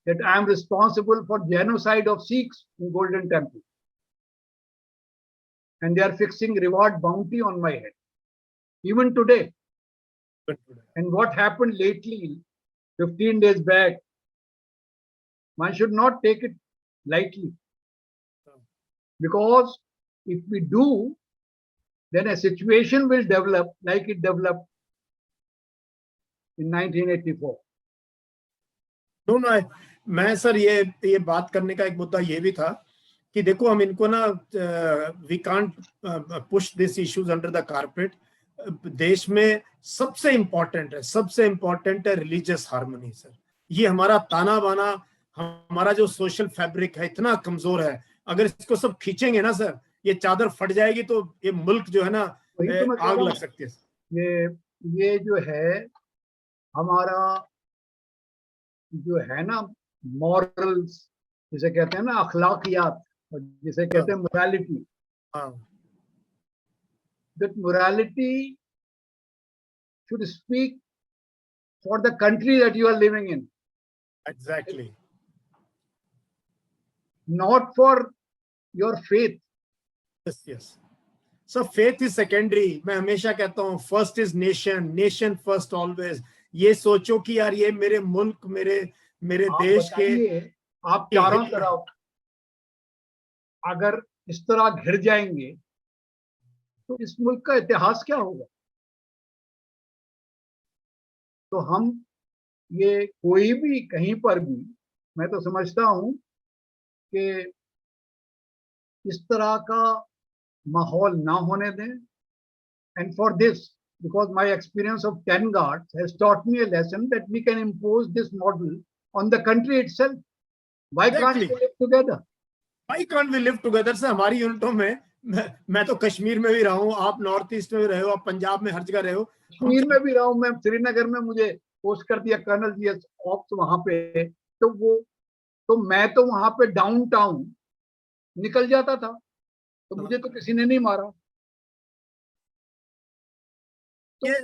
that I am responsible for genocide of Sikhs in Golden Temple, and they are fixing reward bounty on my head even today. And what happened lately, 15 days back, one should not take it lightly. because if we do, then a situation will develop like it developed in 1984. No no, मैं sir ये बात करने का एक मुद्दा ये भी था कि देखो हम इनको ना we can't push this issues under the carpet. देश में सबसे इम्पोर्टेंट है रिलीजियस हार्मनी सर. ये हमारा ताना बाना, हमारा जो सोशल फैब्रिक है इतना कमजोर है. अगर इसको सब खींचेंगे ना सर, ये चादर फट जाएगी तो ये मुल्क जो है ना आग लग सकती है. ये जो है हमारा जो है ना मॉरल्स, जिसे कहते हैं ना अखलाकियात, जिसे कहते हैं morality, that morality should speak for the country that you are living in. Exactly. Not for your faith. Yes. So faith is secondary. मैं हमेशा कहता हूँ first is nation first always. ये सोचो कि यार ये मेरे मुल्क, मेरे देश के आप चारों तरफ अगर इस तरह घिर जाएंगे तो इस मुल्क का इतिहास क्या होगा. तो हम ये कोई भी कहीं पर भी, मैं तो समझता हूं कि इस तरह का माहौल ना होने दें. And for this, because my experience of 10 guards has taught me a lesson that we can impose this model on the country itself. Why can't we live together? Why can't we live together? Sir हमारी यूनिटों में, मैं तो कश्मीर में भी रहा हूँ, आप north east में भी रहे हो, आप पंजाब में हर जगह रहे हो. कश्मीर में भी रहा हूँ, मैं श्रीनगर में मुझे पोस्ट कर दिया कर्नल जी ऑप्स वहां पे, तो मैं तो वहां पे डाउन टाउन निकल जाता था, तो मुझे तो किसी ने नहीं मारा. Yeah,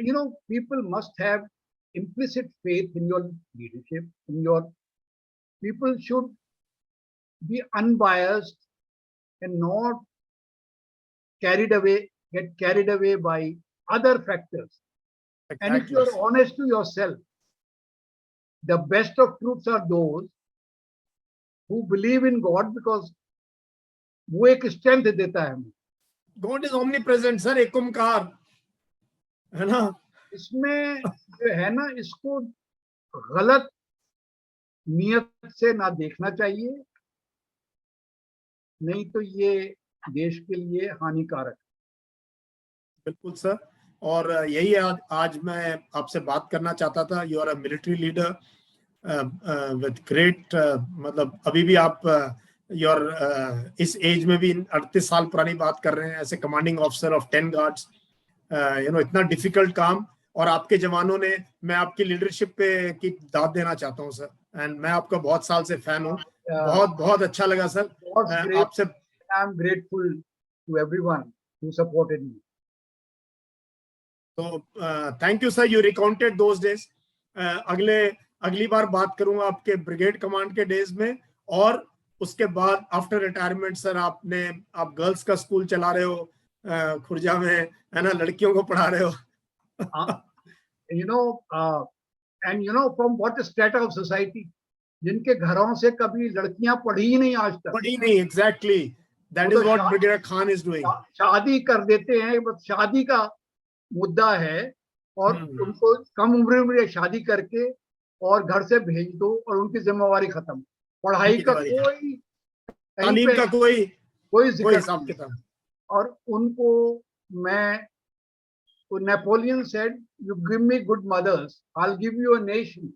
you know, people must have implicit faith in your leadership. People should be unbiased and not get carried away by other factors. Exactly. And if you are honest to yourself, the best of troops are those who believe in God, because वो एक strength देता है हमें. God is omnipresent, sir, एक ओमकार है ना. इसमें जो है ना, इसको गलत नियत से ना देखना चाहिए, नहीं तो ये देश के लिए हानिकारक. बिल्कुल सर. और यही आज मैं आपसे बात करना चाहता था. You are a military leader with great, मतलब अभी भी आप इस एज में भी 38 साल पुरानी बात कर रहे हैं, ऐसे कमांडिंग ऑफिसर ऑफ 10 गार्ड्स. इतना डिफिकल्ट काम, और आपके जवानों ने, मैं आपकी लीडरशिप पे की दाद देना चाहता हूं सर. एंड मैं आपका बहुत साल से फैन हूं. बहुत अच्छा लगा सर आपसे. I am grateful to everyone who supported me. तो thank you sir, you recounted those days. अगली बार बात करूंगा आपके ब्रिगेड कमांड के डेज में, और उसके बाद आफ्टर रिटायरमेंट सर आप गर्ल्स का स्कूल चला रहे हो खुर्जा में, है ना, लड़कियों को पढ़ा रहे हो. and you know from what strata of society, जिनके घरों से कभी लड़कियां पढ़ी ही नहीं आज तक. पढ़ी नहीं. Exactly, that is what brigadier Khan is doing. शादी कर देते हैं, बस शादी का मुद्दा है, और उनको कम उम्र में शादी करके और घर से भेज दो और उनकी जिम्मेवारी खत्म. पढ़ाई का कोई, तालीम का कोई हिसाब किताब. और उनको मैं, Napoleon said, you give me good mothers, I will give you a nation.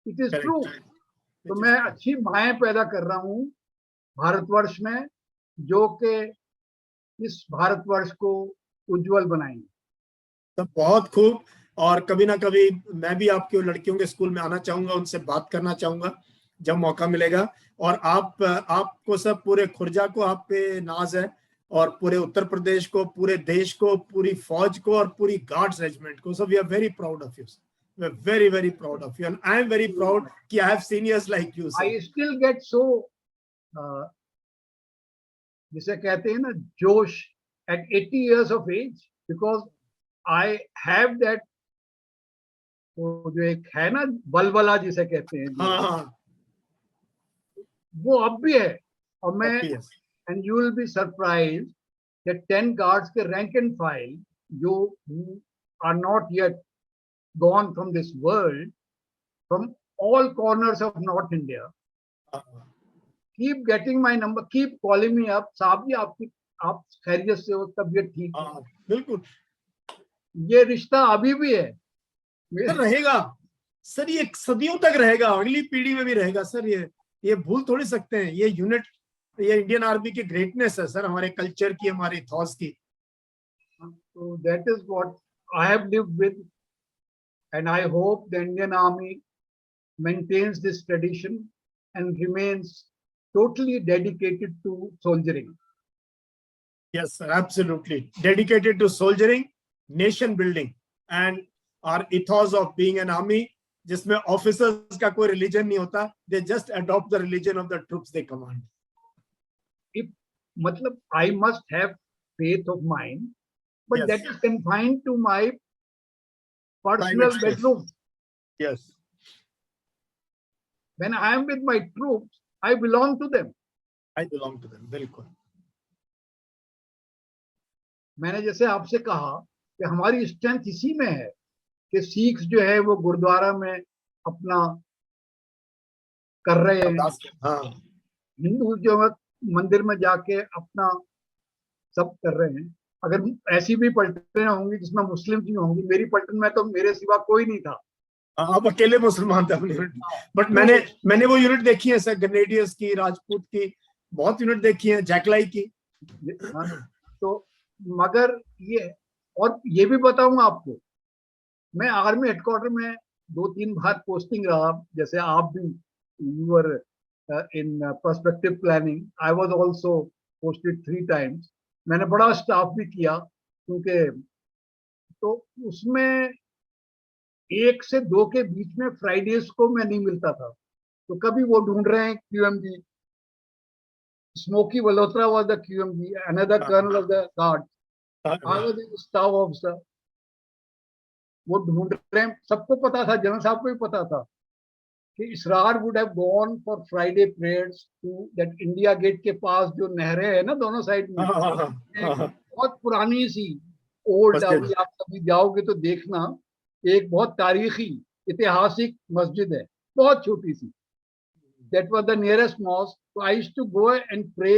It is true. तो मैं अच्छी माएँ पैदा कर रहा हूँ भारतवर्ष में, जो कि इस भारतवर्ष को उज्जवल बनाएंगे. तो बहुत खूब. और कभी ना कभी मैं भी आपके लड़कियों के स्कूल में आना चाहूंगा, उनसे बात करना चाहूंगा जब मौका मिलेगा. और आपको सब, पूरे खुर्जा को आप पे नाज है, और पूरे उत्तर प्रदेश को, पूरे देश को, पूरी फौज को, और पूरी गार्ड्स रेजिमेंट को. So we are very proud of you. We are very, very proud of you, and I am very proud कि I have seniors like you, sir. I still get so, जिसे कहते हैं ना, जोश at 80 years of age, because I have that तो जो एक है ना बलबला जिसे कहते हैं, हाँ हाँ, वो अब भी है। और मैं, obvious. And you will be surprise that 10 guards के rank and file जो who are not yet gone from this world, from all corners of North India, हाँ, keep getting my number, keep calling me up, साहब जी आपकी, आप खैरियत से हो, तबीयत ठीक है। हाँ, बिल्कुल ये रिश्ता अभी भी है। सर, रहेगा सर, ये सदियों तक रहेगा, अगली पीढ़ी में भी रहेगा सर। ये भूल थोड़ी सकते हैं। ये यूनिट, ये इंडियन आर्मी की ग्रेटनेस है सर, हमारे कल्चर की, हमारी थॉट्स की। So that is what I have lived with, and I hope the Indian Army maintains this tradition and remains totally dedicated to soldiering. Yes, sir, absolutely. Dedicated to soldiering, nation building, and our ethos of being an army, जिसमें officers का कोई religion नहीं होता, they just adopt the religion of the troops they command. If matlab, I must have faith of mine, but Yes. that is confined to my personal Private space. bedroom. Yes. When I am with my troops, I belong to them. I belong to them. बिल्कुल. मैंने जैसे आपसे कहा कि हमारी strength इसी में है कि सिख जो है वो गुरुद्वारा में अपना कर रहे हैं, हाँ, हिंदू जो है मंदिर में जाके अपना सब कर रहे हैं। अगर ऐसी भी पलटनें होंगी जिसमें मुस्लिम भी होंगी, मेरी पलटन में तो मेरे सिवा कोई नहीं था। आप अकेले मुसलमान थे अपनी यूनिट। बट मैंने वो यूनिट देखी है सर, ग्रेनेडियर्स की, राजपूत की, बहुत यूनिट देखी है, जैकलाई की। तो मगर ये, और ये भी बताऊंगा आपको, मैं आर्मी हेडक्वार्टर में 2-3 बार पोस्टिंग रहा, जैसे आप भी, you were in perspective planning, I was also posted 3 times. मैंने बड़ा स्टाफ भी किया, क्योंकि तो उसमें 1 से 2 के बीच में फ्राइडेज को मैं नहीं मिलता था, तो कभी वो ढूंढ रहे हैं QMG, smokey Malhotra was the QMG, another colonel of the guard, I was the staff officer. वो ढूंढ रहे हैं, सबको पता था, जनरल साहब को भी पता था कि Israr would have gone for Friday prayers to that India Gate के पास जो नहरें हैं ना दोनों साइड में, बहुत पुरानी सी ओल्ड, अभी आप कभी जाओगे तो देखना, एक बहुत तारीखी ऐतिहासिक मस्जिद है, बहुत छोटी सी। That was the nearest mosque, so I used to go and pray,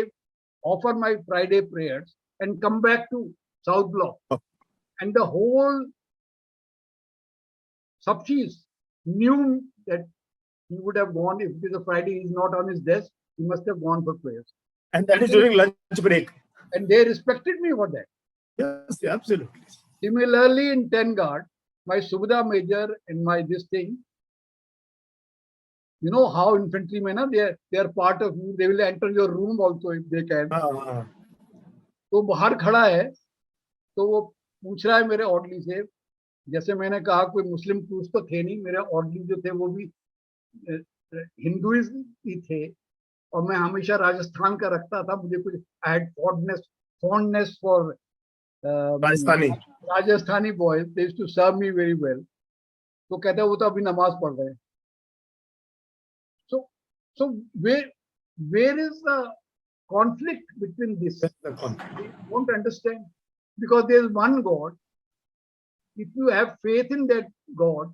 offer my Friday prayers and come back to South Block, and the whole subchiefs knew that he would have gone, if it is a Friday, he is not on his desk, he must have gone for prayers. And that is during lunch break. And they respected me for that. Yes, absolutely. Similarly, in 10 guard, my Subeda major and my this thing, you know how infantrymen are, they are part of you, they will enter your room also if they can. तो बाहर खड़ा है, तो वो पूछ रहा है मेरे ऑर्डली से, जैसे मैंने कहा कोई मुस्लिम ट्रूप्स तो थे नहीं, मेरे ऑर्डली जो थे वो भी हिंदुइज्म ही थे, और मैं हमेशा राजस्थान का रखता था, मुझे कुछ I had fondness for Rajasthani boys, they used to serve me very well. तो कहता है वो तो अभी नमाज पढ़ रहे हैं। So where is the conflict between this? I don't understand, because there is one God. If you have faith in that God,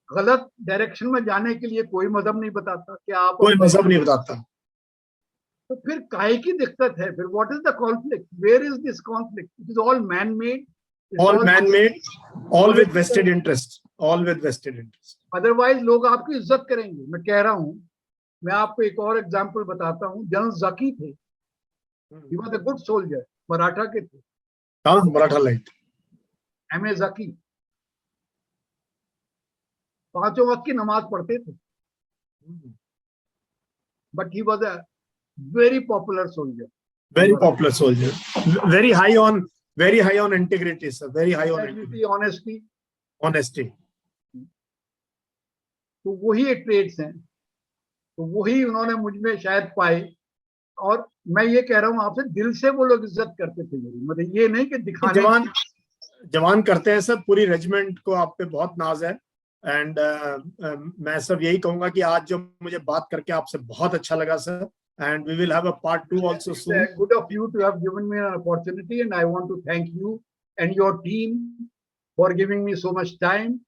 गलत डायरेक्शन में जाने के लिए कोई मजहब नहीं बताता कि आप, कोई मजहब नहीं बताता, तो फिर काहे की दिक्कत है? फिर what is the conflict? Where is this conflict? It is all man-made. All man-made, all with vested interest, all with vested interest. Otherwise लोग आपकी इज्जत करेंगे। मैं कह रहा हूँ, मैं आपको एक और एग्जांपल बताता हूँ। जनरल जकी थे, he was a good soldier, Maratha के थे। हाँ, मराठा लाइट। M.A. जकी 5 वक्त की नमाज पढ़ते थे, but he was a very popular soldier. Very popular soldier. Very high on integrity, sir. Very high on integrity. Honesty. तो वही ट्रेड्स हैं, तो वही उन्होंने मुझ में शायद पाए। और मैं ये कह रहा हूँ आपसे, दिल से वो लोग इज्जत करते थे मेरी, मतलब ये नहीं कि दिखाने। जवान करते हैं सर, पूरी रेजिमेंट को आप पे बहुत नाज है। एंड मैं सब यही कहूंगा कि आज जो मुझे बात करके आपसे बहुत अच्छा लगा sir, and we will have a part 2 also It's soon. good of you to have given me an opportunity, and I want to thank you and your team for giving me so much time.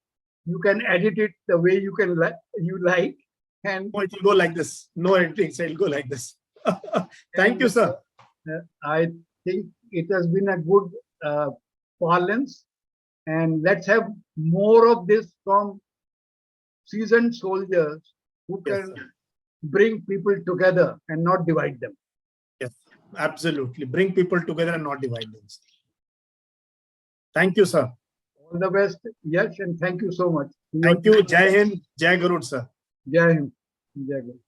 You can edit it the way you like, and No, it will go like this. No editing, so it will go like this. Thank you, sir. I think it has been a good parlance, and let's have more of this from seasoned soldiers who Yes, can sir. bring people together and not divide them. Yes, absolutely. Bring people together and not divide them. Thank you, sir. All the best, Yash, and thank you so much. Thank you. Jai Hind, Jai Garud, sir. Jai Hind. Jai Hind.